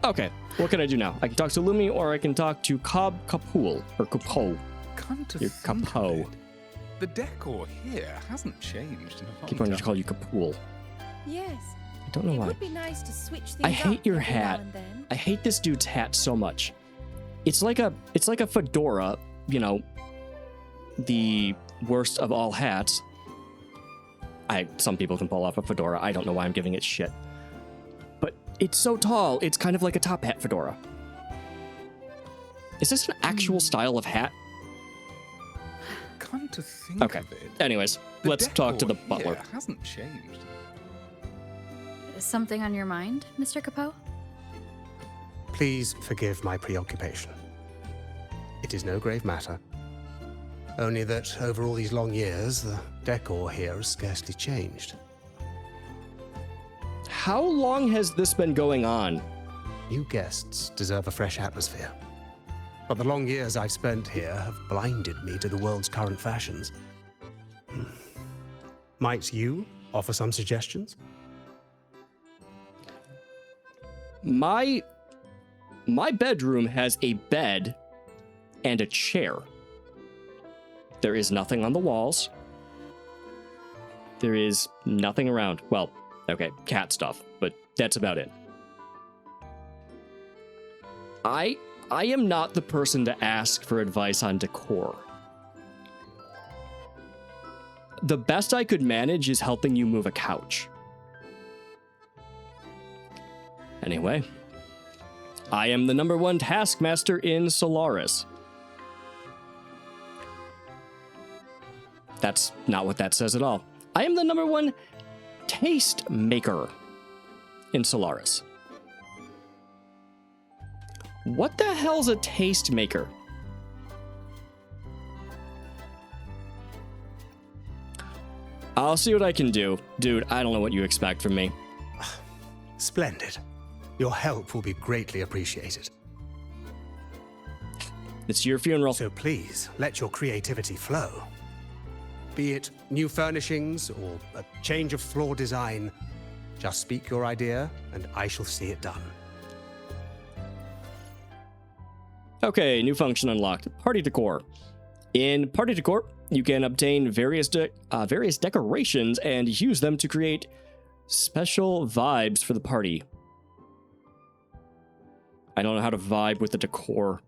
Okay, what can I do now? I can talk to Lumi, or I can talk to Kapul, or Kapo. Come to You're think Kapo. of it, the decor here hasn't changed in a long Keep on time. just call you Kapul. Yes, I don't know it why. would be nice to switch things I up hate your every now hat. and then. I hate this dude's hat so much. It's like a fedora, you know, the worst of all hats. Some people can pull off a fedora. I don't know why I'm giving it shit. But it's so tall, it's kind of like a top hat fedora. Is this an actual style of hat? Come to think Okay. of it, Anyways, the let's talk to the decor butler. here hasn't changed. Something on your mind, Mr. Capo? Please forgive my preoccupation. It is no grave matter. Only that over all these long years, the decor here has scarcely changed. How long has this been going on? New guests deserve a fresh atmosphere. But the long years I've spent here have blinded me to the world's current fashions. Might you offer some suggestions? My bedroom has a bed and a chair. There is nothing on the walls. There is nothing around. Well, okay, cat stuff, but that's about it. I am not the person to ask for advice on decor. The best I could manage is helping you move a couch. Anyway, I am the #1 taskmaster in Solaris. That's not what that says at all. I am the #1 taste maker in Solaris. What the hell's a taste maker? I'll see what I can do. Dude, I don't know what you expect from me. Splendid. Your help will be greatly appreciated. It's your funeral. So please, let your creativity flow. Be it new furnishings or a change of floor design, just speak your idea and I shall see it done. Okay, new function unlocked. Party decor. In party decor, you can obtain various decorations and use them to create special vibes for the party. I don't know how to vibe with the decor.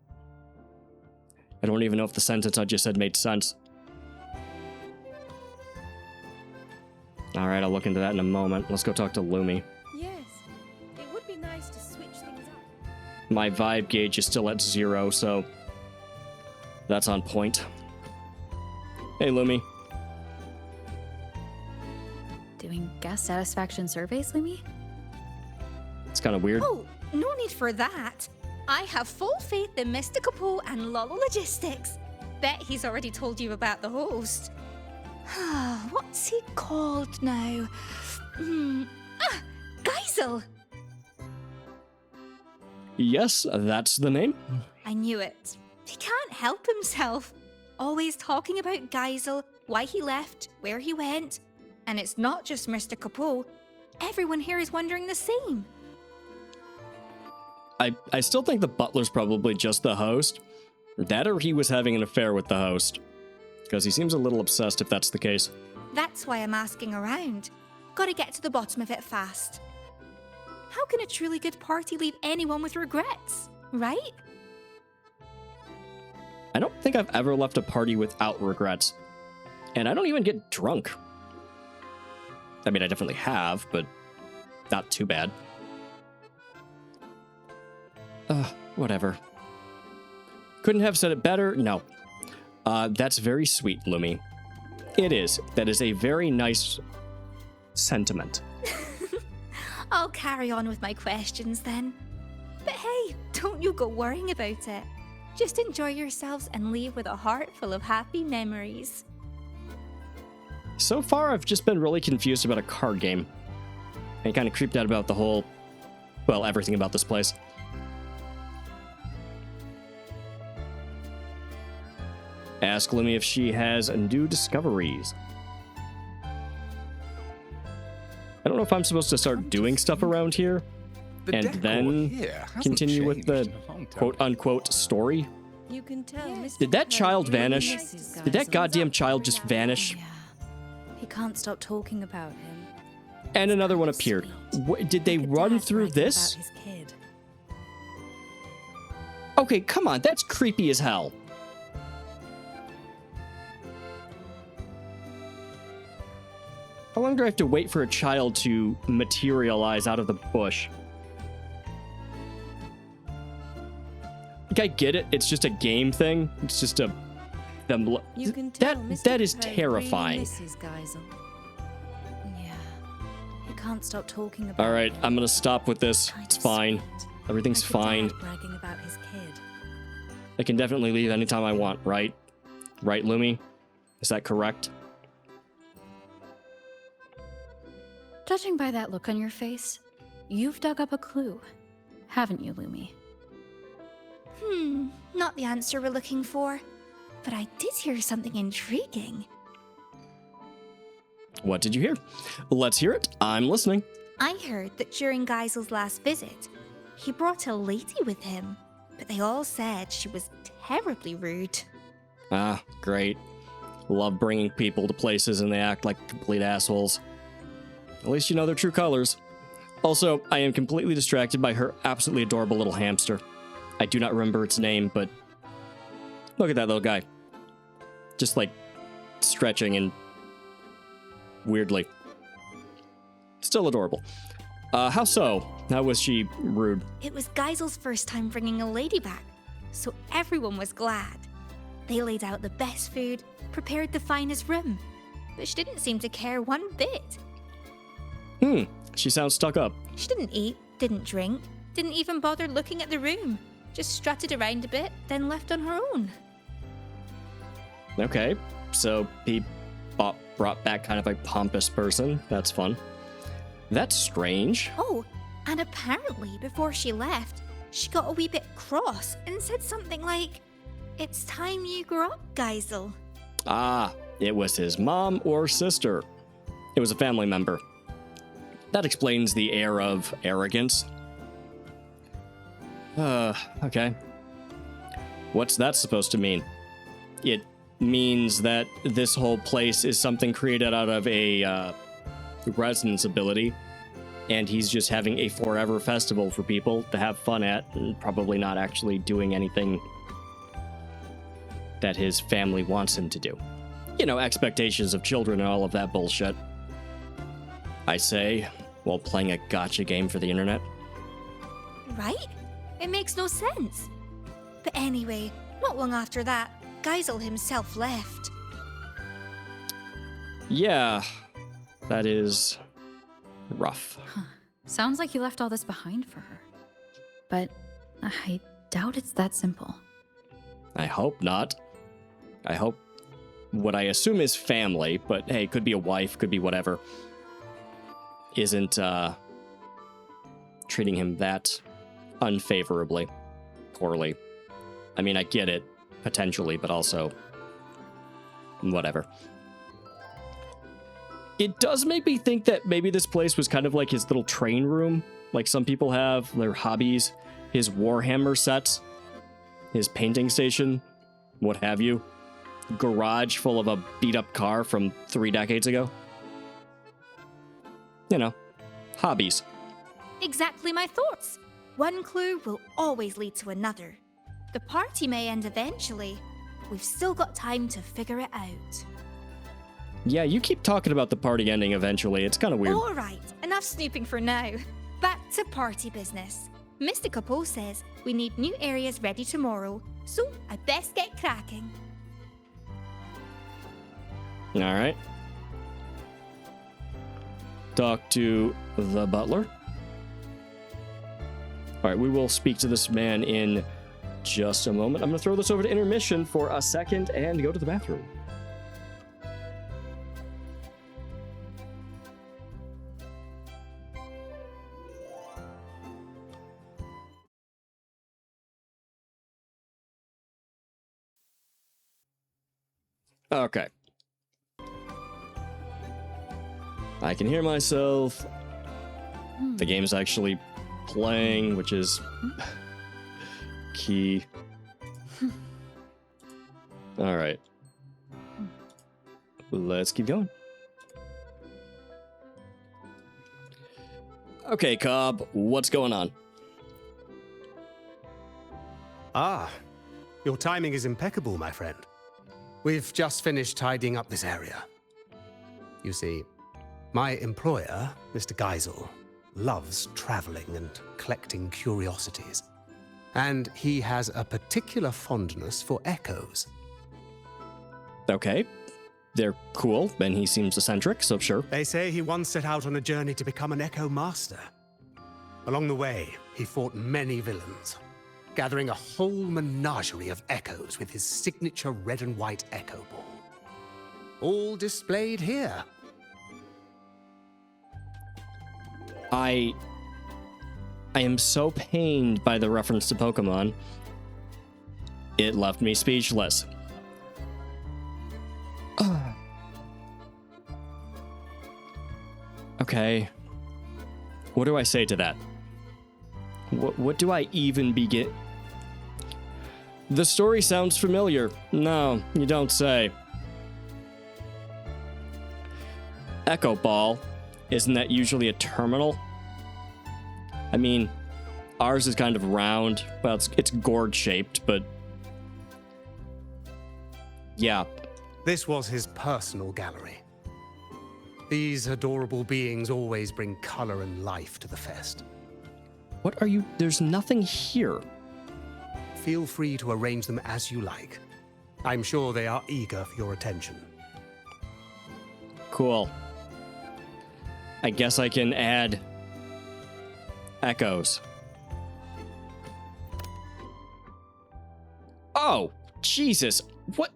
I don't even know if the sentence I just said made sense. All right, I'll look into that in a moment. Let's go talk to Lumi. Yes, it would be nice to switch things up. My vibe gauge is still at 0, so that's on point. Hey, Lumi. Doing guest satisfaction surveys, Lumi? It's kind of weird. Oh, no need for that. I have full faith in Mr. Capo and Lolo Logistics. Bet he's already told you about the host. What's he called now? Geisel. Yes, that's the name. I knew it. He can't help himself. Always talking about Geisel, why he left, where he went. And it's not just Mr. Capo. Everyone here is wondering the same. I still think the butler's probably just the host. That or he was having an affair with the host. Because he seems a little obsessed if that's the case. That's why I'm asking around. Gotta get to the bottom of it fast. How can a truly good party leave anyone with regrets, right? I don't think I've ever left a party without regrets. And I don't even get drunk. I mean, I definitely have, but not too bad. Whatever. Couldn't have said it better? No. That's very sweet, Lumi. It is. That is a very nice sentiment. I'll carry on with my questions then. But hey, don't you go worrying about it. Just enjoy yourselves and leave with a heart full of happy memories. So far, I've just been really confused about a card game. And kind of creeped out about the whole, well, everything about this place. Ask Lumi if she has new discoveries. I don't know if I'm supposed to start doing stuff around here and then continue with the quote-unquote story. You can tell. Did that child vanish? Did that goddamn child just vanish? He can't stop talking about him. And another one appeared. Did they run through this? Okay, come on, that's creepy as hell. How long do I have to wait for a child to materialize out of the bush? Like, I get it. It's just a game thing. It's just a... You can tell that is terrifying. Yeah. He can't stop talking about All right, I'm gonna stop with this. It's fine. Everything's fine. bragging about his kid. I can definitely leave anytime I want, right? Right, Lumi? Is that correct? Judging by that look on your face, you've dug up a clue, haven't you, Lumi? Not the answer we're looking for. But I did hear something intriguing. What did you hear? Let's hear it. I'm listening. I heard that during Geisel's last visit, he brought a lady with him, but they all said she was terribly rude. Ah, great. Love bringing people to places and they act like complete assholes. At least you know their true colors. Also, I am completely distracted by her absolutely adorable little hamster. I do not remember its name, but look at that little guy. Just like stretching and weirdly. Still adorable. How so? How was she rude? It was Geisel's first time bringing a lady back, so everyone was glad. They laid out the best food, prepared the finest room, but she didn't seem to care one bit. She sounds stuck up. She didn't eat, didn't drink, didn't even bother looking at the room. Just strutted around a bit, then left on her own. Okay, so he brought back kind of a pompous person. That's fun. That's strange. Oh, and apparently before she left, she got a wee bit cross and said something like, "It's time you grew up, Geisel." Ah, it was his mom or sister. It was a family member. That explains the air of arrogance. Okay. What's that supposed to mean? It means that this whole place is something created out of a resonance ability, and he's just having a forever festival for people to have fun at, and probably not actually doing anything that his family wants him to do. You know, expectations of children and all of that bullshit. I say, while playing a gotcha game for the internet. Right? It makes no sense. But anyway, not long after that, Geisel himself left. Yeah, that is rough. Sounds like you left all this behind for her. But I doubt it's that simple. I hope not. I hope what I assume is family, but hey, could be a wife, could be whatever, isn't treating him that unfavorably, poorly. I mean, I get it, potentially, but also whatever. It does make me think that maybe this place was kind of like his little train room, like some people have their hobbies, his Warhammer sets, his painting station, what have you. garage full of a beat-up car from 3 decades ago. You know, hobbies. Exactly my thoughts. One clue will always lead to another. The party may end eventually. We've still got time to figure it out. Yeah, you keep talking about the party ending eventually. It's kind of weird. All right, enough snooping for now. Back to party business. Mr. Capot says we need new areas ready tomorrow, so I best get cracking. All right. Talk to the butler. All right, we will speak to this man in just a moment. I'm going to throw this over to intermission for a second and go to the bathroom. Okay. I can hear myself. The game's actually playing, which is key. All right. Let's keep going. Okay, Cobb, what's going on? Ah, your timing is impeccable, my friend. We've just finished tidying up this area. You see, my employer, Mr. Geisel, loves traveling and collecting curiosities. And he has a particular fondness for echoes. Okay. They're cool, and he seems eccentric, so sure. They say he once set out on a journey to become an echo master. Along the way, he fought many villains, gathering a whole menagerie of echoes with his signature red and white echo ball. All displayed here. I am so pained by the reference to Pokemon. It left me speechless. Okay. What do I say to that? What do I even begin? The story sounds familiar. No, you don't say. Echo Ball. Isn't that usually a terminal? I mean, ours is kind of round. Well, it's gourd-shaped, but... yeah. This was his personal gallery. These adorable beings always bring color and life to the fest. What are you... There's nothing here. Feel free to arrange them as you like. I'm sure they are eager for your attention. Cool. I guess I can add echoes. Oh, Jesus. What?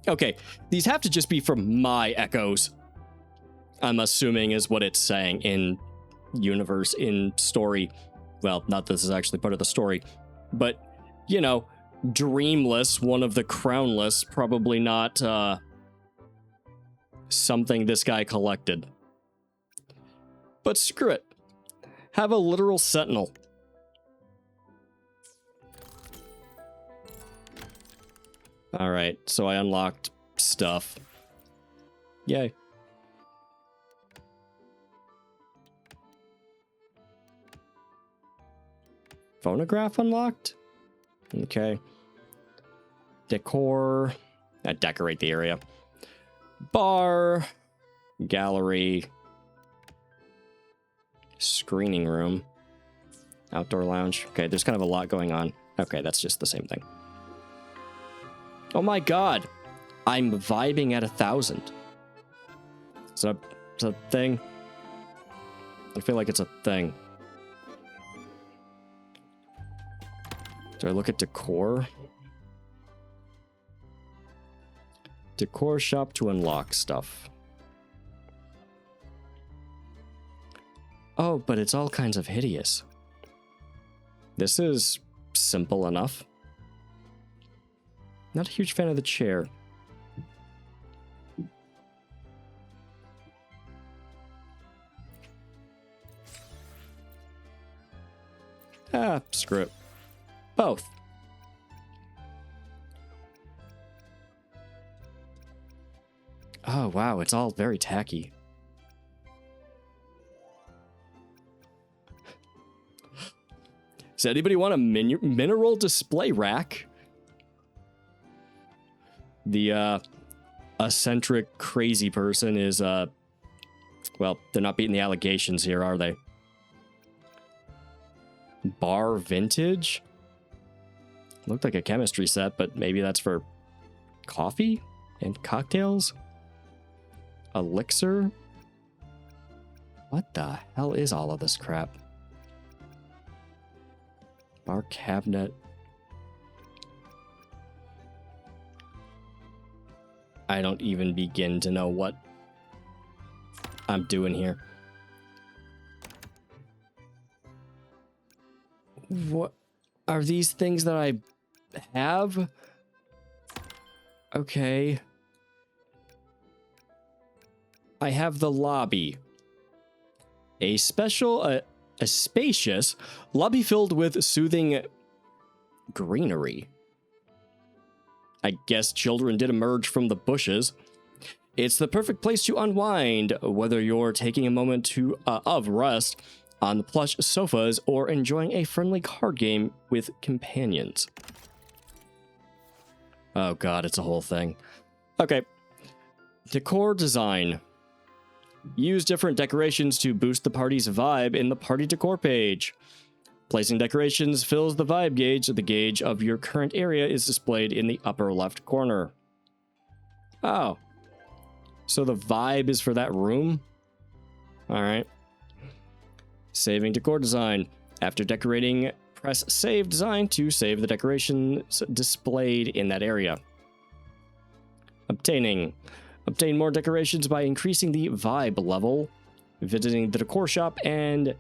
Okay, these have to just be from my echoes. I'm assuming is what it's saying in universe, in story. Well, not that this is actually part of the story, but, you know, Dreamless, one of the Crownless, probably not something this guy collected. But screw it. Have a literal sentinel. Alright, so I unlocked stuff. Yay. Phonograph unlocked? Okay. Decor. Decorate the area. Bar. Gallery. Screening room. Outdoor lounge. Okay, there's kind of a lot going on. Okay, that's just the same thing. Oh my god! I'm vibing at 1,000. Is that a thing? I feel like it's a thing. Do I look at decor? Decor shop to unlock stuff. Oh, but it's all kinds of hideous. This is simple enough. Not a huge fan of the chair. Ah, screw it. Both. Oh, wow, it's all very tacky. Does anybody want a mineral display rack? The eccentric crazy person is, well, they're not beating the allegations here, are they? Bar vintage? Looked like a chemistry set, but maybe that's for coffee and cocktails? Elixir? What the hell is all of this crap? Bar cabinet. I don't even begin to know what I'm doing here. What are these things that I have? Okay. I have the lobby. A spacious lobby filled with soothing greenery. I guess children did emerge from the bushes. It's the perfect place to unwind, whether you're taking a moment of rest on the plush sofas or enjoying a friendly card game with companions. Oh god, it's a whole thing. Okay. Decor design. Use different decorations to boost the party's vibe in the party decor page. Placing decorations fills the vibe gauge. The gauge of your current area is displayed in the upper left corner. Oh. So the vibe is for that room? Alright. Saving decor design. After decorating, press Save Design to save the decorations displayed in that area. Obtaining. Obtain more decorations by increasing the vibe level, visiting the decor shop, and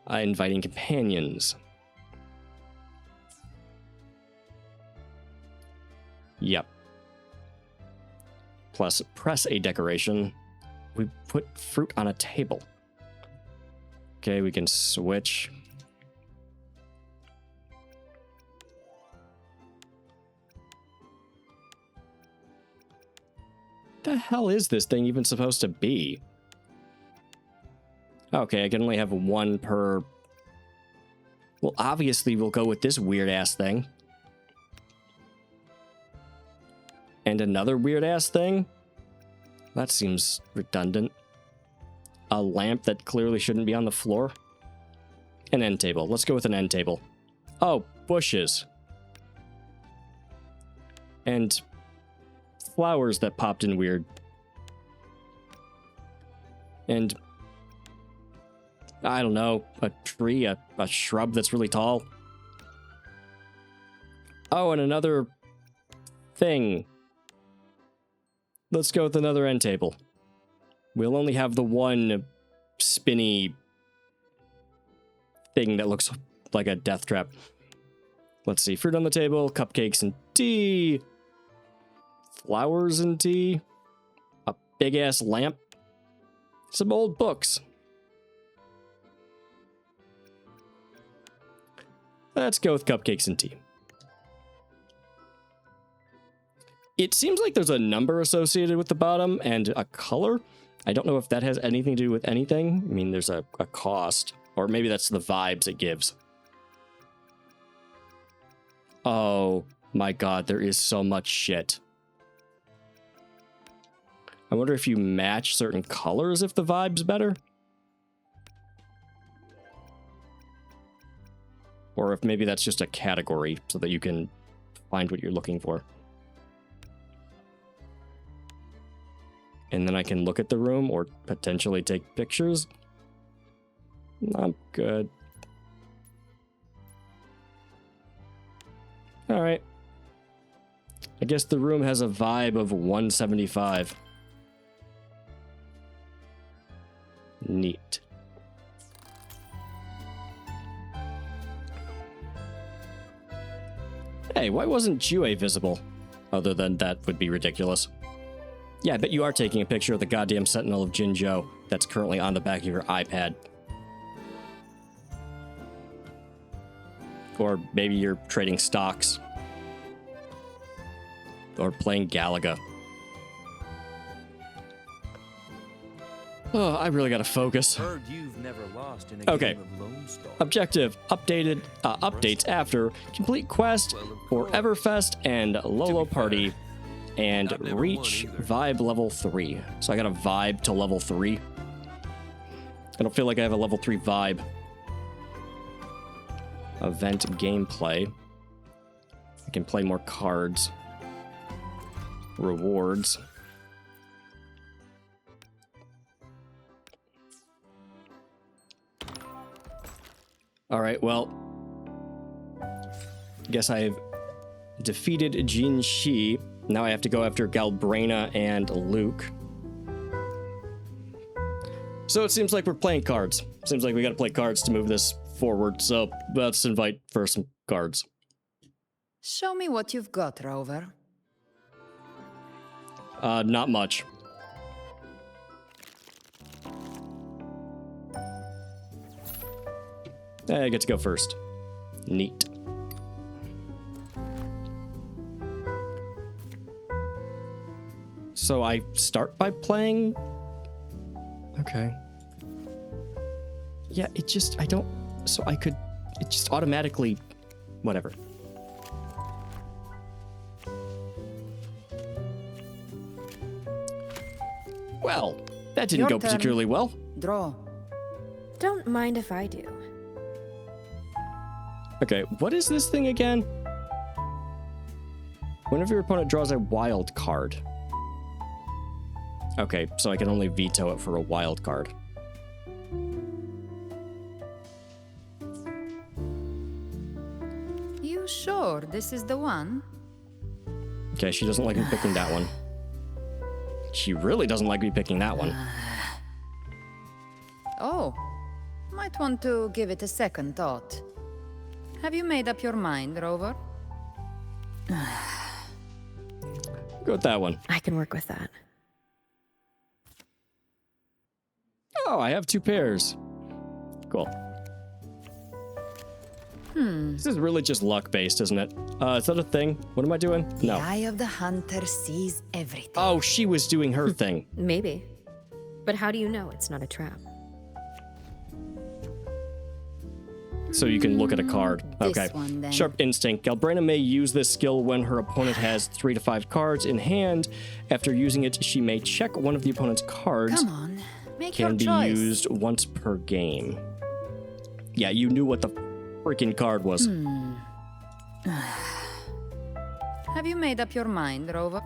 inviting companions. Yep. Plus, press a decoration. We put fruit on a table. Okay, we can switch. The hell is this thing even supposed to be? Okay, I can only have one per... Well, obviously we'll go with this weird-ass thing. And another weird-ass thing? That seems redundant. A lamp that clearly shouldn't be on the floor. An end table. Let's go with an end table. Oh, bushes. And flowers that popped in weird. And I don't know, a tree, a shrub that's really tall. Oh, and another thing. Let's go with another end table. We'll only have the one spinny thing that looks like a death trap. Let's see, fruit on the table, cupcakes and tea. Flowers and tea. A big-ass lamp. Some old books. Let's go with cupcakes and tea. It seems like there's a number associated with the bottom and a color. I don't know if that has anything to do with anything. I mean, there's a cost. Or maybe that's the vibes it gives. Oh my god, there is so much shit. I wonder if you match certain colors if the vibe's better. Or if maybe that's just a category so that you can find what you're looking for. And then I can look at the room or potentially take pictures. Not good. Alright. I guess the room has a vibe of 175. Neat. Hey, why wasn't Jue visible? Other than that would be ridiculous. Yeah, I bet you are taking a picture of the goddamn Sentinel of Jinzhou that's currently on the back of your iPad. Or maybe you're trading stocks. Or playing Galaga. Oh, I really gotta focus. Heard you've never lost in a Okay. game of Lone Star. Objective updates after complete quest for Everfest and Lolo Party and reach vibe level 3. So I got a vibe to level 3. I don't feel like I have a level 3 vibe. Event gameplay. I can play more cards. Rewards. Alright, well, guess I've defeated Jin Shi. Now I have to go after Galbraina and Luke. So it seems like we're playing cards. Seems like we gotta play cards to move this forward, so let's invite for some cards. Show me what you've got, Rover. Not much. I get to go first. Neat. So I start by playing... Okay. Yeah, it just... I don't... So I could... It just automatically... Whatever. Well, that didn't Your go turn. particularly well. Draw. Don't mind if I do. Okay, what is this thing again? Whenever your opponent draws a wild card. Okay, so I can only veto it for a wild card. You sure this is the one? Okay, she doesn't like me picking that one. She really doesn't like me picking that one. Oh, might want to give it a second thought. Have you made up your mind, Rover? Go with that one. I can work with that. Oh, I have 2 pairs. Cool. This is really just luck-based, isn't it? Is that a thing? What am I doing? No. The eye of the hunter sees everything. Oh, she was doing her thing. Maybe. But how do you know it's not a trap? So you can look at a card. This Okay. one, then. Sharp Instinct. Galbraina may use this skill when her opponent has 3 to 5 cards in hand. After using it, she may check one of the opponent's cards. Come on, make Can your be choice. used once per game. Yeah, you knew what the freaking card was. Have you made up your mind, Rover?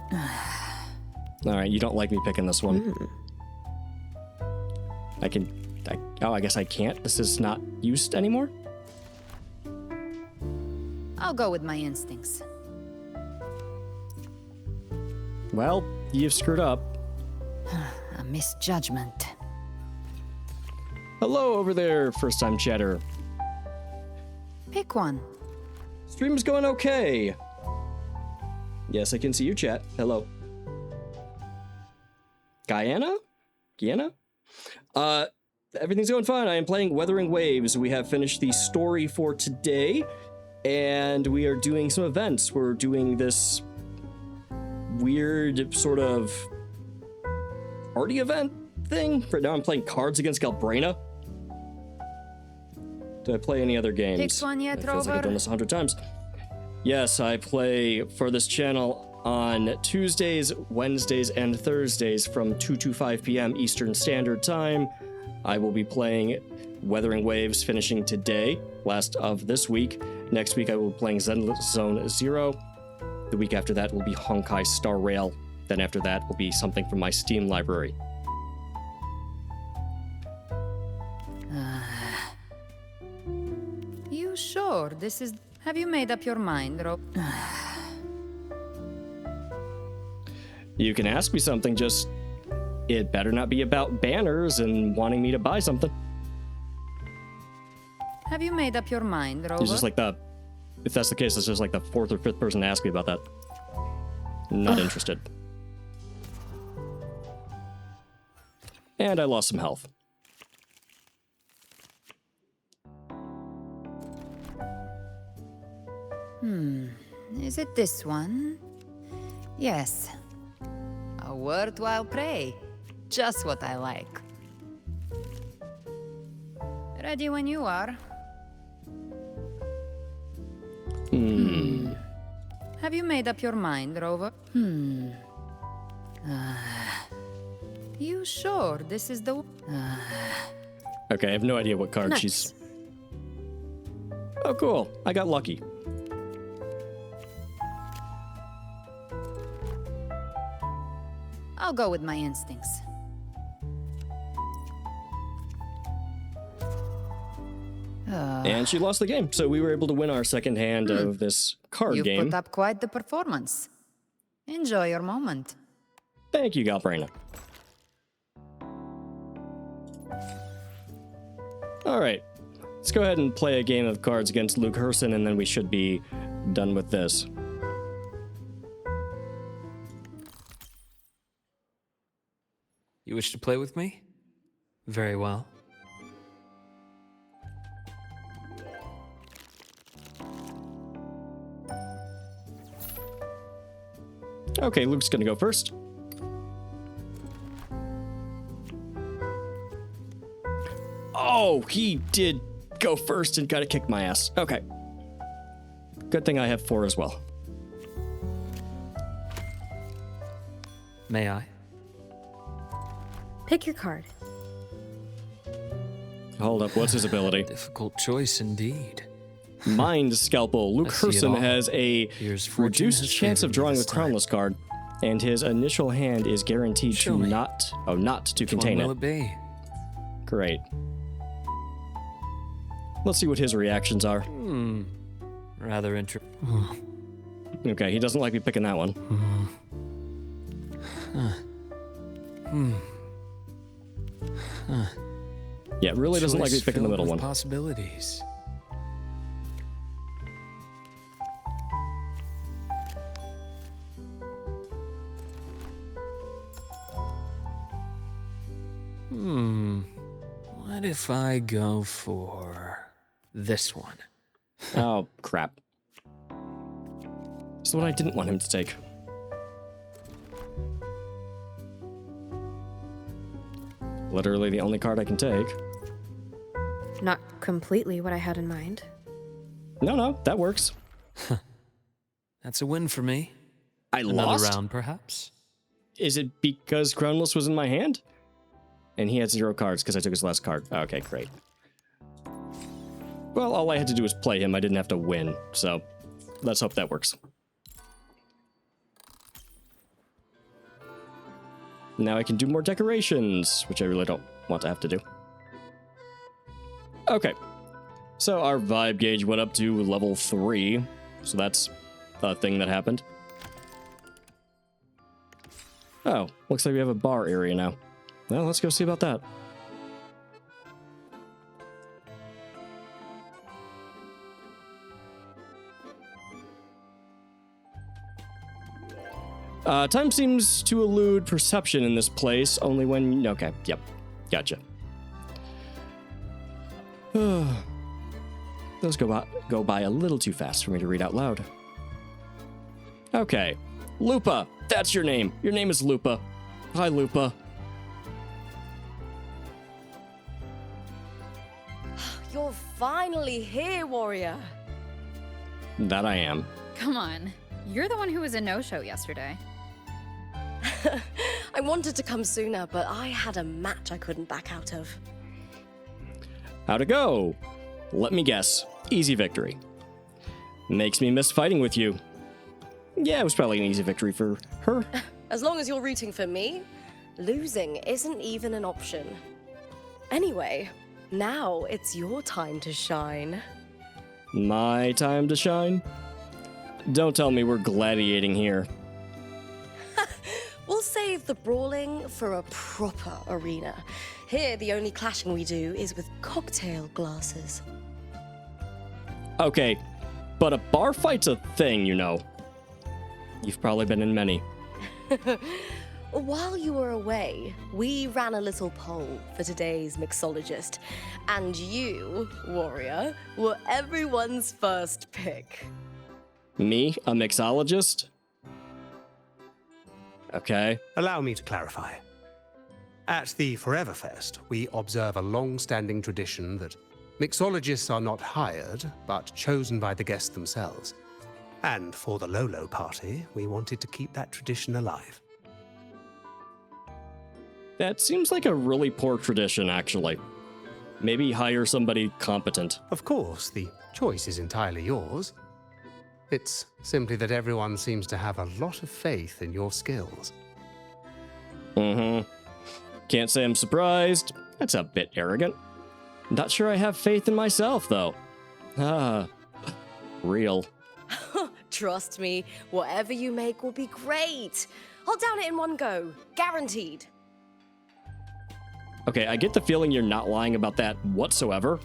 All right, you don't like me picking this one. I guess I can't. This is not used anymore. I'll go with my instincts. Well, you've screwed up. A misjudgment. Hello over there, first-time chatter. Pick one. Stream's going okay. Yes, I can see you, chat. Hello. Guyana? Everything's going fine. I am playing Wuthering Waves. We have finished the story for today, and we are doing some events. We're doing this weird sort of party event thing. Right now I'm playing cards against Galbraina. Do I play any other games? Picked one yet, It feels like I've Rover? done this 100 times. Yes, I play for this channel on Tuesdays, Wednesdays, and Thursdays from 2 to 5 p.m. Eastern Standard Time. I will be playing Wuthering Waves finishing today, last of this week. Next week I will be playing Zen Zone Zero. The week after that will be Honkai Star Rail. Then after that will be something from my Steam library. You sure this is... Have you made up your mind, Rover? You can ask me something, just... It better not be about banners and wanting me to buy something. Have you made up your mind, Rover? It's just like the... If that's the case, it's just like the 4th or 5th person to ask me about that. Not interested. And I lost some health. Is it this one? Yes. A worthwhile prey. Just what I like. Ready when you are. Have you made up your mind, Rover? You sure this is the... Okay, I have no idea what card Nice. she's... Oh, cool. I got lucky. I'll go with my instincts. And she lost the game, so we were able to win our second hand of this card You've game. put up quite the performance. Enjoy your moment. Thank you, Galbraina. All right, let's go ahead and play a game of cards against Luke Herson, and then we should be done with this. You wish to play with me? Very well. Okay, Luke's gonna go first. Oh, he did go first and gotta kick my ass. Okay. Good thing I have 4 as well. May I? Pick your card. Hold up, what's his ability? Difficult choice indeed. Mind Scalpel. Luke I see it Herson all. has a Here's fortune reduced has chance of favored me drawing a this time. crownless card, and his initial hand is guaranteed Show to me. not to Which contain one will it. it be? Great. Let's see what his reactions are. Rather interesting. Okay, he doesn't like me picking that one. Yeah, really doesn't like me Choice picking the filled middle with one. Possibilities. What if I go for this one? Oh, crap. That's what I didn't want him to take. Literally the only card I can take. Not completely what I had in mind. No, that works. That's a win for me. I Another lost? round, perhaps? Is it because Crownless was in my hand? And he had 0 cards because I took his last card. Okay, great. Well, all I had to do was play him. I didn't have to win, so let's hope that works. Now I can do more decorations, which I really don't want to have to do. Okay, so our vibe gauge went up to level 3, so that's a thing that happened. Oh, looks like we have a bar area now. Well, let's go see about that. Time seems to elude perception in this place, only when... Okay, yep, gotcha. Those go by a little too fast for me to read out loud. Okay, Lupa, that's your name. Your name is Lupa. Hi, Lupa. You're finally here, warrior. That I am. Come on. You're the one who was a no-show yesterday. I wanted to come sooner, but I had a match I couldn't back out of. How'd it go? Let me guess. Easy victory. Makes me miss fighting with you. Yeah, it was probably an easy victory for her. As long as you're rooting for me, losing isn't even an option. Anyway, now it's your time to shine. My time to shine? Don't tell me we're gladiating here. We'll save the brawling for a proper arena. Here, the only clashing we do is with cocktail glasses. Okay, but a bar fight's a thing, you know. You've probably been in many. While you were away, we ran a little poll for today's mixologist, and you, warrior, were everyone's first pick. Me, a mixologist? Okay. Allow me to clarify. At the Forever Fest, we observe a long-standing tradition that Mixologists are not hired, but chosen by the guests themselves. And for the Lolo party, we wanted to keep that tradition alive. That seems like a really poor tradition, actually. Maybe hire somebody competent. Of course, the choice is entirely yours. It's simply that everyone seems to have a lot of faith in your skills. Mm-hmm. Can't say I'm surprised. That's a bit arrogant. Not sure I have faith in myself, though. Ah, real. Trust me, whatever you make will be great. I'll down it in one go. Guaranteed. Okay, I get the feeling you're not lying about that whatsoever.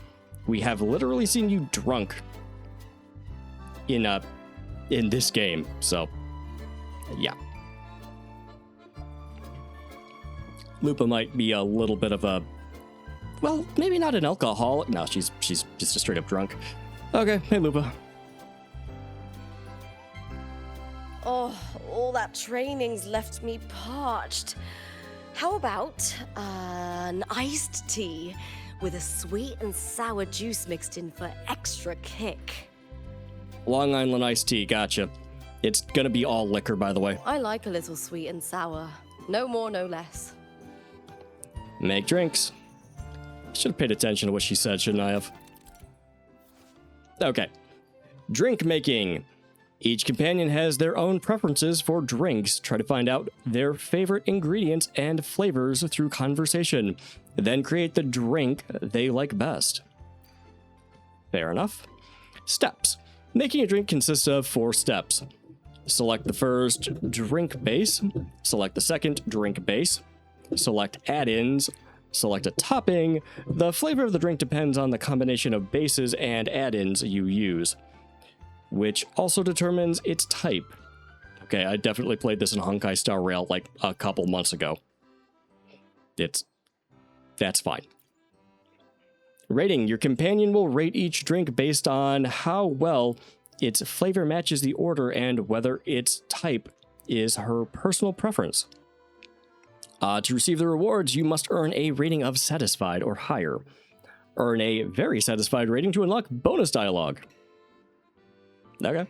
We have literally seen you drunk in this game, so yeah. Lupa might be a little bit of a, well, maybe not an alcoholic. No, she's just a straight up drunk. Okay, hey Lupa. Oh, all that training's left me parched. How about an iced tea with a sweet and sour juice mixed in for extra kick? Long Island iced tea, gotcha. It's gonna be all liquor, by the way. I like a little sweet and sour. No more, no less. Make drinks. Should have paid attention to what she said, shouldn't I have? Okay. Drink making. Each companion has their own preferences for drinks. Try to find out their favorite ingredients and flavors through conversation. Then create the drink they like best. Fair enough. Steps. Making a drink consists of 4 steps. Select the first drink base. Select the second drink base. Select add-ins. Select a topping. The flavor of the drink depends on the combination of bases and add-ins you use, which also determines its type. Okay, I definitely played this in Honkai Star Rail like a couple months ago. That's fine. Rating. Your companion will rate each drink based on how well its flavor matches the order and whether its type is her personal preference. To receive the rewards, you must earn a rating of satisfied or higher. Earn a very satisfied rating to unlock bonus dialogue. Okay.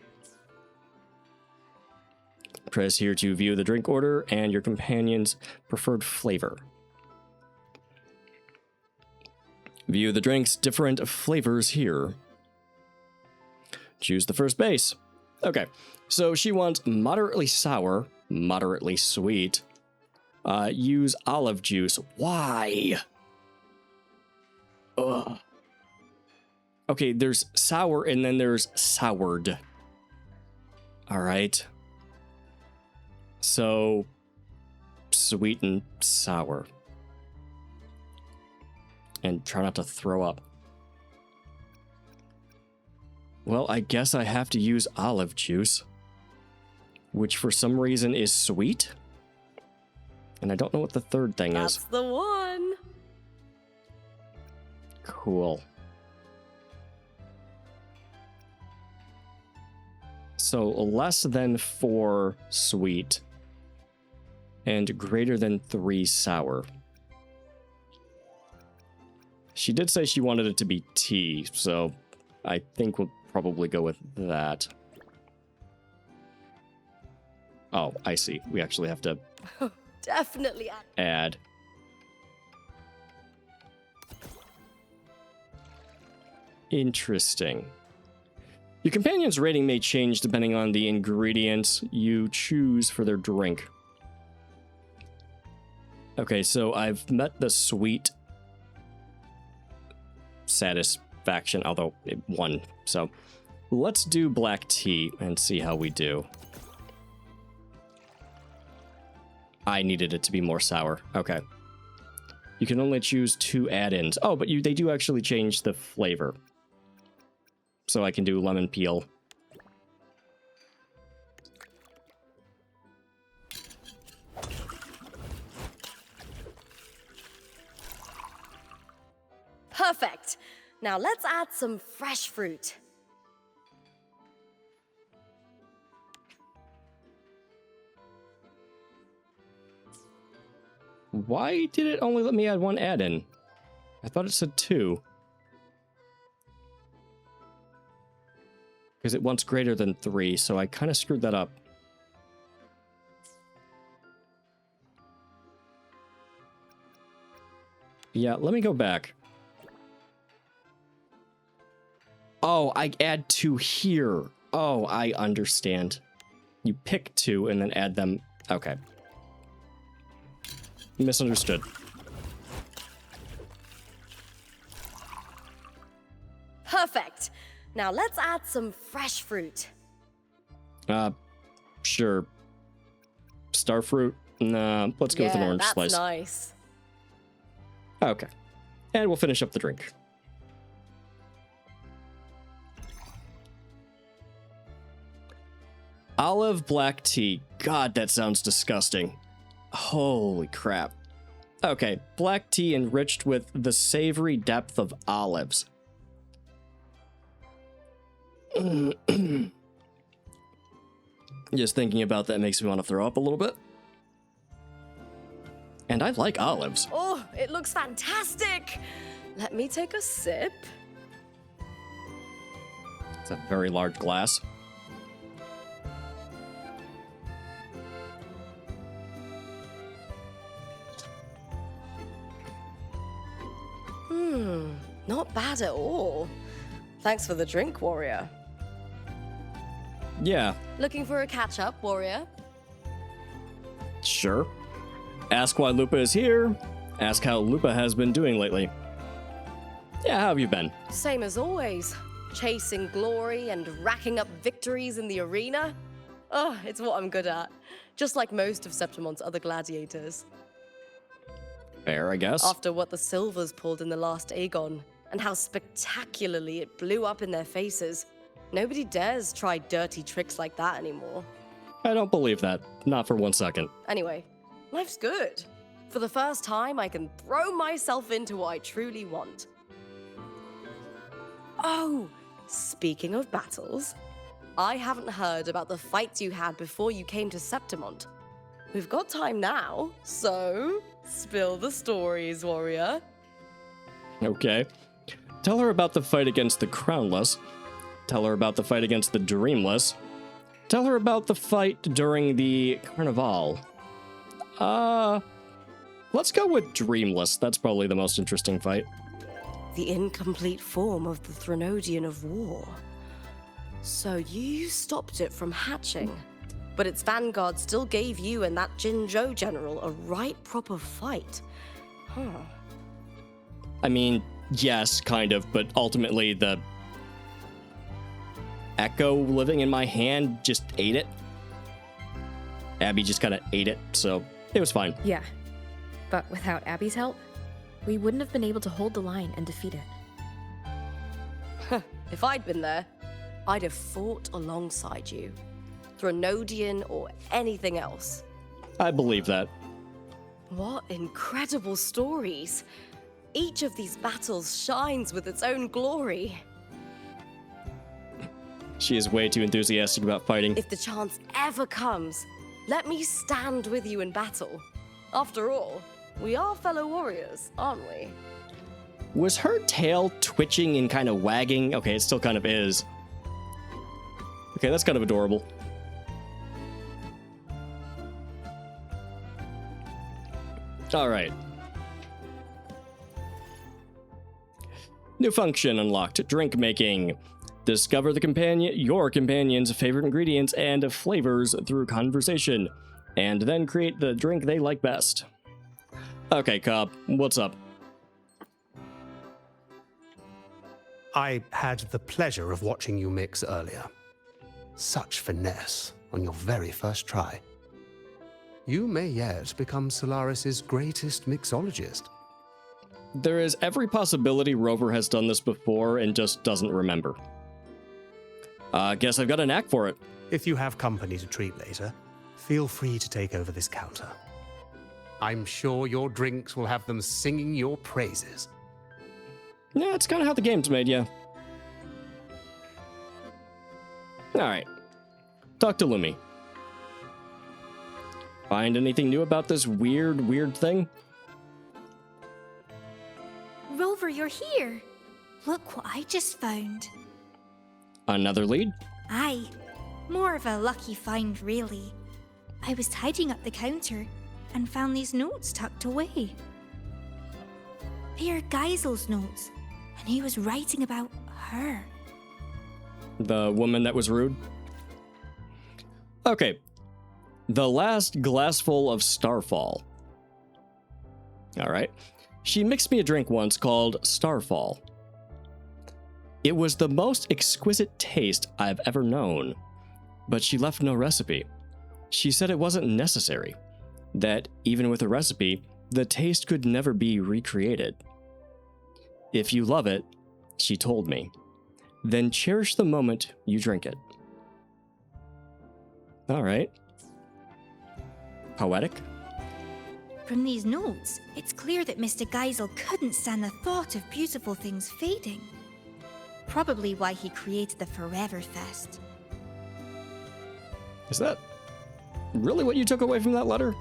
Press here to view the drink order and your companion's preferred flavor. View the drink's different flavors here. Choose the first base. Okay, so she wants moderately sour, moderately sweet. Use olive juice. Why? Ugh. Okay, there's sour and then there's soured. All right. So, sweet and sour. And try not to throw up. Well, I guess I have to use olive juice, which for some reason is sweet. And I don't know what the third thing is. That's the one. Cool. So less than 4 sweet and greater than 3 sour. She did say she wanted it to be tea, so I think we'll probably go with that. Oh, I see. We actually have to Definitely. add. Interesting. Your companion's rating may change depending on the ingredients you choose for their drink. Okay, so I've met the sweet satisfaction, although it won. So let's do black tea and see how we do. I needed it to be more sour. Okay. You can only choose 2 add-ins. Oh, but they do actually change the flavor. So I can do lemon peel. Perfect. Now let's add some fresh fruit. Why did it only let me add 1 add-in? I thought it said 2. Because it wants greater than 3, so I kind of screwed that up. Yeah, let me go back. Oh, I add 2 here. Oh, I understand. You pick 2 and then add them. Okay. Misunderstood. Perfect. Now let's add some fresh fruit. Sure. Starfruit? Nah, let's go with an orange slice. That's nice. Okay. And we'll finish up the drink. Olive black tea. God, that sounds disgusting. Holy crap. Okay, black tea enriched with the savory depth of olives. Just thinking about that makes me want to throw up a little bit. And I like olives. Oh, it looks fantastic. Let me take a sip. It's a very large glass. Not bad at all. Thanks for the drink, warrior. Yeah, Looking for a catch-up, warrior? sure. Ask why Lupa is here. Ask how Lupa has been doing lately. Yeah, how have you been? Same as always. Chasing glory and racking up victories in the arena. Oh, it's what I'm good at. Just like most of Septimon's other gladiators. Fair, I guess. After what the Silvers pulled in the last Aegon, and how spectacularly it blew up in their faces, nobody dares try dirty tricks like that anymore. I don't believe that. Not for 1 second. Anyway, life's good. For the first time, I can throw myself into what I truly want. Oh, speaking of battles, I haven't heard about the fights you had before you came to Septimont. We've got time now, so spill the stories, warrior. Okay. Tell her about the fight against the Crownless. Tell her about the fight against the Dreamless. Tell her about the fight during the Carnival. Let's go with Dreamless. That's probably the most interesting fight. The incomplete form of the Threnodian of War. So you stopped it from hatching, but its vanguard still gave you and that Jinzhou general a right proper fight. Huh. I mean, yes, kind of, but ultimately the Echo living in my hand just ate it. Abby just kind of ate it, so it was fine. Yeah, but without Abby's help, we wouldn't have been able to hold the line and defeat it. If I'd been there, I'd have fought alongside you. Threnodian or anything else. I believe that. What incredible stories. Each of these battles shines with its own glory. She is way too enthusiastic about fighting. If the chance ever comes, let me stand with you in battle. After all, we are fellow warriors, aren't we? Was her tail twitching and kind of wagging? Okay, it still kind of is. Okay, that's kind of adorable. All right. New function unlocked. Drink making. Discover your companion's favorite ingredients and flavors through conversation, and then create the drink they like best. Okay, Cobb, what's up? I had the pleasure of watching you mix earlier. Such finesse on your very first try. You may yet become Solaris's greatest mixologist. There is every possibility Rover has done this before and just doesn't remember. Guess I've got a knack for it. If you have company to treat later, feel free to take over this counter. I'm sure your drinks will have them singing your praises. Yeah, it's kind of how the game's made, yeah. Alright. Talk to Lumi. Find anything new about this weird thing? Rover, you're here. Look what I just found. Another lead? Aye, more of a lucky find, really. I was tidying up the counter and found these notes tucked away. They are Geisel's notes, and he was writing about her. The woman that was rude? Okay. The last glassful of Starfall. Alright. She mixed me a drink once called Starfall. It was the most exquisite taste I've ever known, but she left no recipe. She said it wasn't necessary, that even with a recipe, the taste could never be recreated. If you love it, she told me, then cherish the moment you drink it. Alright. Poetic? From these notes, it's clear that Mr. Geisel couldn't stand the thought of beautiful things fading. Probably why he created the Forever Fest. Is that really what you took away from that letter?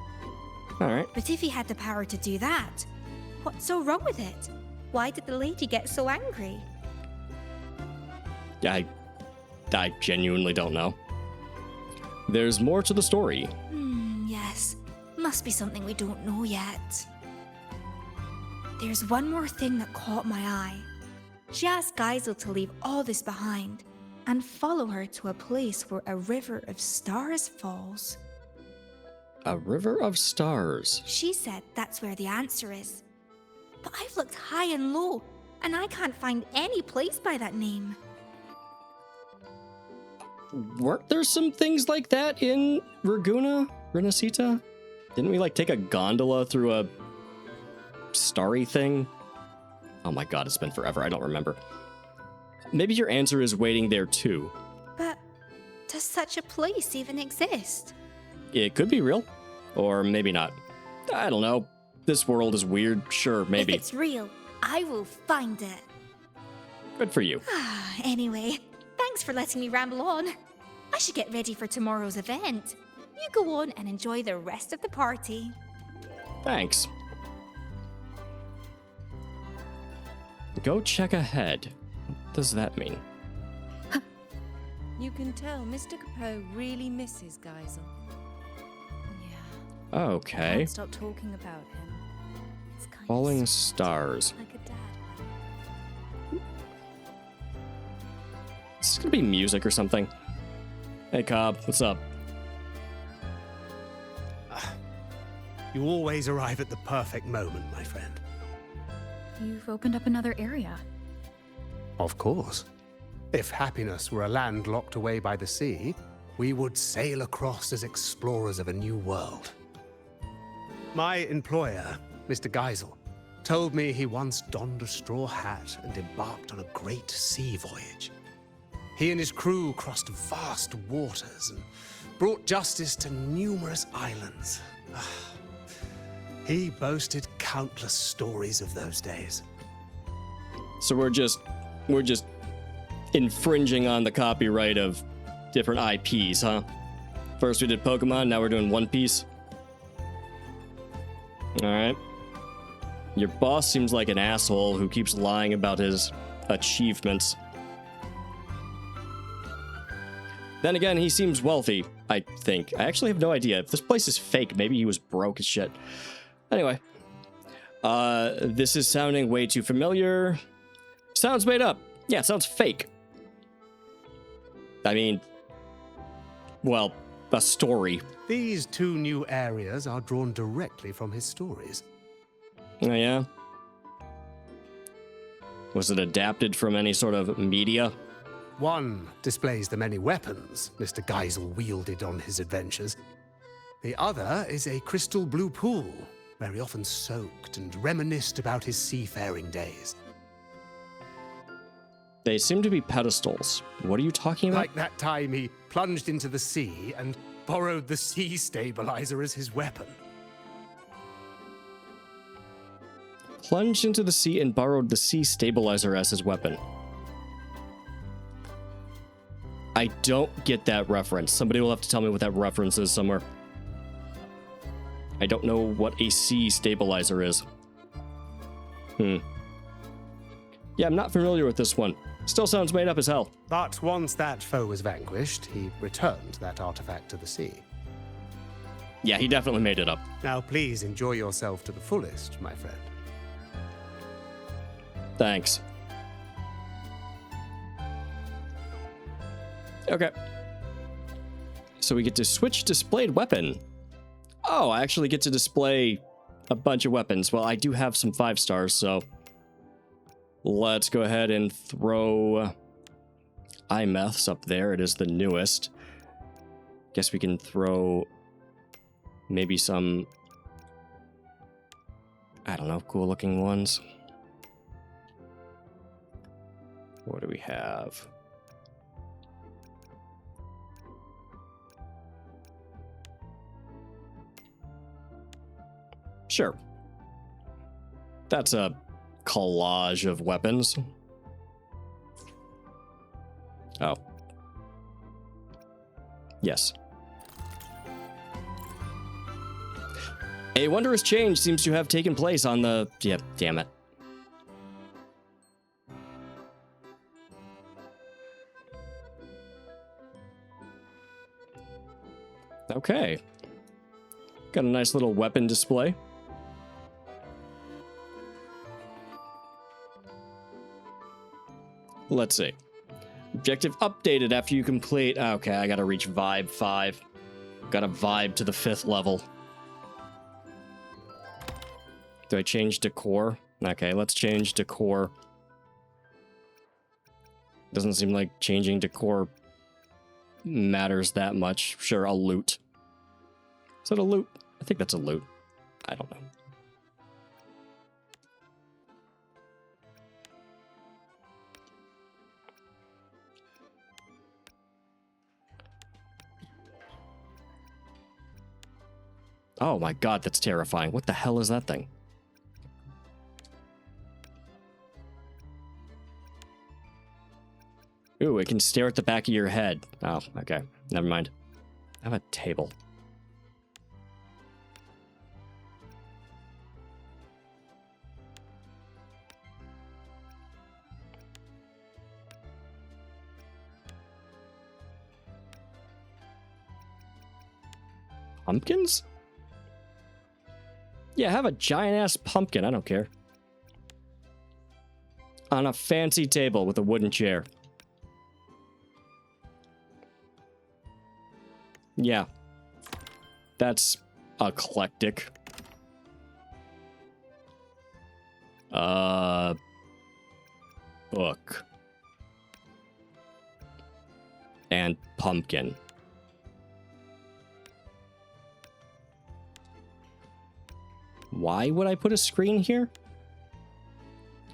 Alright. But if he had the power to do that, what's so wrong with it? Why did the lady get so angry? I genuinely don't know. There's more to the story. Yes. Must be something we don't know yet. There's one more thing that caught my eye. She asked Geisel to leave all this behind and follow her to a place where a river of stars falls. A river of stars. She said that's where the answer is. But I've looked high and low, and I can't find any place by that name. Weren't there some things like that in Renacita? Didn't we like take a gondola through a starry thing? Oh my god, it's been forever, I don't remember. Maybe your answer is waiting there too. But does such a place even exist? It could be real, or maybe not. I don't know. This world is weird, sure, maybe. If it's real, I will find it. Good for you. Anyway, thanks for letting me ramble on. I should get ready for tomorrow's event. You go on and enjoy the rest of the party. Thanks. Go check ahead. What does that mean? You can tell Mr. Capot really misses Geisel. I Okay. can't stop talking about him. It's kind Falling stars. like a dad. Is this gonna be music or something? Hey, Cobb, what's up? You always arrive at the perfect moment, my friend. You've opened up another area. Of course. If happiness were a land locked away by the sea, we would sail across as explorers of a new world. My employer, Mr. Geisel, told me he once donned a straw hat and embarked on a great sea voyage. He and his crew crossed vast waters and brought justice to numerous islands. He boasted countless stories of those days. So we're just infringing on the copyright of different IPs, huh? First we did Pokemon, now we're doing One Piece. Alright. Your boss seems like an asshole who keeps lying about his achievements. Then again, he seems wealthy, I think. I actually have no idea. If this place is fake, maybe he was broke as shit. Anyway. This is sounding way too familiar. Sounds made up. Yeah, sounds fake. I mean, well, a story. These two new areas are drawn directly from his stories. Oh, yeah? Was it adapted from any sort of media? One displays the many weapons Mr. Geisel wielded on his adventures. The other is a crystal blue pool, where he often soaked and reminisced about his seafaring days. They seem to be pedestals. What are you talking about? Like that time he plunged into the sea and borrowed the sea stabilizer as his weapon. Plunged into the sea and borrowed the sea stabilizer as his weapon. I don't get that reference. Somebody will have to tell me what that reference is somewhere. I don't know what a sea stabilizer is. Yeah, I'm not familiar with this one. Still sounds made up as hell. But once that foe was vanquished, he returned that artifact to the sea. Yeah, he definitely made it up. Now please enjoy yourself to the fullest, my friend. Thanks. Okay. So we get to switch displayed weapon. Oh, I actually get to display a bunch of weapons. Well, I do have some 5 stars, so let's go ahead and throw IMETHs up there. It is the newest. Guess we can throw maybe some, I don't know, cool looking ones. What do we have? Sure. That's a collage of weapons. Oh. Yes. A wondrous change seems to have taken place on the... Yeah, damn it. Okay. Got a nice little weapon display. Let's see. Objective updated after you complete... Okay, I gotta reach Vibe 5. Gotta vibe to the 5th level. Do I change decor? Okay, let's change decor. Doesn't seem like changing decor matters that much. Sure, a loot. Is that a loot? I think that's a loot. I don't know. Oh my god, that's terrifying. What the hell is that thing? Ooh, it can stare at the back of your head. Oh, okay. Never mind. I have a table. Pumpkins? Yeah, have a giant-ass pumpkin. I don't care. On a fancy table with a wooden chair. Yeah. That's eclectic. Book. And pumpkin. Why would I put a screen here?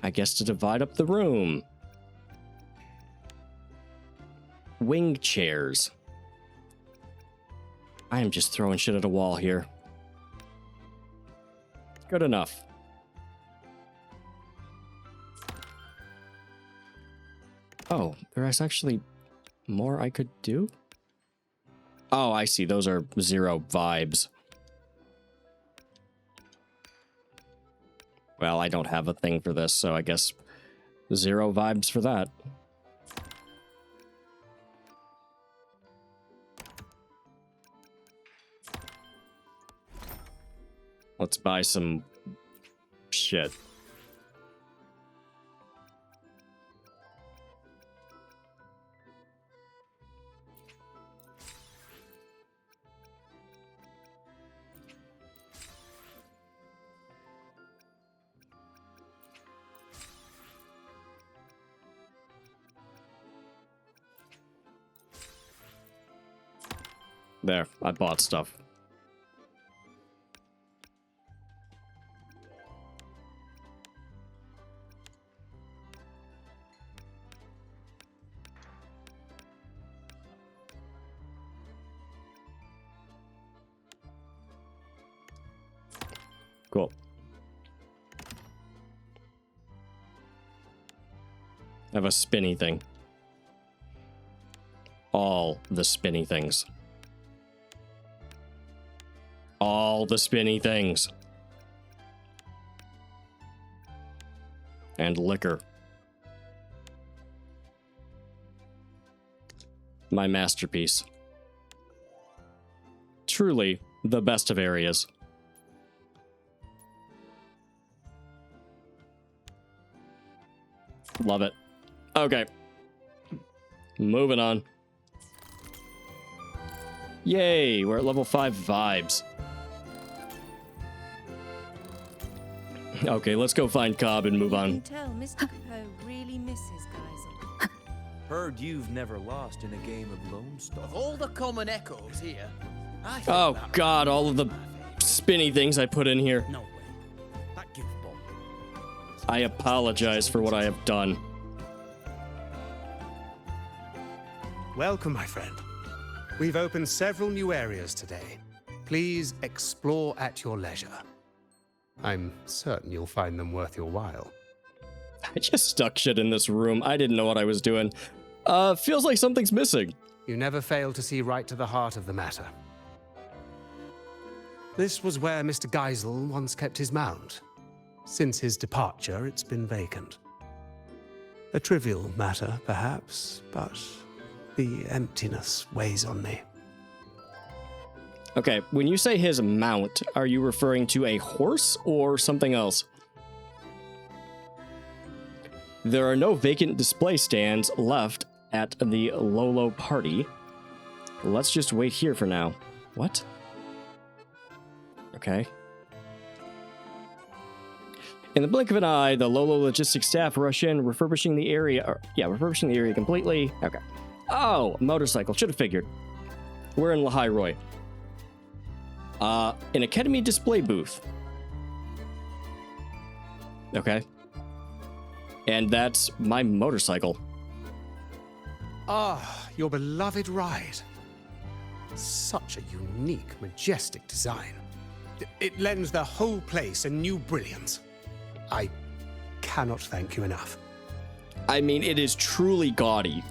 I guess to divide up the room. Wing chairs. I am just throwing shit at a wall here. Good enough. Oh, there's actually more I could do? Oh, I see. Those are 0 vibes. Well, I don't have a thing for this, so I guess 0 vibes for that. Let's buy some shit. There, I bought stuff. Cool. I have a spinny thing. All the spinny things. All the spinny things. And liquor. My masterpiece. Truly the best of areas. Love it. Okay. Moving on. Yay, we're at level 5 vibes. Okay, let's go find Cobb and move on. You can tell Mr. Capone really misses Geisel. Heard you've never lost in a game of Lone Star. Of all the common echoes here, I think Oh that god, all of the spinny things I put in here. No way. That goofball. I apologize for what I have done. Welcome, my friend. We've opened several new areas today. Please explore at your leisure. I'm certain you'll find them worth your while. I just stuck shit in this room. I didn't know what I was doing. Feels like something's missing. You never fail to see right to the heart of the matter. This was where Mr. Geisel once kept his mount. Since his departure, it's been vacant. A trivial matter, perhaps, but the emptiness weighs on me. Okay, when you say his mount, are you referring to a horse or something else? There are no vacant display stands left at the Lolo party. Let's just wait here for now. What? Okay. In the blink of an eye, the Lolo logistics staff rush in, refurbishing the area. Refurbishing the area completely. Okay. Oh, motorcycle. Should have figured. We're in Lehigh Roy. An Academy display booth. Okay. And that's my motorcycle. Ah, your beloved ride. Such a unique, majestic design. It lends the whole place a new brilliance. I cannot thank you enough. I mean, it is truly gaudy.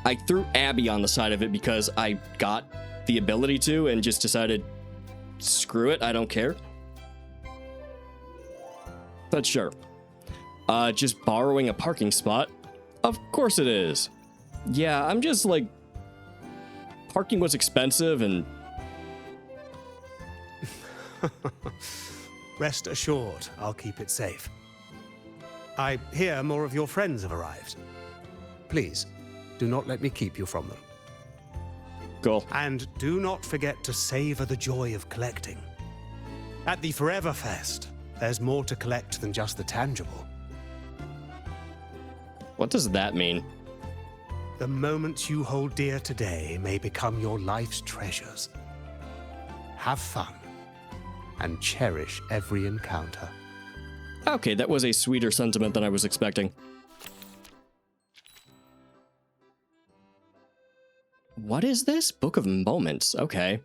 I threw Abby on the side of it because I got the ability to and just decided, screw it, I don't care. But sure. Just borrowing a parking spot? Of course it is. Yeah, I'm just like, parking was expensive and... Rest assured, I'll keep it safe. I hear more of your friends have arrived. Please, do not let me keep you from them. Cool. And do not forget to savor the joy of collecting. At the Forever Fest, there's more to collect than just the tangible. What does that mean? The moments you hold dear today may become your life's treasures. Have fun and cherish every encounter. Okay, that was a sweeter sentiment than I was expecting. What is this? Book of Moments. Okay.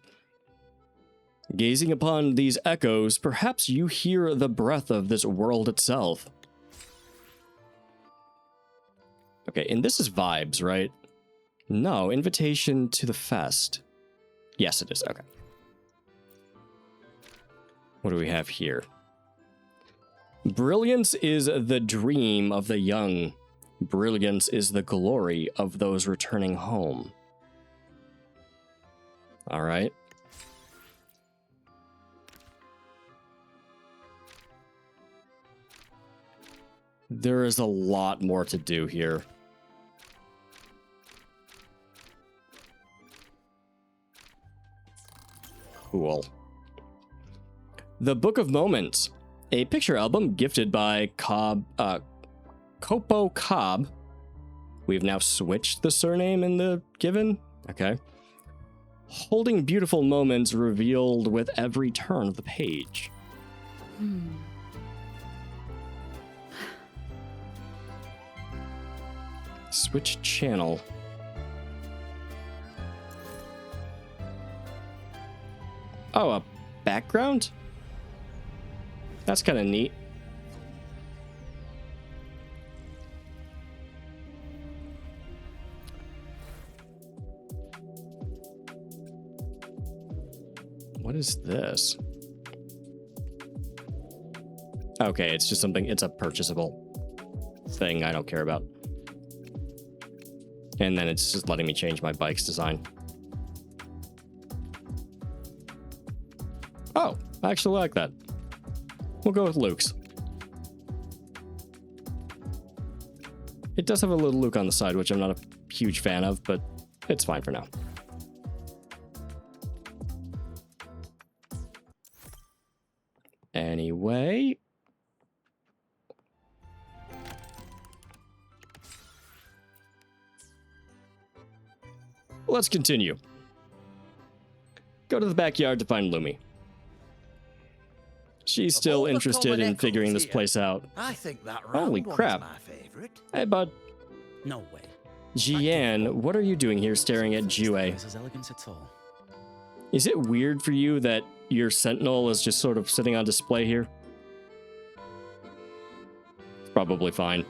Gazing upon these echoes, perhaps you hear the breath of this world itself. Okay, and this is vibes, right? No, invitation to the fest. Yes, it is. Okay. What do we have here? Brilliance is the dream of the young. Brilliance is the glory of those returning home. All right. There is a lot more to do here. Cool. The Book of Moments, a picture album gifted by Copo Cobb. We've now switched the surname in the given. Okay. Holding beautiful moments revealed with every turn of the page. Switch channel. Oh, a background? That's kind of neat. What is this? Okay, it's just something, it's a purchasable thing I don't care about. And then it's just letting me change my bike's design. Oh, I actually like that. We'll go with Luke's. It does have a little Luke on the side, which I'm not a huge fan of, but it's fine for now. Anyway. Let's continue. Go to the backyard to find Lumi. She's still interested in figuring this place out. I think that Holy crap. my favorite. Hey, bud. No way. Jian, what are you doing here staring at Jue? Elegance at all. Is it weird for you that your sentinel is just sort of sitting on display here? It's probably fine.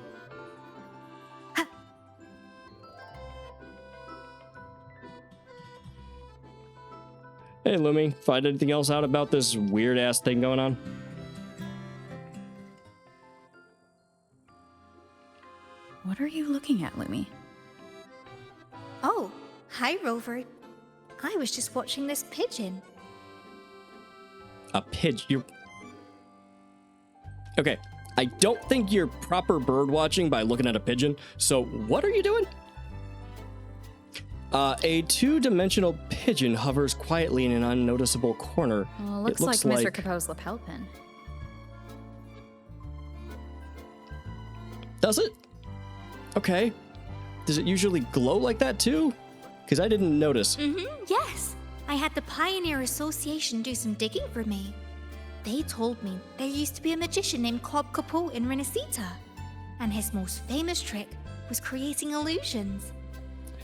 Hey, Lumi, find anything else out about this weird-ass thing going on? What are you looking at, Lumi? Oh, hi, Rover. I was just watching this pigeon. A pigeon? You're... Okay, I don't think you're proper bird watching by looking at a pigeon, so what are you doing? A two-dimensional pigeon hovers quietly in an unnoticeable corner. Well, it looks like Mr. Capoe's lapel pin. Does it? Okay. Does it usually glow like that too? Because I didn't notice. Yes. I had the Pioneer Association do some digging for me. They told me there used to be a magician named Cobb Capoe in Renacita, and his most famous trick was creating illusions.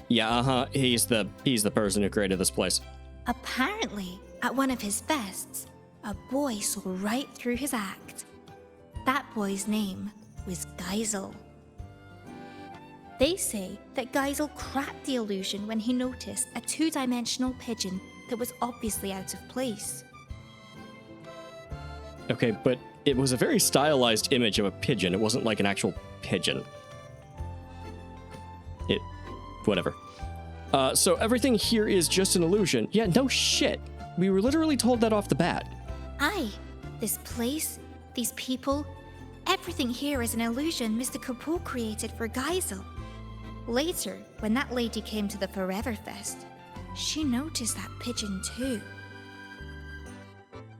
Yeah, he's the person who created this place. Apparently, at one of his fests, a boy saw right through his act. That boy's name was Geisel. They say that Geisel cracked the illusion when he noticed a two-dimensional pigeon that was obviously out of place. Okay, but it was a very stylized image of a pigeon. It wasn't like an actual pigeon. Whatever. So everything here is just an illusion. Yeah, no shit. We were literally told that off the bat. Aye, this place, these people, everything here is an illusion Mr. Capoe created for Geisel. Later, when that lady came to the Forever Fest, she noticed that pigeon too.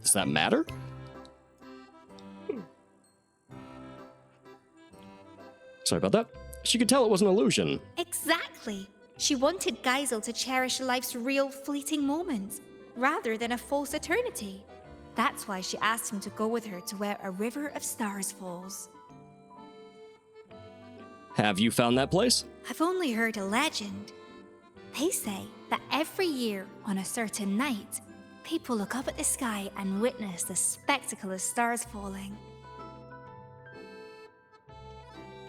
Does that matter? Sorry about that. She could tell it was an illusion. Exactly. She wanted Geisel to cherish life's real fleeting moments, rather than a false eternity. That's why she asked him to go with her to where a river of stars falls. Have you found that place? I've only heard a legend. They say that every year on a certain night, people look up at the sky and witness the spectacle of stars falling.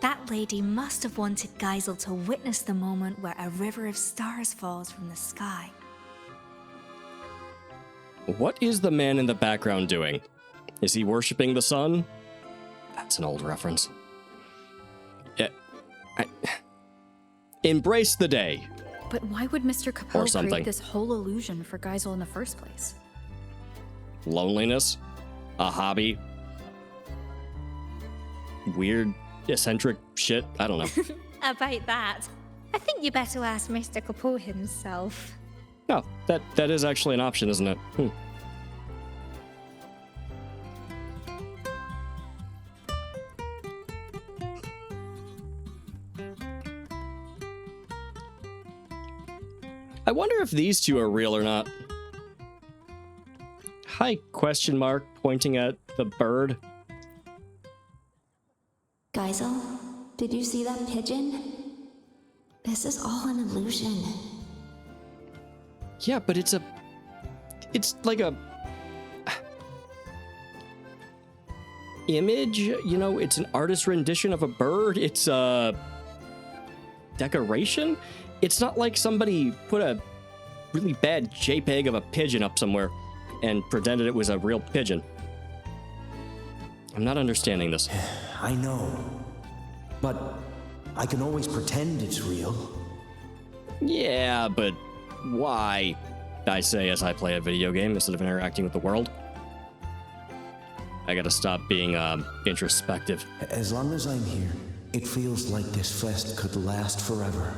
That lady must have wanted Geisel to witness the moment where a river of stars falls from the sky. What is the man in the background doing? Is he worshipping the sun? That's an old reference. Yeah, embrace the day. But why would Mr. Capoe something. create this whole illusion for Geisel in the first place? Loneliness? A hobby? Weird, eccentric shit? I don't know. About that, I think you better ask Mr. Capoe himself. No, that is actually an option, isn't it? I wonder if these two are real or not. Hi, question mark, pointing at the bird. Geisel, did you see that pigeon? This is all an illusion. Yeah, but it's like a image, you know, it's an artist's rendition of a bird. It's a decoration. It's not like somebody put a really bad JPEG of a pigeon up somewhere and pretended it was a real pigeon. I'm not understanding this. I know, but I can always pretend it's real. Yeah, but why? I say as I play a video game instead of interacting with the world. I gotta stop being introspective. As long as I'm here, it feels like this fest could last forever.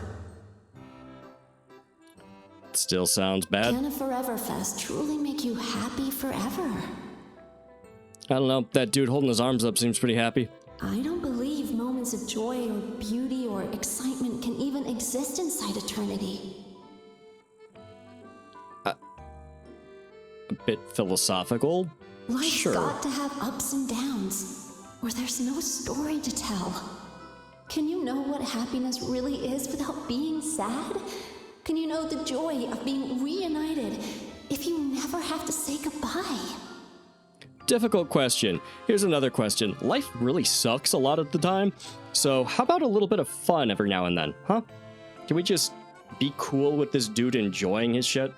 Still sounds bad. Can a Forever Fest truly make you happy forever? I don't know. That dude holding his arms up seems pretty happy. I don't believe moments of joy or beauty or excitement can even exist inside eternity. A bit philosophical. Life's Sure. got to have ups and downs, or there's no story to tell. Can you know what happiness really is without being sad? Can you know the joy of being reunited if you never have to say goodbye? Difficult question. Here's another question. Life really sucks a lot of the time, so how about a little bit of fun every now and then, huh? Can we just be cool with this dude enjoying his shit?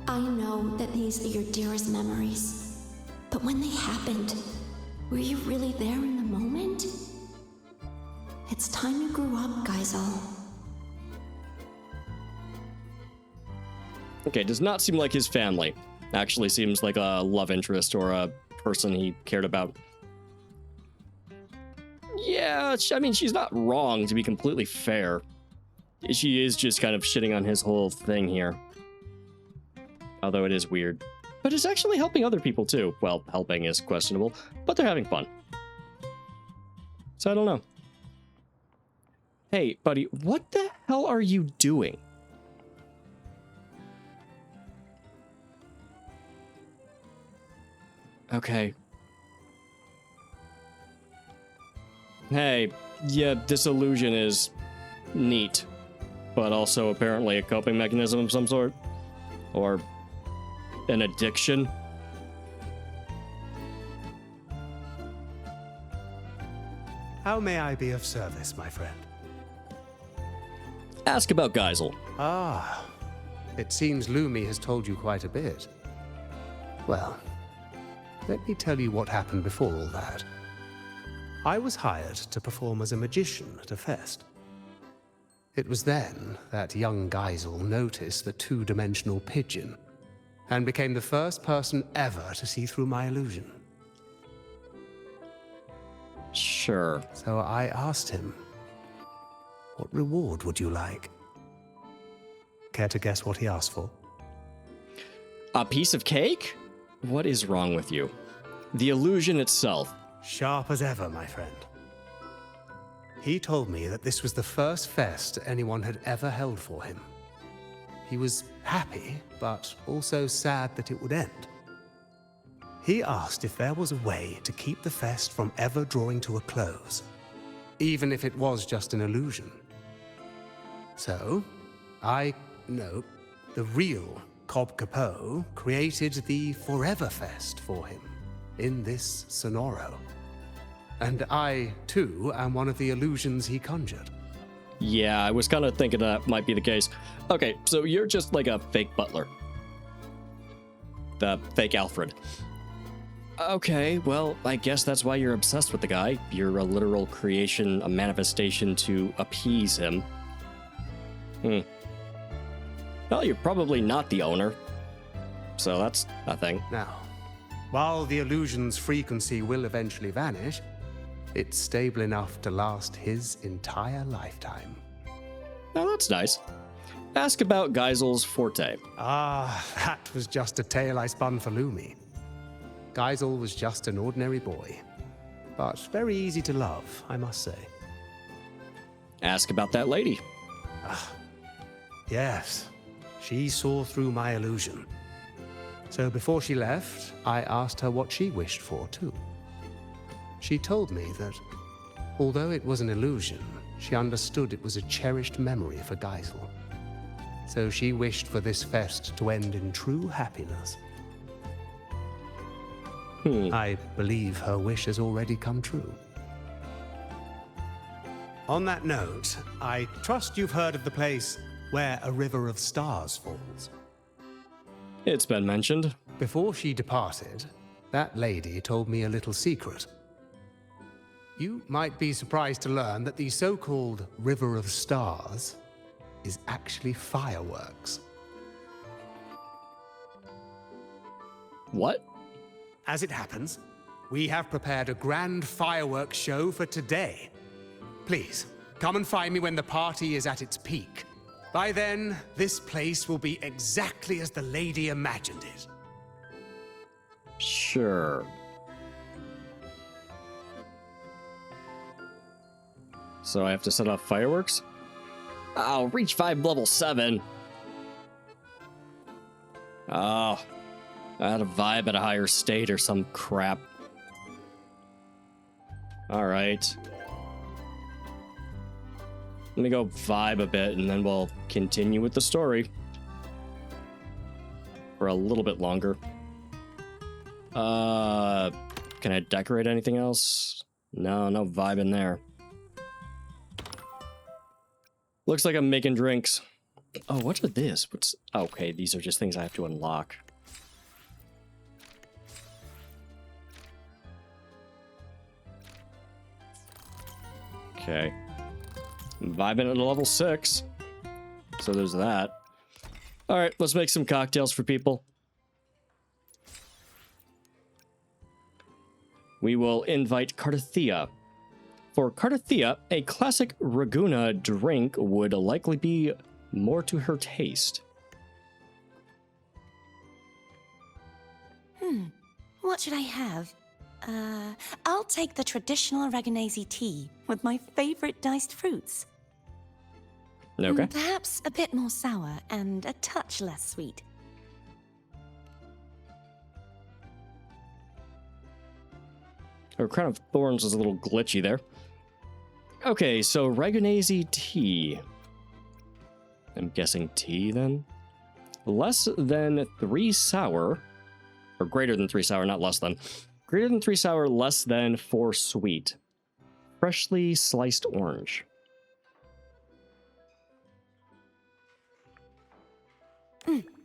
I know that these are your dearest memories, but when they happened, were you really there in the moment? It's time you grew up, Geisel. Okay, does not seem like his family. Actually seems like a love interest or a person he cared about. Yeah, I mean, she's not wrong, to be completely fair. She is just kind of shitting on his whole thing here. Although it is weird. But it's actually helping other people too. Well, helping is questionable, but they're having fun. So I don't know. Hey, buddy, what the hell are you doing? Okay. Hey, yeah, disillusion is neat, but also apparently a coping mechanism of some sort. Or an addiction. How may I be of service, my friend? Ask about Geisel. Ah, it seems Lumi has told you quite a bit. Well, let me tell you what happened before all that. I was hired to perform as a magician at a fest. It was then that young Geisel noticed the two-dimensional pigeon and became the first person ever to see through my illusion. Sure. So I asked him, what reward would you like? Care to guess what he asked for? A piece of cake? What is wrong with you? The illusion itself. Sharp as ever, my friend. He told me that this was the first fest anyone had ever held for him. He was happy, but also sad that it would end. He asked if there was a way to keep the fest from ever drawing to a close, even if it was just an illusion. So, the real Cobb Capot created the Forever Fest for him in this Sonoro. And I, too, am one of the illusions he conjured. Yeah, I was kind of thinking that might be the case. Okay, so you're just like a fake butler. The fake Alfred. Okay, well, I guess that's why you're obsessed with the guy. You're a literal creation, a manifestation to appease him. Well, you're probably not the owner. So that's a thing. Now, while the illusion's frequency will eventually vanish, it's stable enough to last his entire lifetime. Oh, that's nice. Ask about Geisel's forte. Ah, that was just a tale I spun for Lumi. Geisel was just an ordinary boy, but very easy to love, I must say. Ask about that lady. Yes, she saw through my illusion. So before she left, I asked her what she wished for, too. She told me that, although it was an illusion, she understood it was a cherished memory for Geisel. So she wished for this fest to end in true happiness. I believe her wish has already come true. On that note, I trust you've heard of the place where a river of stars falls. It's been mentioned. Before she departed, that lady told me a little secret. You might be surprised to learn that the so-called River of Stars is actually fireworks. What? As it happens, we have prepared a grand fireworks show for today. Please, come and find me when the party is at its peak. By then, this place will be exactly as the lady imagined it. Sure. So I have to set off fireworks? Oh, reach 5 level 7. Oh, I had a vibe at a higher state or some crap. Alright. Let me go vibe a bit and then we'll continue with the story. For a little bit longer. Can I decorate anything else? No, no vibe in there. Looks like I'm making drinks. Oh, what are this? What's okay? These are just things I have to unlock. Okay. I'm vibing at a level 6. So there's that. Alright, let's make some cocktails for people. We will invite Cartathea. For Cartathea, a classic Raguna drink would likely be more to her taste. What should I have? I'll take the traditional Aragonese tea with my favorite diced fruits. Okay. Perhaps a bit more sour and a touch less sweet. Her Crown of Thorns was a little glitchy there. Okay, so Aragonese tea. I'm guessing tea then? Less than 3 sour, or greater than 3 sour, not less than. Greater than 3 sour, less than 4 sweet. Freshly sliced orange.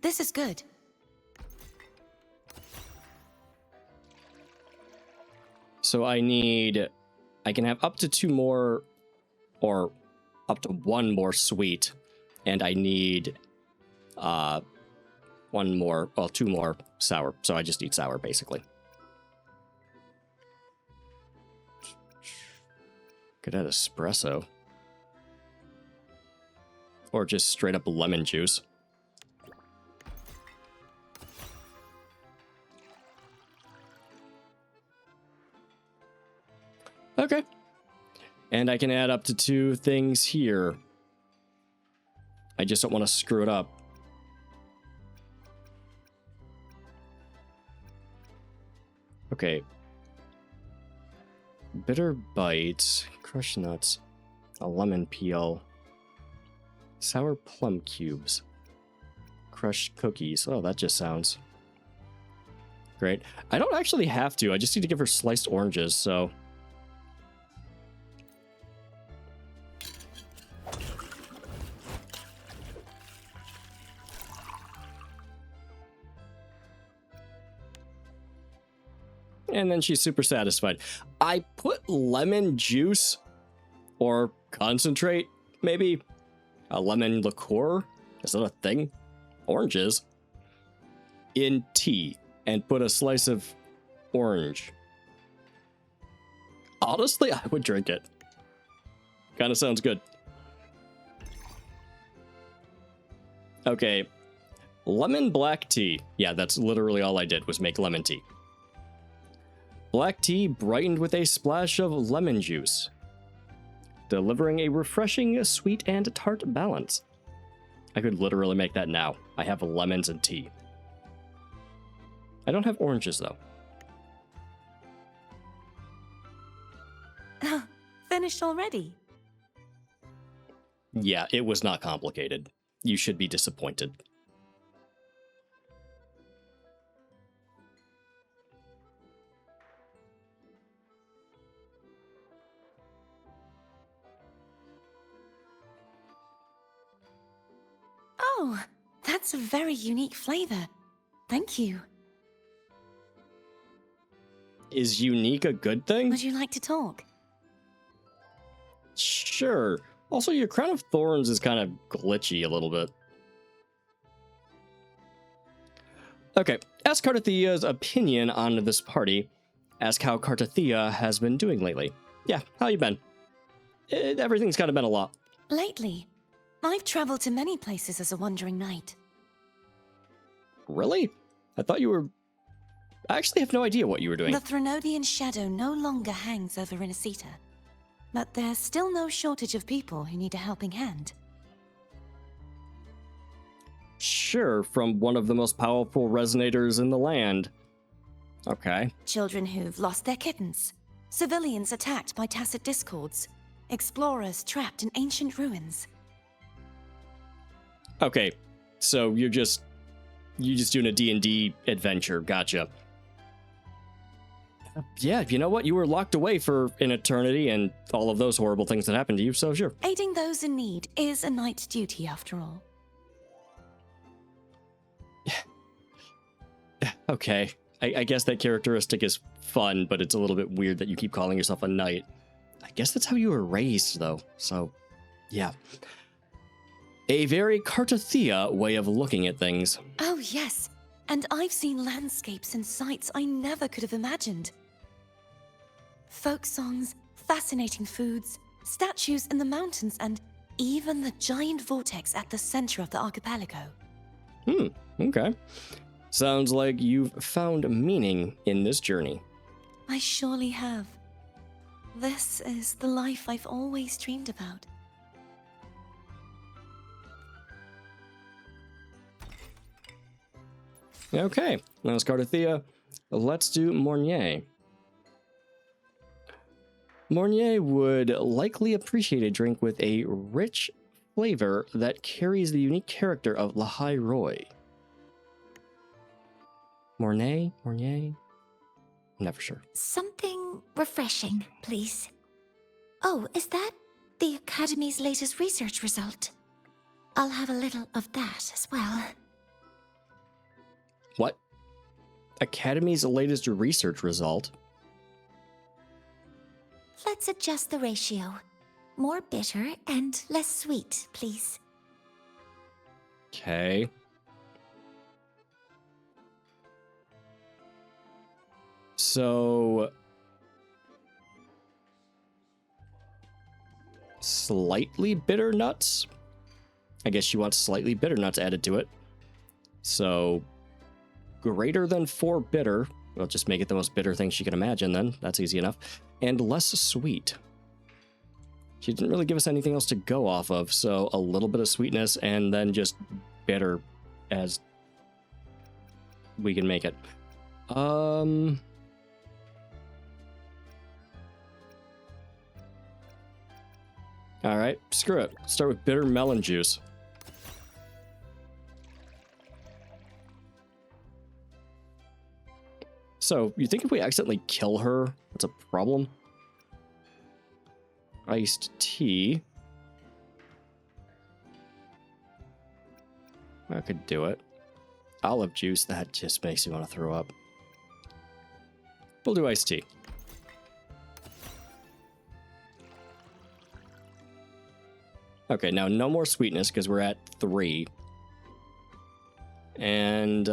This is good. So I can have up to 2 more, or up to 1 more sweet, and I need 2 more sour. So I just need sour, basically. Could add espresso. Or just straight up lemon juice. Okay. And I can add up to 2 things here. I just don't want to screw it up. Okay. Bitter bite, crushed nuts, a lemon peel, sour plum cubes, crushed cookies. Oh, that just sounds great. I don't actually have to. I just need to give her sliced oranges, so... And then she's super satisfied. I put lemon juice or concentrate, maybe a lemon liqueur. Is that a thing? Oranges in tea and put a slice of orange. Honestly, I would drink it. Kind of sounds good. Okay. Lemon black tea. Yeah, that's literally all I did was make lemon tea. Black tea brightened with a splash of lemon juice, delivering a refreshing sweet and tart balance. I could literally make that now. I have lemons and tea. I don't have oranges, though. Finished already? Yeah, it was not complicated. You should be disappointed. Oh, that's a very unique flavor. Thank you. Is unique a good thing? Would you like to talk? Sure. Also, your Crown of Thorns is kind of glitchy a little bit. Okay, ask Cartathea's opinion on this party. Ask how Cartathea has been doing lately. Yeah, how you been? Everything's kind of been a lot. Lately, I've traveled to many places as a wandering knight. Really? I thought you were... I actually have no idea what you were doing. The Threnodian shadow no longer hangs over Inesita, but there's still no shortage of people who need a helping hand. Sure, from one of the most powerful resonators in the land. Okay. Children who've lost their kittens, civilians attacked by tacit discords, explorers trapped in ancient ruins. Okay, so you're just doing a D&D adventure, gotcha. Yeah, you know what? You were locked away for an eternity and all of those horrible things that happened to you, so sure. Aiding those in need is a knight's duty, after all. Okay, I guess that characteristic is fun, but it's a little bit weird that you keep calling yourself a knight. I guess that's how you were raised, though, so yeah. A very Cartathea way of looking at things. Oh, yes. And I've seen landscapes and sights I never could have imagined. Folk songs, fascinating foods, statues in the mountains, and even the giant vortex at the center of the archipelago. Okay. Sounds like you've found meaning in this journey. I surely have. This is the life I've always dreamed about. Okay, now it's Cartathea. Let's do Mornier. Mornier would likely appreciate a drink with a rich flavor that carries the unique character of Lahai Roy. Mornier? Never sure. Something refreshing, please. Oh, is that the Academy's latest research result? I'll have a little of that as well. What? Academy's latest research result? Let's adjust the ratio. More bitter and less sweet, please. Okay. So... slightly bitter nuts? I guess she wants slightly bitter nuts added to it. So... greater than 4 bitter. We'll just make it the most bitter thing she can imagine then. That's easy enough. And less sweet. She didn't really give us anything else to go off of, so a little bit of sweetness and then just bitter as we can make it. Alright, screw it. Start with bitter melon juice. So, you think if we accidentally kill her, that's a problem? Iced tea. I could do it. Olive juice, that just makes me want to throw up. We'll do iced tea. Okay, now no more sweetness because we're at 3. And,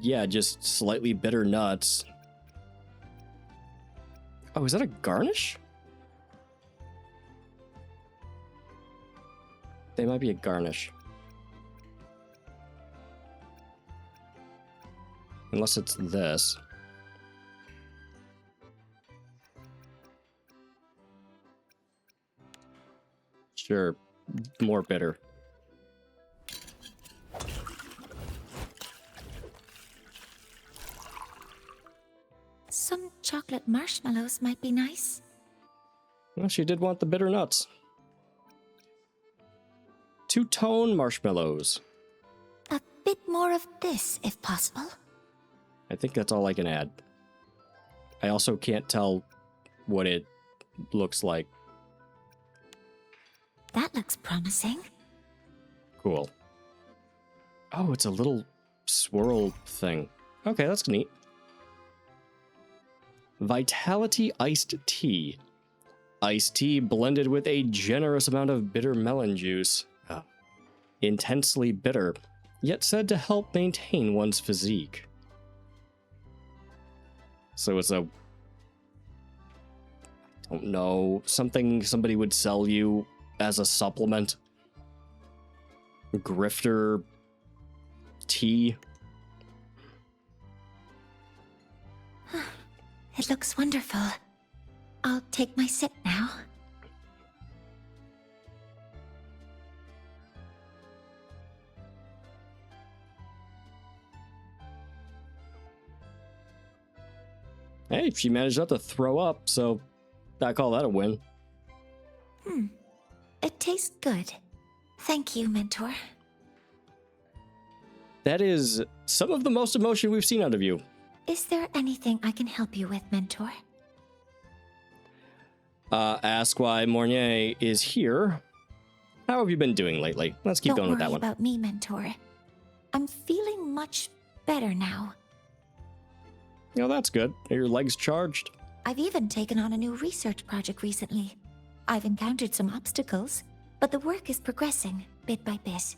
yeah, just slightly bitter nuts. Oh, is that a garnish? They might be a garnish. Unless it's this. Sure, more bitter. Some chocolate marshmallows might be nice. Well, she did want the bitter nuts. 2-tone marshmallows. A bit more of this, if possible. I think that's all I can add. I also can't tell what it looks like. That looks promising. Cool. Oh, it's a little swirl thing. Okay, that's neat. Vitality iced tea. iced tea blended with a generous amount of bitter melon juice. Intensely bitter, yet said to help maintain one's physique. So it's a... I don't know, something somebody would sell you as a supplement. Grifter tea. It looks wonderful. I'll take my sip now. Hey, she managed not to throw up, so I call that a win. It tastes good. Thank you, Mentor. That is some of the most emotion we've seen out of you. Is there anything I can help you with, Mentor? Ask why Mornier is here. How have you been doing lately? Let's keep going with that one. Don't worry about me, Mentor. I'm feeling much better now. Oh, that's good. Are your legs charged? I've even taken on a new research project recently. I've encountered some obstacles, but the work is progressing bit by bit.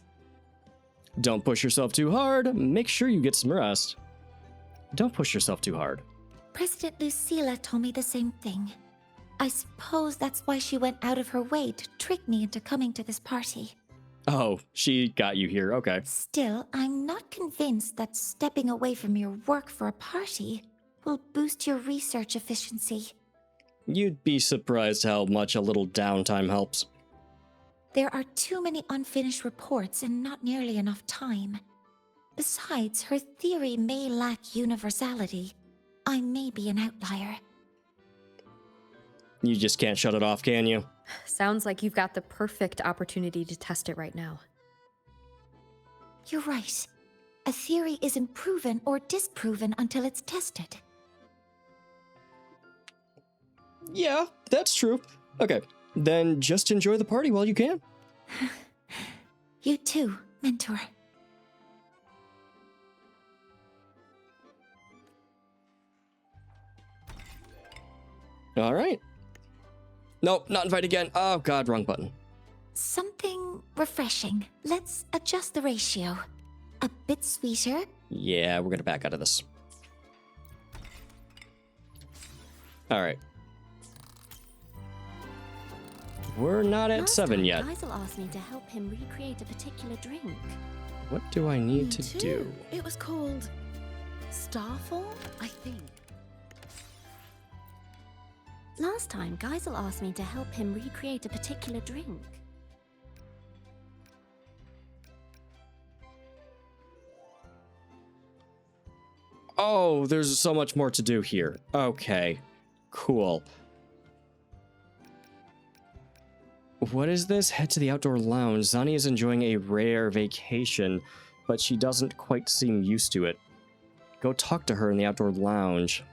Don't push yourself too hard. Make sure you get some rest. Don't push yourself too hard. President Lucilla told me the same thing. I suppose that's why she went out of her way to trick me into coming to this party. Oh, she got you here. Okay. Still, I'm not convinced that stepping away from your work for a party will boost your research efficiency. You'd be surprised how much a little downtime helps. There are too many unfinished reports and not nearly enough time. Besides, her theory may lack universality. I may be an outlier. You just can't shut it off, can you? Sounds like you've got the perfect opportunity to test it right now. You're right. A theory isn't proven or disproven until it's tested. Yeah, that's true. Okay, then just enjoy the party while you can. You too, Mentor. All right. Nope, not invite again. Oh god, wrong button. Something refreshing. Let's adjust the ratio. A bit sweeter. Yeah, we're gonna back out of this. All right. We're not at 7 yet. Geisel asked me to help him recreate a particular drink. What do I need to do? It was called Starfall, I think. Last time, Geisel asked me to help him recreate a particular drink. Oh, there's so much more to do here. Okay, cool. What is this? Head to the outdoor lounge. Zani is enjoying a rare vacation, but she doesn't quite seem used to it. Go talk to her in the outdoor lounge.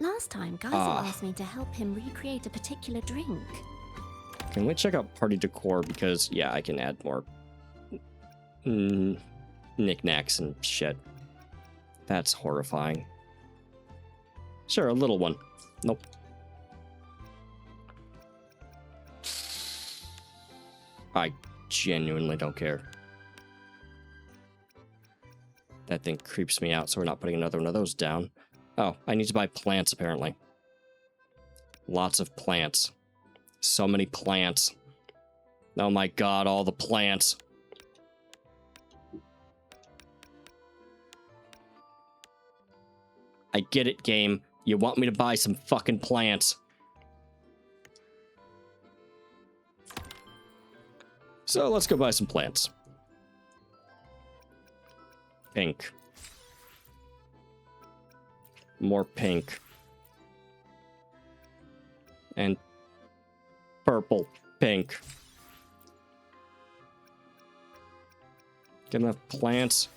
Last time, Geisel asked me to help him recreate a particular drink. Can we check out party decor? Because, yeah, I can add more knickknacks and shit. That's horrifying. Sure, a little one. Nope. I genuinely don't care. That thing creeps me out, so we're not putting another one of those down. Oh, I need to buy plants, apparently. Lots of plants. So many plants. Oh my god, all the plants. I get it, game. You want me to buy some fucking plants. So let's go buy some plants. Pink. More pink. And purple. Pink. Get enough plants.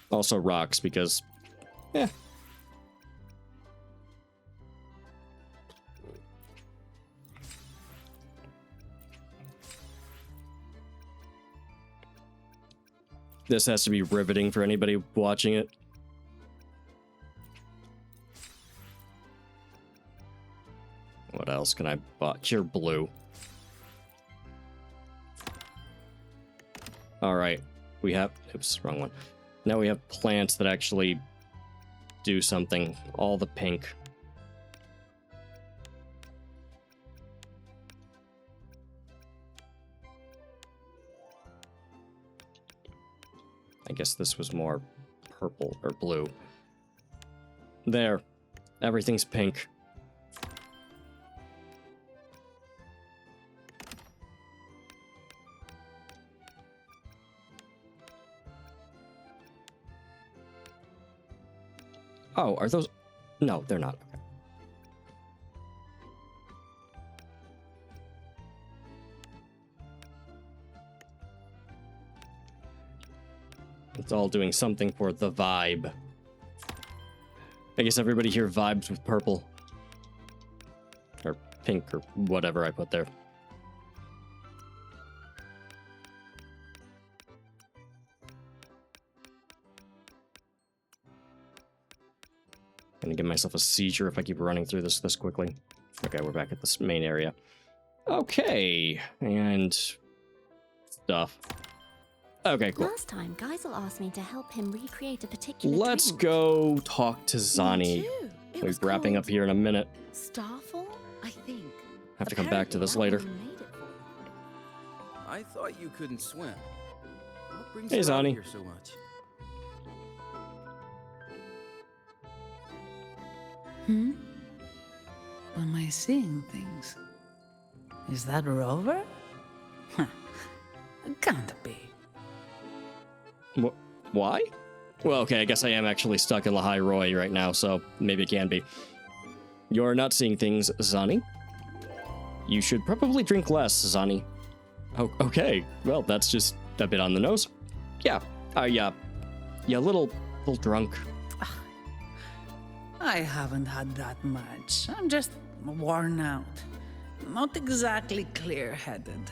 Also rocks, because, yeah. This has to be riveting for anybody watching it. What else can I buy? Cure blue. Alright. We have... Oops, wrong one. Now we have plants that actually do something. All the pink. I guess this was more purple or blue. There. Everything's pink. Oh, are those... No, they're not. Okay. It's all doing something for the vibe. I guess everybody here vibes with purple. Or pink, or whatever I put there. Gonna give myself a seizure if I keep running through this quickly. Okay, we're back at this main area. Okay, and stuff. Okay, cool. Last time, Geisel asked me to help him recreate a particular Let's drink. go talk to Zani. We'll be wrapping up here in a minute. Starfall, I think. Have to come back to this later. I thought you couldn't swim. What brings Hey, you out Zani. here so much? Am I seeing things? Is that Rover? Huh. It can't be. Why? Well, okay, I guess I am actually stuck in Lahai Roy right now, so maybe it can be. You're not seeing things, Zani. You should probably drink less, Zani. Oh, okay. Well, that's just a bit on the nose. Yeah. Yeah, a little drunk. I haven't had that much. I'm just worn out. Not exactly clear-headed.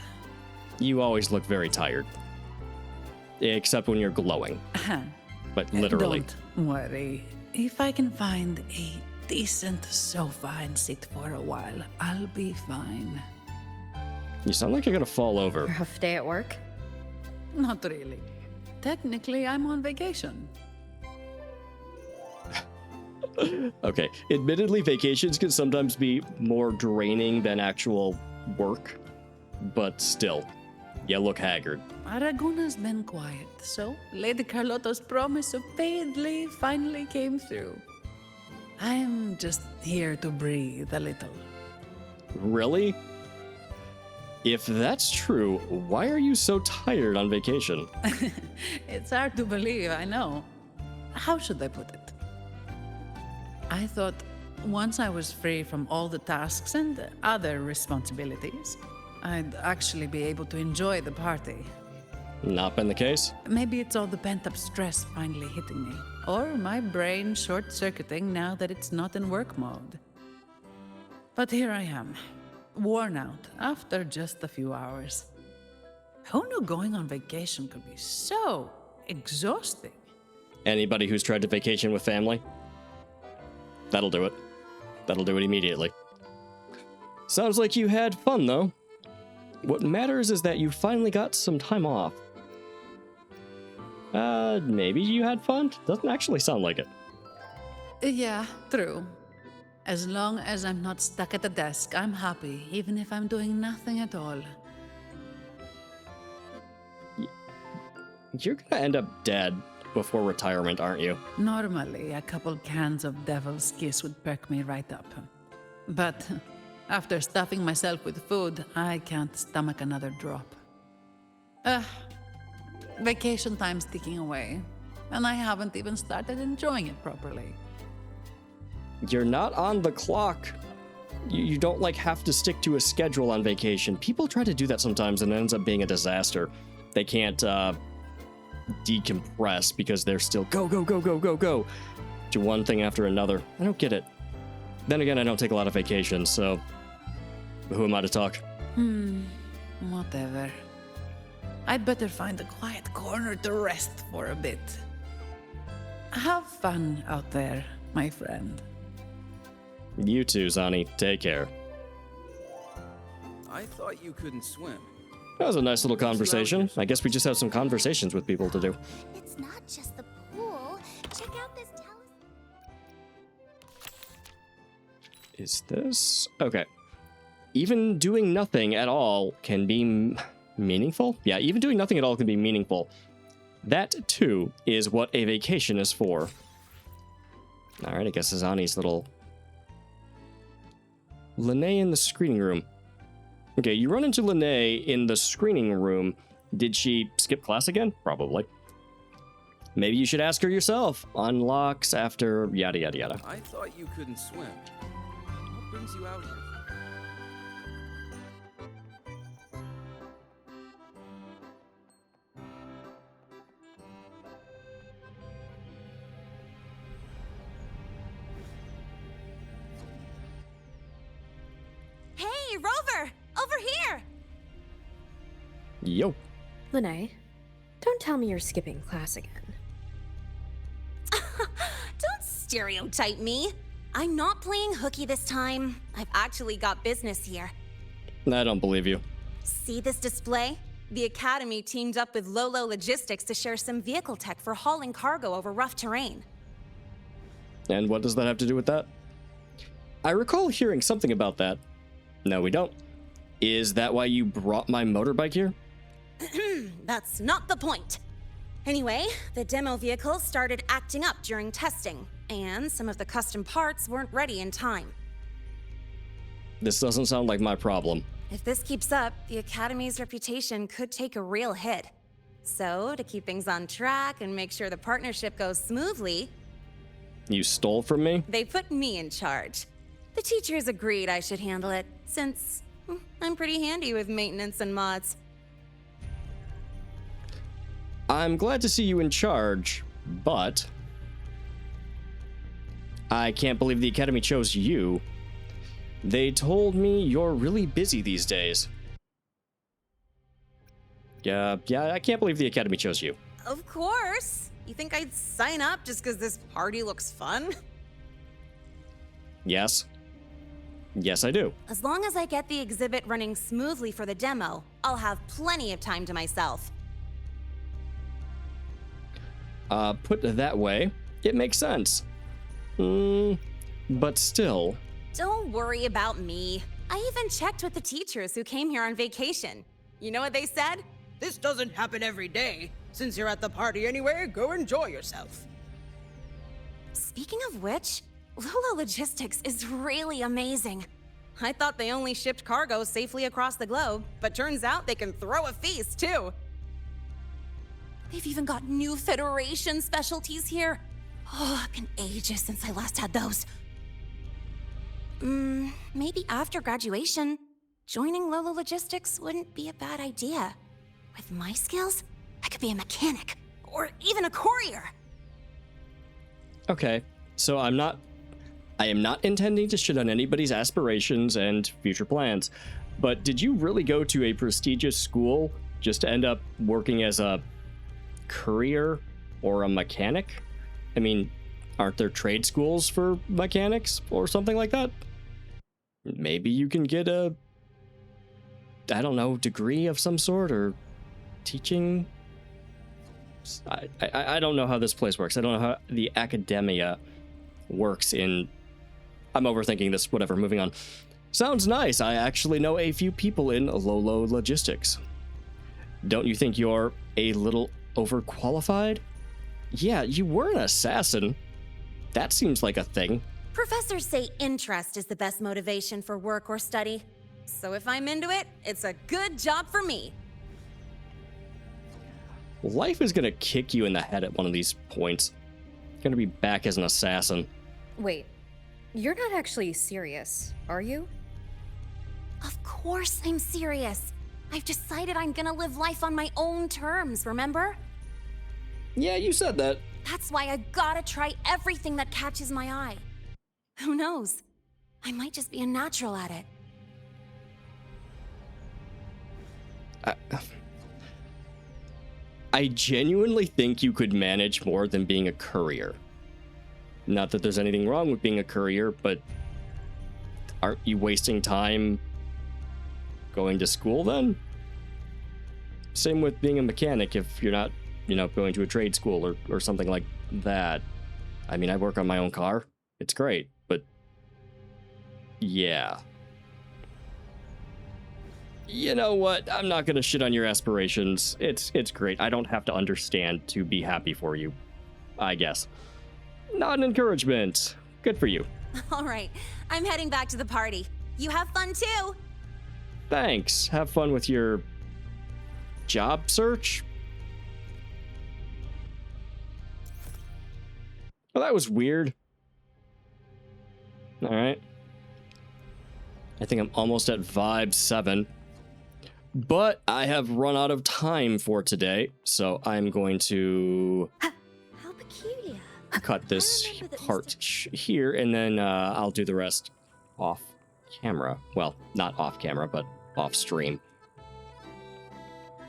You always look very tired. Except when you're glowing. But literally. Don't worry. If I can find a decent sofa and sit for a while, I'll be fine. You sound like you're gonna fall over. Rough day at work? Not really. Technically, I'm on vacation. Okay, admittedly, vacations can sometimes be more draining than actual work, but still, you look haggard. Aragona's been quiet, so Lady Carlotta's promise of paid leave finally came through. I'm just here to breathe a little. Really? If that's true, why are you so tired on vacation? It's hard to believe, I know. How should I put it? I thought once I was free from all the tasks and other responsibilities, I'd actually be able to enjoy the party. Not been the case? Maybe it's all the pent-up stress finally hitting me, or my brain short-circuiting now that it's not in work mode. But here I am, worn out after just a few hours. Who knew going on vacation could be so exhausting? Anybody who's tried to vacation with family? That'll do it. That'll do it immediately. Sounds like you had fun, though. What matters is that you finally got some time off. Maybe you had fun? Doesn't actually sound like it. Yeah, true. As long as I'm not stuck at the desk, I'm happy, even if I'm doing nothing at all. You're gonna end up dead before retirement, aren't you? Normally, a couple cans of Devil's Kiss would perk me right up. But after stuffing myself with food, I can't stomach another drop. Vacation time's ticking away, and I haven't even started enjoying it properly. You're not on the clock. You don't, like, have to stick to a schedule on vacation. People try to do that sometimes, and it ends up being a disaster. They can't, decompress because they're still go to one thing after another. I don't get it. Then again, I don't take a lot of vacations, so who am I to talk? Whatever. I'd better find a quiet corner to rest for a bit. Have fun out there, my friend. You too, Zani. Take care. I thought you couldn't swim. That was a nice little conversation. I guess we just have some conversations with people to do. It's not just the pool. Check out this Is this... Okay. Even doing nothing at all can be meaningful? Yeah, even doing nothing at all can be meaningful. That, too, is what a vacation is for. Alright, I guess Azani's little... Lene in the screening room. Okay, you run into Lene in the screening room. Did she skip class again? Probably. Maybe you should ask her yourself. Unlocks after yada yada yada. I thought you couldn't swim. What brings you out here? Hey, Rover! Over here! Yo. Lene, don't tell me you're skipping class again. Don't stereotype me. I'm not playing hooky this time. I've actually got business here. I don't believe you. See this display? The Academy teamed up with Lolo Logistics to share some vehicle tech for hauling cargo over rough terrain. And what does that have to do with that? I recall hearing something about that. No, we don't. Is that why you brought my motorbike here? That's not the point. Anyway, the demo vehicle started acting up during testing, and some of the custom parts weren't ready in time. This doesn't sound like my problem. If this keeps up, the Academy's reputation could take a real hit. So, to keep things on track and make sure the partnership goes smoothly, You stole from me? they put me in charge. The teachers agreed I should handle it, since I'm pretty handy with maintenance and mods. I'm glad to see you in charge, but I can't believe the Academy chose you. They told me you're really busy these days. Yeah, I can't believe the Academy chose you. Of course! You think I'd sign up just because this party looks fun? Yes. Yes, I do. As long as I get the exhibit running smoothly for the demo, I'll have plenty of time to myself. Put that way, it makes sense. But still... Don't worry about me. I even checked with the teachers who came here on vacation. You know what they said? This doesn't happen every day. Since you're at the party anyway, go enjoy yourself. Speaking of which, Lolo Logistics is really amazing. I thought they only shipped cargo safely across the globe, but turns out they can throw a feast too. They've even got new Federation specialties here. Oh, it's been ages since I last had those. Maybe after graduation, joining Lolo Logistics wouldn't be a bad idea. With my skills, I could be a mechanic, or even a courier. Okay, so I am not intending to shit on anybody's aspirations and future plans, but did you really go to a prestigious school just to end up working as a courier or a mechanic? I mean, aren't there trade schools for mechanics or something like that? Maybe you can get a, I don't know, degree of some sort or teaching. I don't know how this place works. I don't know how the academia works in... I'm overthinking this, whatever, moving on. Sounds nice. I actually know a few people in Lolo Logistics. Don't you think you're a little overqualified? Yeah, you were an assassin. That seems like a thing. Professors say interest is the best motivation for work or study. So if I'm into it, it's a good job for me. Life is gonna kick you in the head at one of these points. Gonna be back as an assassin. Wait, you're not actually serious, are you? Of course I'm serious. I've decided I'm gonna live life on my own terms, remember? Yeah, you said that. That's why I gotta try everything that catches my eye. Who knows? I might just be a natural at it. I genuinely think you could manage more than being a courier. Not that there's anything wrong with being a courier, but aren't you wasting time going to school then? Same with being a mechanic if you're not, going to a trade school or something like that. I mean, I work on my own car. It's great, but yeah. You know what? I'm not gonna shit on your aspirations. It's great. I don't have to understand to be happy for you, I guess. Not an encouragement. Good for you. All right, I'm heading back to the party. You have fun too. Thanks. Have fun with your job search. Well, that was weird. All right. I think I'm almost at vibe 7. But I have run out of time for today, so I'm going to cut this part here, and then I'll do the rest off camera. Well, not off camera, but off stream.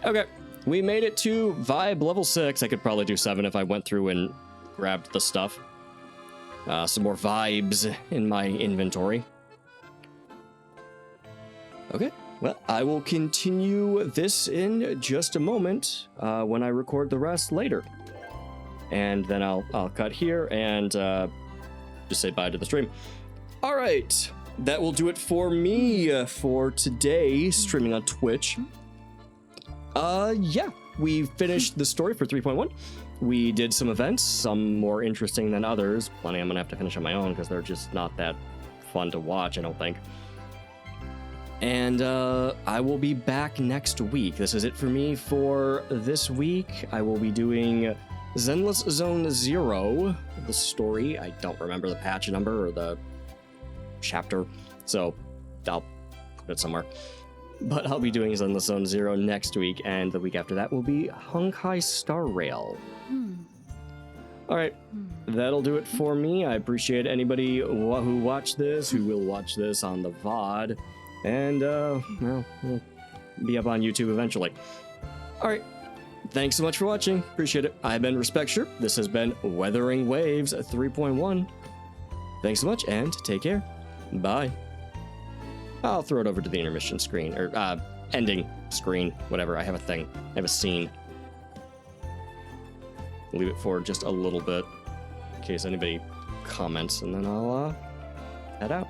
Okay, we made it to vibe level 6. I could probably do 7 if I went through and grabbed the stuff. Some more vibes in my inventory. Okay. Well, I will continue this in just a moment when I record the rest later. And then I'll cut here and just say bye to the stream. All right, that will do it for me for today, streaming on Twitch. Yeah, we finished the story for 3.1. We did some events, some more interesting than others. Plenty I'm gonna have to finish on my own because they're just not that fun to watch, I don't think. And I will be back next week. This is it for me for this week. I will be doing Zenless Zone 0, the story. I don't remember the patch number or the chapter, so I'll put it somewhere. But I'll be doing Zenless Zone 0 next week, and the week after that will be Honkai Star Rail. All right, that'll do it for me. I appreciate anybody who watched this, who will watch this on the VOD. And, well, we'll be up on YouTube eventually. All right. Thanks so much for watching. Appreciate it. I've been Respecture. This has been Wuthering Waves 3.1. Thanks so much, and take care. Bye. I'll throw it over to the intermission screen, or, ending screen, whatever. I have a thing. I have a scene. Leave it for just a little bit, in case anybody comments, and then I'll, head out.